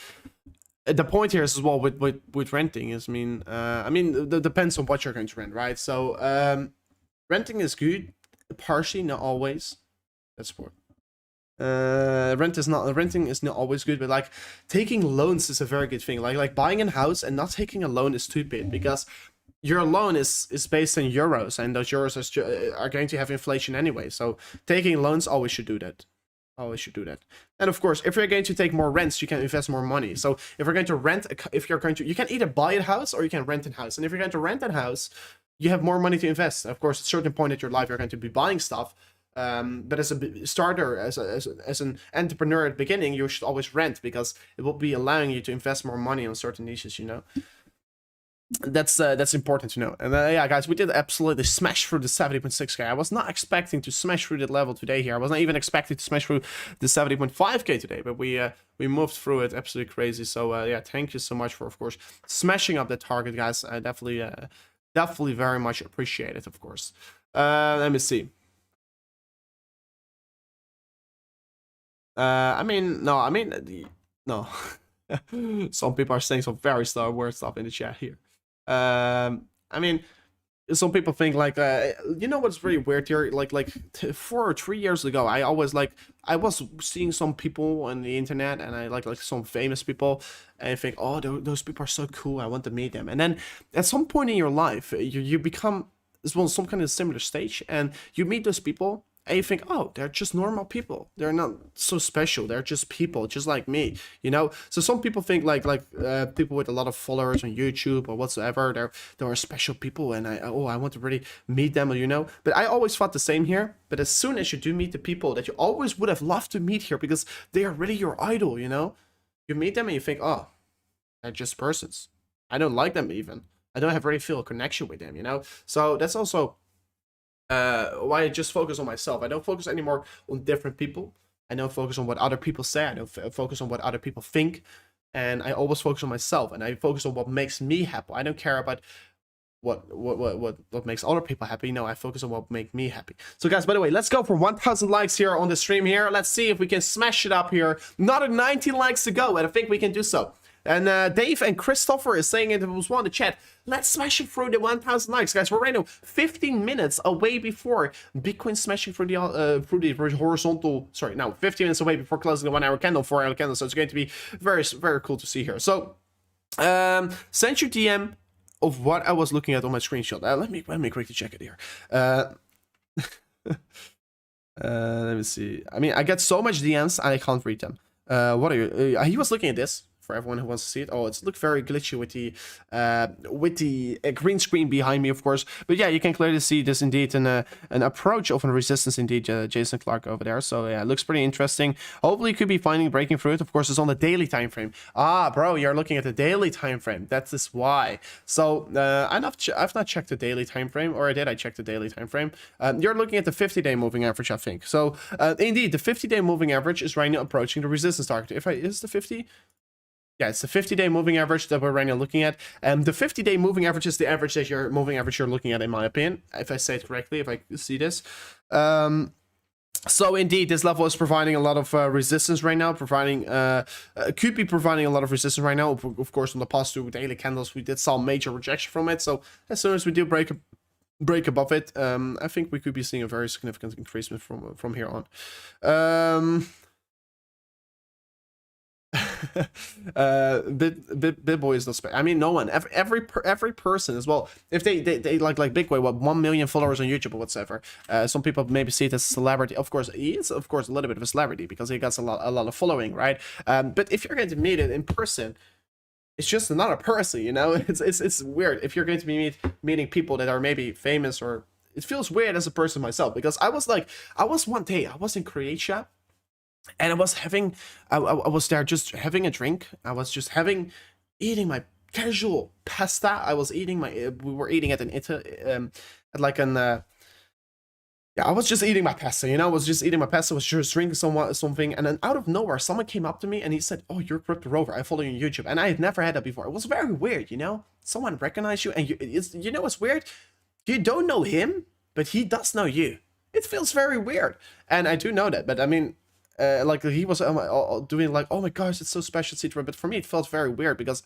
The point here is as well with renting is, I mean, it depends on what you're going to rent, right? So renting is good, partially, not always. That's what. Renting is not always good, but like taking loans is a very good thing. Like buying a house and not taking a loan is stupid, because your loan is based in euros, and those euros are going to have inflation anyway. So taking loans, always should do that. Always should do that. And of course, if you're going to take more rents, you can invest more money. So if you're going to rent, you can either buy a house or you can rent a house. And if you're going to rent a house, you have more money to invest. Of course, at a certain point in your life, you're going to be buying stuff. But as a starter, as an entrepreneur at the beginning, you should always rent, because it will be allowing you to invest more money on certain niches, you know. That's important to know. And yeah, guys, we did absolutely smash through the 70.6k. I was not expecting to smash through that level today here. I was not even expecting to smash through the 70.5k today, but we moved through it absolutely crazy. So yeah, thank you so much for, of course, smashing up that target, guys. I definitely very much appreciate it, of course. Let me see. I mean, no. Some people are saying some very Star Wars stuff in the chat here. I mean, some people think like, you know what's really weird here? Like 4 or 3 years ago, I was seeing some people on the internet, and I like some famous people, and I think, oh, those people are so cool, I want to meet them. And then at some point in your life, you become as well some kind of similar stage, and you meet those people, and you think, oh, they're just normal people. They're not so special. They're just people, just like me, you know? So some people think like people with a lot of followers on YouTube or whatsoever, they're special people, and I want to really meet them, you know? But I always thought the same here. But as soon as you do meet the people that you always would have loved to meet here, because they are really your idol, you know? You meet them and you think, oh, they're just persons. I don't like them even. I don't have really feel a connection with them, you know? So that's also why I just focus on myself. I don't focus anymore on different people. I don't focus on what other people say. I don't focus on what other people think. And I always focus on myself, and I focus on what makes me happy. I don't care about what makes other people happy. No, I focus on what makes me happy. So guys, by the way, let's go for 1,000 likes here on the stream here. Let's see if we can smash it up here. Another 90 likes to go, and I think we can do so. And Dave and Christopher is saying it was one in the chat. Let's smash it through the 1,000 likes, guys. We're right now 15 minutes away before Bitcoin smashing through the horizontal. Sorry, now 15 minutes away before closing the 1 hour candle, 4 hour candle. So it's going to be very, very cool to see here. So send you DM of what I was looking at on my screenshot. Let me quickly check it here. Let me see. I mean, I get so much DMs and I can't read them. What are you? He was looking at this. For everyone who wants to see it. Oh, it's looked very glitchy with the green screen behind me, of course. But yeah, you can clearly see this indeed an approach of a resistance indeed, Jason Clark over there. So yeah, it looks pretty interesting. Hopefully you could be finding breaking through it. Of course, it's on the daily time frame. Ah, bro, you're looking at the daily time frame. That is why. So I've not checked the daily time frame, or did I check the daily time frame? You're looking at the 50-day moving average, I think. So indeed, the 50-day moving average is right now approaching the resistance target. Is the 50? Yeah, it's the 50-day moving average that we're right now looking at. The 50-day moving average is the average that you're looking at, in my opinion, if I say it correctly, if I see this. So indeed, this level is providing a lot of resistance right now, could be providing a lot of resistance right now. Of course, on the past 2 daily candles, we did some major rejection from it. So as soon as we do break above it, I think we could be seeing a very significant increase from here on. BitBoy is not I mean, no one, every person as well. If they like BitBoy, what, 1 million followers on YouTube or whatsoever. Some people maybe see it as a celebrity. Of course, he is, of course, a little bit of a celebrity because he got a lot of following, right? But if you're going to meet it in person, it's just another person, you know. It's weird if you're going to be meeting people that are maybe famous, or it feels weird as a person myself, because I was one day I was in Croatia. And I was there just having a drink. I was just eating my casual pasta. I was eating we were eating at I was just eating my pasta, you know. I was just eating my pasta, was just drinking something, and then out of nowhere, someone came up to me and he said, "Oh, you're Crypto Rover. I follow you on YouTube." And I had never had that before. It was very weird, you know. Someone recognized you, and you know what's weird? You don't know him, but he does know you. It feels very weird, and I do know that. But I mean, like he was doing like, oh my gosh, it's so special, etc. But for me, it felt very weird because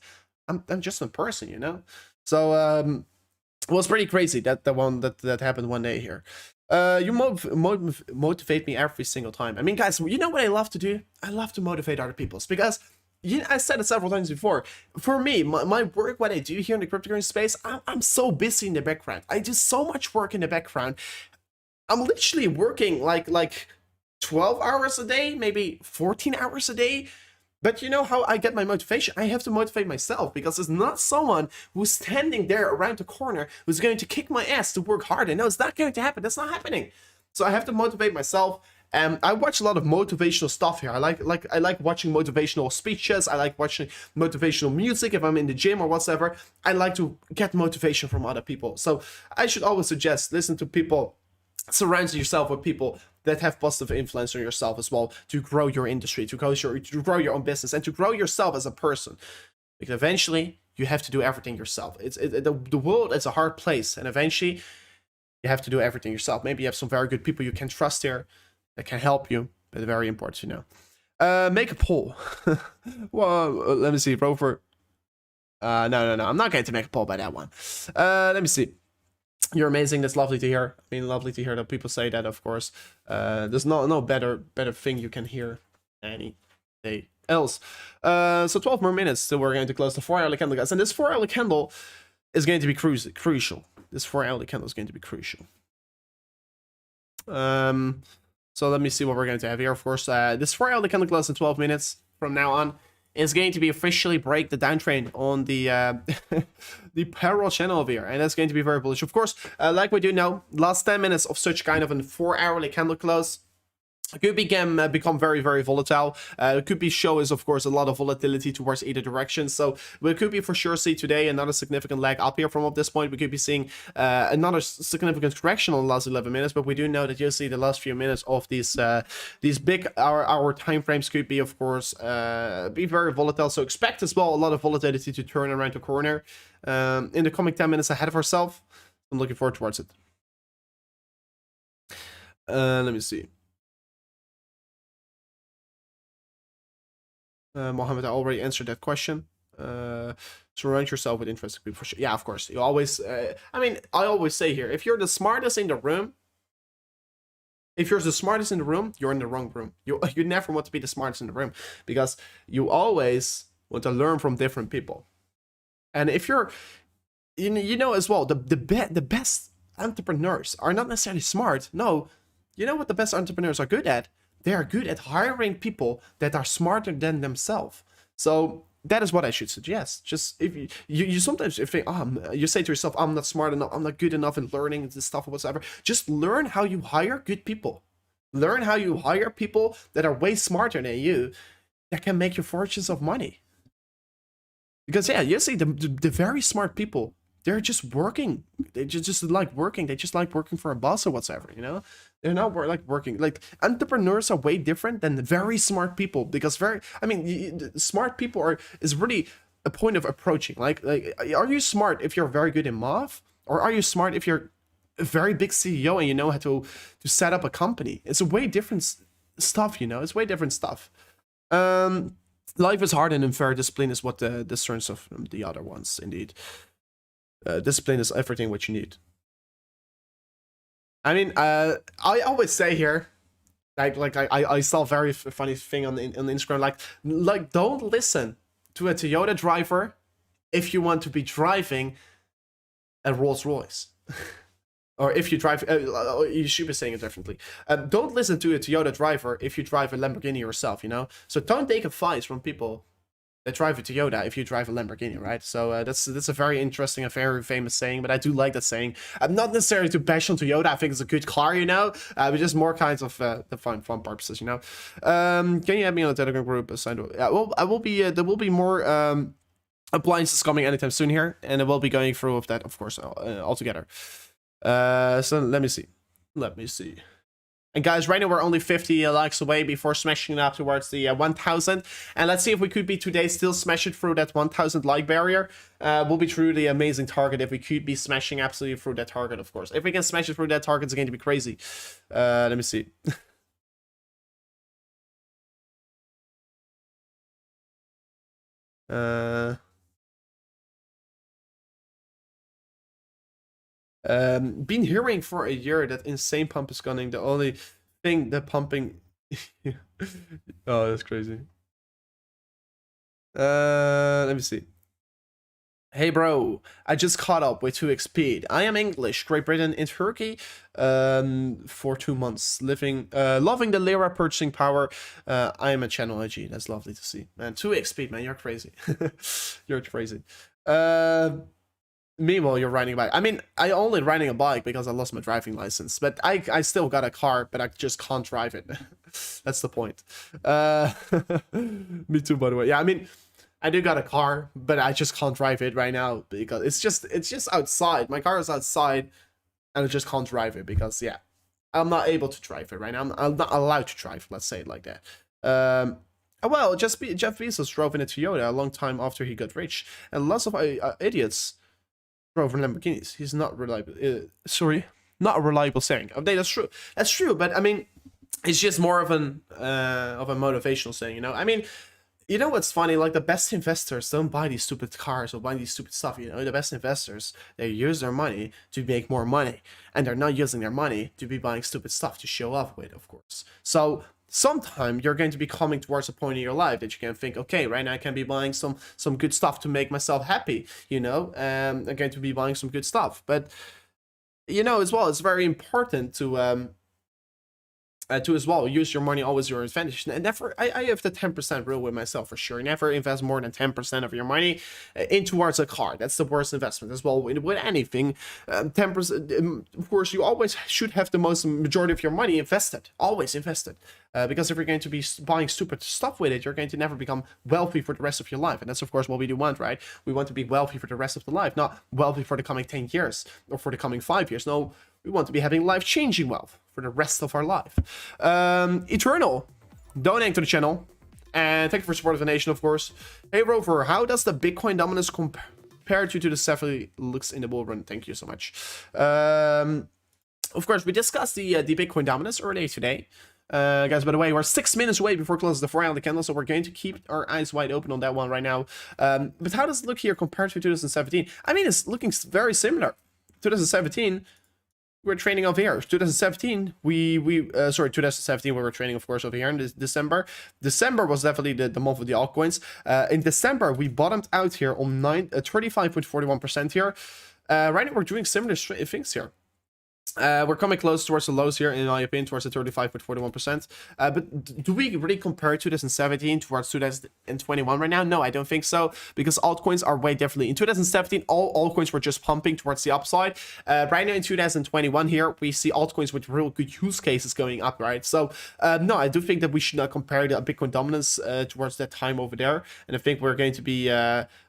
I'm just a person, you know. So it was pretty crazy that that happened one day here. You motivate me every single time. I mean, guys, you know what I love to do? I love to motivate other people because I said it several times before. For me, my work, what I do here in the cryptocurrency space, I'm so busy in the background. I do so much work in the background. I'm literally working like 12 hours a day, maybe 14 hours a day. But you know how I get my motivation? I have to motivate myself because it's not someone who's standing there around the corner who's going to kick my ass to work harder. No, it's not going to happen. That's not happening. So I have to motivate myself. I watch a lot of motivational stuff here. I like watching motivational speeches. I like watching motivational music if I'm in the gym or whatever. I like to get motivation from other people. So I should always suggest listen to people, surround yourself with people that have positive influence on yourself as well to grow your industry, to grow your own business, and to grow yourself as a person. Because eventually you have to do everything yourself. The world is a hard place, and eventually you have to do everything yourself. Maybe you have some very good people you can trust here that can help you, but very important to know. Make a poll. Well, let me see, Rover. No. I'm not going to make a poll by that one. Let me see. You're amazing. That's lovely to hear. I mean, lovely to hear that people say that, of course. There's no better thing you can hear any day else. So 12 more minutes till we're going to close the 4-hourly candle, guys. And this 4-hourly candle is going to be crucial. This 4-hourly candle is going to be crucial. So let me see what we're going to have here. Of course, this 4-hourly candle close in 12 minutes from now on is going to be officially break the downtrend on the the parallel channel over here, and that's going to be very bullish. Of course, like we do know, last 10 minutes of such kind of a 4-hourly candle close could become very, very volatile. It could be show is, of course, a lot of volatility towards either direction. So we could be for sure see today another significant leg up here from up this point. We could be seeing another significant correction on the last 11 minutes. But we do know that you'll see the last few minutes of these big hour time frames could be, of course, be very volatile. So expect as well a lot of volatility to turn around the corner in the coming 10 minutes ahead of ourselves. I'm looking forward towards it. Let me see. Mohammed, I already answered that question. Surround yourself with interesting people for sure. Yeah, of course. You always, I mean, I always say here, if you're the smartest in the room, you're in the wrong room. You never want to be the smartest in the room because you always want to learn from different people. And if you're, you know as well, the best entrepreneurs are not necessarily smart. No, you know what the best entrepreneurs are good at? They are good at hiring people that are smarter than themselves. So that is what I should suggest. Just if you sometimes think, you say to yourself, I'm not smart enough, I'm not good enough in learning this stuff or whatever. Just learn how you hire good people. Learn how you hire people that are way smarter than you that can make you fortunes of money. Because yeah, you see the very smart people, they're just working. They just like working. They just like working for a boss or whatever, you know? They're not working. Like, entrepreneurs are way different than very smart people because smart people is really a point of approaching. Like, are you smart if you're very good in math? Or are you smart if you're a very big CEO and you know how to set up a company? It's a way different stuff, you know? It's way different stuff. Life is hard and unfair. Discipline is what discerns of the other ones, indeed. Discipline is everything what you need. I mean, I always say here, I saw a very funny thing on Instagram, like don't listen to a Toyota driver if you want to be driving a Rolls Royce. Or if you drive, you should be saying it differently. Don't listen to a Toyota driver if you drive a Lamborghini yourself, you know? So don't take advice from people that drive a Toyota if you drive a Lamborghini, right? So that's a very interesting, a very famous saying, but I do like that saying. Not necessarily to bash on Toyota, I think it's a good car, you know, but just more kinds of the fun purposes, you know. Can you add me on the Telegram group? Yeah, well, I will be. There will be more appliances coming anytime soon here, and I will be going through with that, of course, all together. So let me see. And guys, right now we're only 50 likes away before smashing it up towards the 1000. And let's see if we could be today still smash it through that 1000 like barrier. Will be truly amazing target if we could be smashing absolutely through that target, of course. If we can smash it through that target, it's going to be crazy. Let me see. Been hearing for a year that insane pump is coming. The only thing that pumping. Oh, that's crazy. Let me see. Hey bro, I just caught up with 2x speed. I am English, Great Britain and Turkey, for 2 months, loving the lira purchasing power. I am a channel IG. That's lovely to see, man. 2x speed, man. You're crazy. You're crazy. Meanwhile, you're riding a bike. I mean, I only riding a bike because I lost my driving license, but I still got a car, but I just can't drive it. That's the point. Me too, by the way. Yeah, I mean, I do got a car, but I just can't drive it right now because it's just outside. My car is outside, and I just can't drive it because yeah, I'm not able to drive it right now. I'm not allowed to drive. Let's say it like that. Well, Jeff Bezos drove in a Toyota a long time after he got rich, and lots of idiots drove in Lamborghinis. He's not reliable. Sorry, not a reliable saying. I mean, that's true. That's true, but I mean, it's just more of a motivational saying. You know, I mean. You know what's funny? Like, the best investors don't buy these stupid cars or buy these stupid stuff. You know, the best investors, they use their money to make more money, and they're not using their money to be buying stupid stuff to show off with, of course. So sometime you're going to be coming towards a point in your life that you can think, okay, right now I can be buying some good stuff to make myself happy. You know, I'm going to be buying some good stuff, but you know as well, it's very important to as well use your money always your advantage, and never I have the 10% rule with myself for sure. Never invest more than 10% of your money in towards a car. That's the worst investment as well with anything. 10%, of course, you always should have the majority of your money invested, always invested, because if you're going to be buying stupid stuff with it, you're going to never become wealthy for the rest of your life. And that's of course what we do want, right? We want to be wealthy for the rest of the life, not wealthy for the coming 10 years or for the coming 5 years. No, we want to be having life-changing wealth for the rest of our life. Eternal, donating to the channel, and thank you for supporting the nation, of course. Hey Rover, how does the Bitcoin dominance compare to the Cephali looks in the bull run? Thank you so much. Of course, we discussed the Bitcoin dominance earlier today. Guys, by the way, we're 6 minutes away before closing the 4-hour candle, so we're going to keep our eyes wide open on that one right now. But how does it look here compared to 2017? I mean, it's looking very similar. 2017, we're trading over here. 2017, 2017 we were trading, of course, over here in December. December was definitely the month of the altcoins. In December, we bottomed out here on 35.41% here. Right now, we're doing similar things here. We're coming close towards the lows here, in my opinion, towards the 35.41%. But do we really compare 2017 towards 2021 right now? No, I don't think so, because altcoins are way differently. In 2017, all altcoins were just pumping towards the upside. Right now in 2021 here, we see altcoins with real good use cases going up, right? So, no, I do think that we should not compare the Bitcoin dominance towards that time over there. And I think we're going to be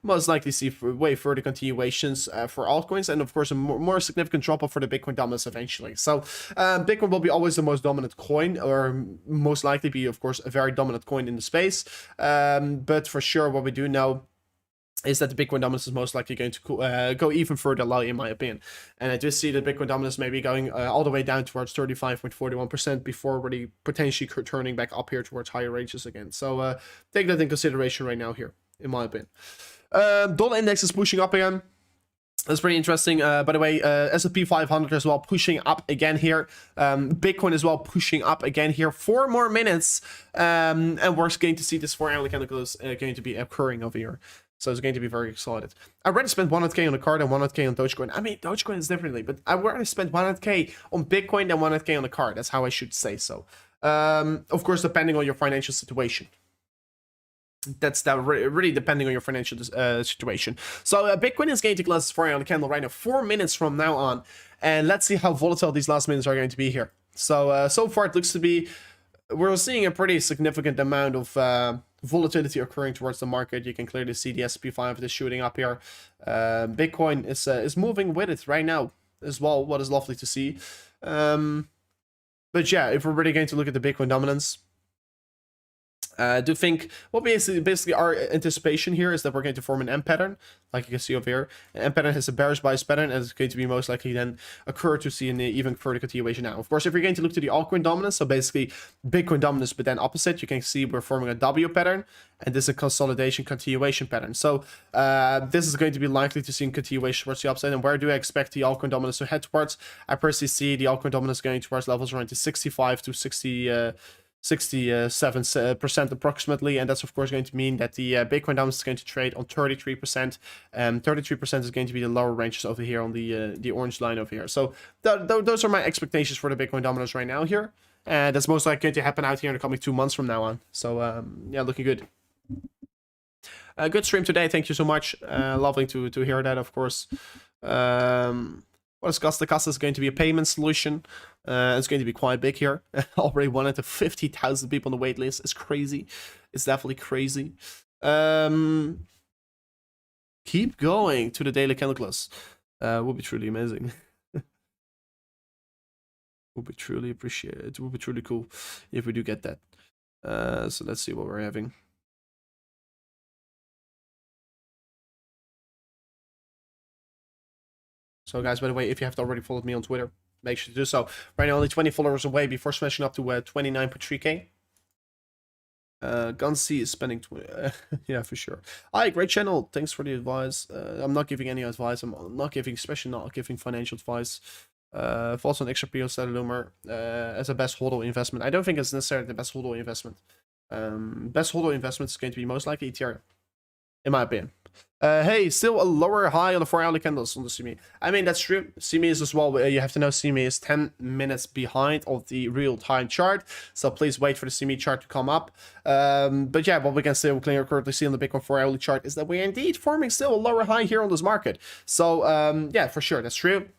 most likely see way further continuations for altcoins, and of course a more significant drop-off for the Bitcoin dominance eventually. So Bitcoin will be always the most dominant coin, or most likely be, of course, a very dominant coin in the space. But for sure, what we do know is that the Bitcoin dominance is most likely going to go even further low, in my opinion. And I do see the Bitcoin dominance maybe going all the way down towards 35.41% before really potentially turning back up here towards higher ranges again. So take that in consideration right now here, in my opinion. Dollar index is pushing up again. That's pretty interesting. By the way, S&P 500 as well pushing up again here. Bitcoin as well pushing up again here. 4 more minutes, and we're going to see this 4-hour candle is going to be occurring over here. So it's going to be very excited. I already spent 100k on the card and 100k on Dogecoin. I mean, Dogecoin is differently, but I already spent 100k on Bitcoin than 100k on the card. That's how I should say so. Of course, depending on your financial situation. That's really depending on your financial situation. So Bitcoin is going to close 4-hour candle right now, 4 minutes from now on, and let's see how volatile these last minutes are going to be here. So so far it looks to be, we're seeing a pretty significant amount of volatility occurring towards the market. You can clearly see the S&P 500 is shooting up here. Bitcoin is moving with it right now as well, what is lovely to see. But yeah, if we're really going to look at the Bitcoin dominance, I do think, well, basically our anticipation here is that we're going to form an M pattern, like you can see over here. An M pattern has a bearish bias pattern, and it's going to be most likely then occur to see an even further continuation now. Of course, if you're going to look to the altcoin dominance, so basically Bitcoin dominance, but then opposite, you can see we're forming a W pattern, and this is a consolidation continuation pattern. So this is going to be likely to see a continuation towards the upside. And where do I expect the altcoin dominance to head towards? I personally see the altcoin dominance going towards levels around the 65 to 67% approximately, and that's of course going to mean that the Bitcoin dominance is going to trade on 33%. 33% is going to be the lower ranges over here on the orange line over here. So those are my expectations for the Bitcoin dominance right now here, and that's most likely going to happen out here in the coming 2 months from now on. So yeah, looking good. Good stream today. Thank you so much. Lovely to hear that, of course. What is Costa? Costa is going to be a payment solution. It's going to be quite big here. Already 150,000 people on the wait list. It's crazy. It's definitely crazy. Keep going to the daily candle close. Would be truly amazing. Would be truly appreciated. It would be truly cool if we do get that. So let's see what we're having. So guys, by the way, if you haven't already followed me on Twitter, make sure to do so. Right now, only 20 followers away before smashing up to 29.3k. Gunsy is spending 20. Yeah, for sure. Hi, great channel. Thanks for the advice. I'm not giving any advice. I'm not giving, especially not giving financial advice. Thoughts on XRP or Stellar as a best hodl investment? I don't think it's necessarily the best hodl investment. Best hodl investment is going to be most likely Ethereum, in my opinion. Hey, still a lower high on the 4-hourly candles on the CME. I mean, that's true. CME is as well. You have to know CME is 10 minutes behind of the real-time chart. So please wait for the CME chart to come up. But yeah, what we can still currently see on the Bitcoin 4-hourly chart is that we're indeed forming still a lower high here on this market. So yeah, for sure, that's true.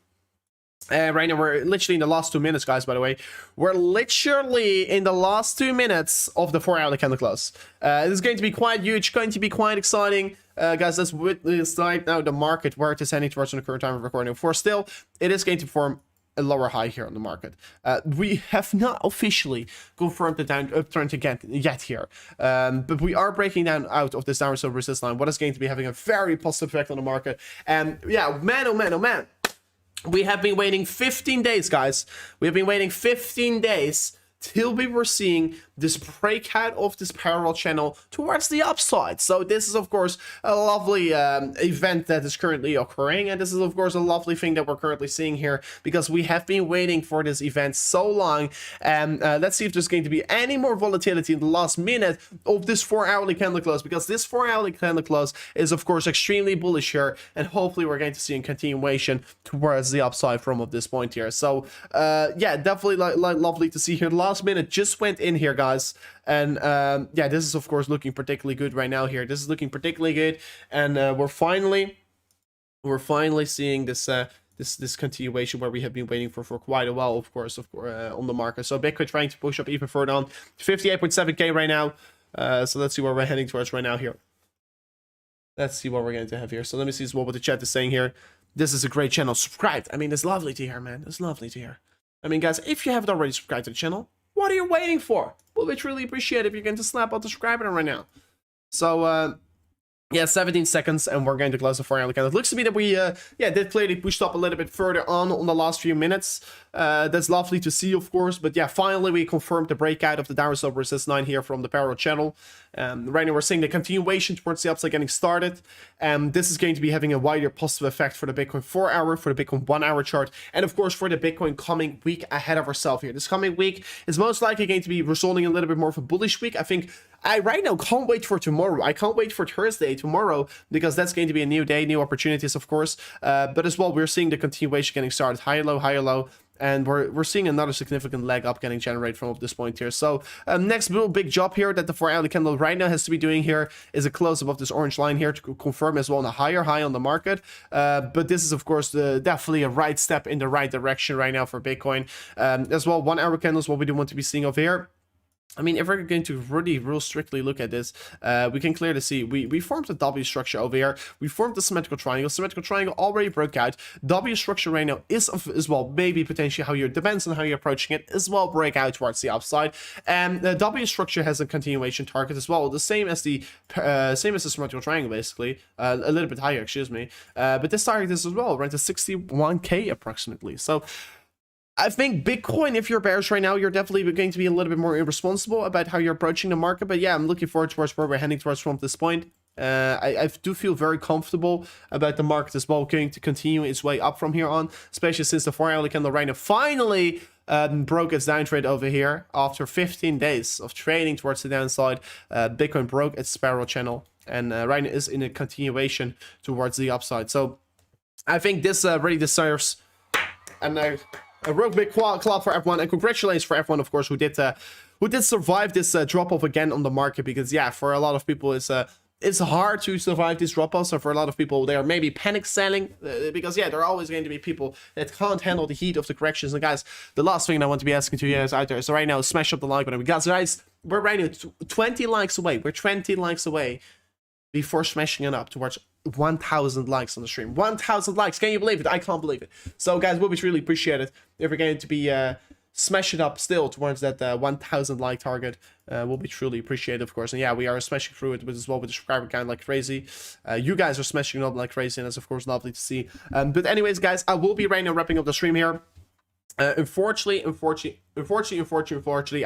Right now, we're literally in the last 2 minutes, guys, by the way. We're literally in the last 2 minutes of the 4-hourly candle close. This is going to be quite huge, going to be quite exciting. Guys, let's witness right now the market, where it is heading towards on the current time of recording. For still, it is going to form a lower high here on the market. We have not officially confirmed the uptrend again yet here, but we are breaking down out of this downward slope resistance line, what is going to be having a very positive effect on the market. And yeah, man, oh man, oh man. We have been waiting 15 days, guys. We have been waiting 15 days till we were seeing this breakout of this parallel channel towards the upside. So this is, of course, a lovely event that is currently occurring. And this is, of course, a lovely thing that we're currently seeing here, because we have been waiting for this event so long. And let's see if there's going to be any more volatility in the last minute of this 4-hourly candle close, because this 4-hourly candle close is, of course, extremely bullish here. And hopefully we're going to see a continuation towards the upside from this point here. So yeah, definitely lovely to see here. The last minute just went in here, guys. And yeah, this is of course looking particularly good right now here. This is looking particularly good, and we're finally seeing this this continuation where we have been waiting for quite a while, of course, on the market. So Bitcoin trying to push up even further on 58.7k right now. So let's see where we're heading towards right now here. Let's see what we're going to have here. So let me see what the chat is saying here. This is a great channel. Subscribed. I mean, it's lovely to hear, man. It's lovely to hear. I mean, guys, if you haven't already subscribed to the channel, what are you waiting for? We'll be truly appreciate it if you're going to slap on the subscribe button right now. So, yeah, 17 seconds, and we're going to close the 4-hourly candle. It looks to me that we, yeah, did clearly pushed up a little bit further on the last few minutes. That's lovely to see, of course. But yeah, finally we confirmed the breakout of the downward slope resistance line here from the parallel channel. Right now we're seeing the continuation towards the upside getting started. This is going to be having a wider positive effect for the Bitcoin 4-hour, for the Bitcoin 1-hour chart, and of course for the Bitcoin coming week ahead of ourselves here. This coming week is most likely going to be resulting in a little bit more of a bullish week. I think I right now can't wait for tomorrow. I can't wait for Thursday, tomorrow, because that's going to be a new day, new opportunities, of course. But as well, we're seeing the continuation getting started, higher, low, and we're seeing another significant leg up getting generated from this point here. So next big job here that the 4-hourly candle right now has to be doing here is a close above this orange line here to confirm as well a higher high on the market. But this is, of course, definitely a right step in the right direction right now for Bitcoin. As well, 1-hour candles, what we do want to be seeing over here I mean, if we're going to really real strictly look at this, we can clearly see we formed a W structure over here. We formed the symmetrical triangle. Symmetrical triangle already broke out. W structure right now is as well, maybe potentially how you're, depends on how you're approaching it, as well break out towards the upside. And the W structure has a continuation target as well, the same as the symmetrical triangle, basically, a little bit higher, excuse me. But this target is as well around to 61K approximately. So I think Bitcoin, if you're bearish right now, you're definitely going to be a little bit more irresponsible about how you're approaching the market. But yeah, I'm looking forward towards where we're heading towards from this point. I do feel very comfortable about the market as well, going to continue its way up from here on, especially since the 4-hourly candle right now finally broke its downtrend over here after 15 days of trading towards the downside. Bitcoin broke its spiral channel and right now is in a continuation towards the upside. So I think this really deserves a real big clap for everyone, and congratulations for everyone, of course, who did survive this drop off again on the market. Because yeah, for a lot of people, it's hard to survive this drop off. So for a lot of people, they are maybe panic selling because yeah, there are always going to be people that can't handle the heat of the corrections. And guys, the last thing I want to be asking to you guys out there, so right now, smash up the like button. Guys, we're right now 20 likes away. We're 20 likes away before smashing it up towards 1,000 likes on the stream. 1,000 likes. Can you believe it? I can't believe it. So guys, we'll be really appreciated if we're going to be smashing up still towards that 1,000 like target. Will be truly appreciated, of course. And yeah, we are smashing through it as well with the subscriber count like crazy. You guys are smashing it up like crazy, and that's of course lovely to see. But anyways, guys, I will be right now wrapping up the stream here. Unfortunately, I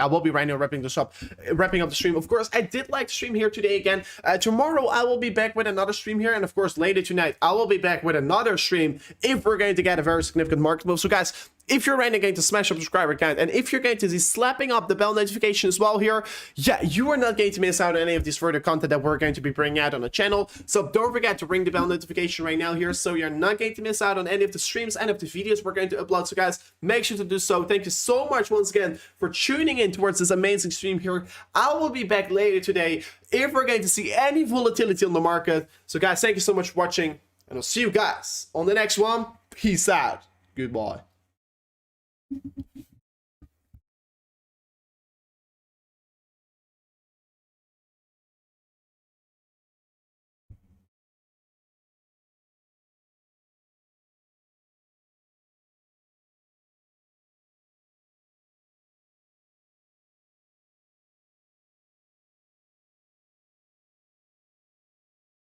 will be right now wrapping up the stream. Of course, I did like the stream here today again. Tomorrow I will be back with another stream here, and of course later tonight I will be back with another stream if we're going to get a very significant market move. So guys, if you're right now going to smash up subscriber count, and if you're going to be slapping up the bell notification as well here, yeah, you are not going to miss out on any of this further content that we're going to be bringing out on the channel. So don't forget to ring the bell notification right now here, so you're not going to miss out on any of the streams, any of the videos we're going to upload. So guys, make sure to do so. Thank you so much once again for tuning in towards this amazing stream here. I will be back later today if we're going to see any volatility on the market. So guys, thank you so much for watching, and I'll see you guys on the next one. Peace out. Goodbye.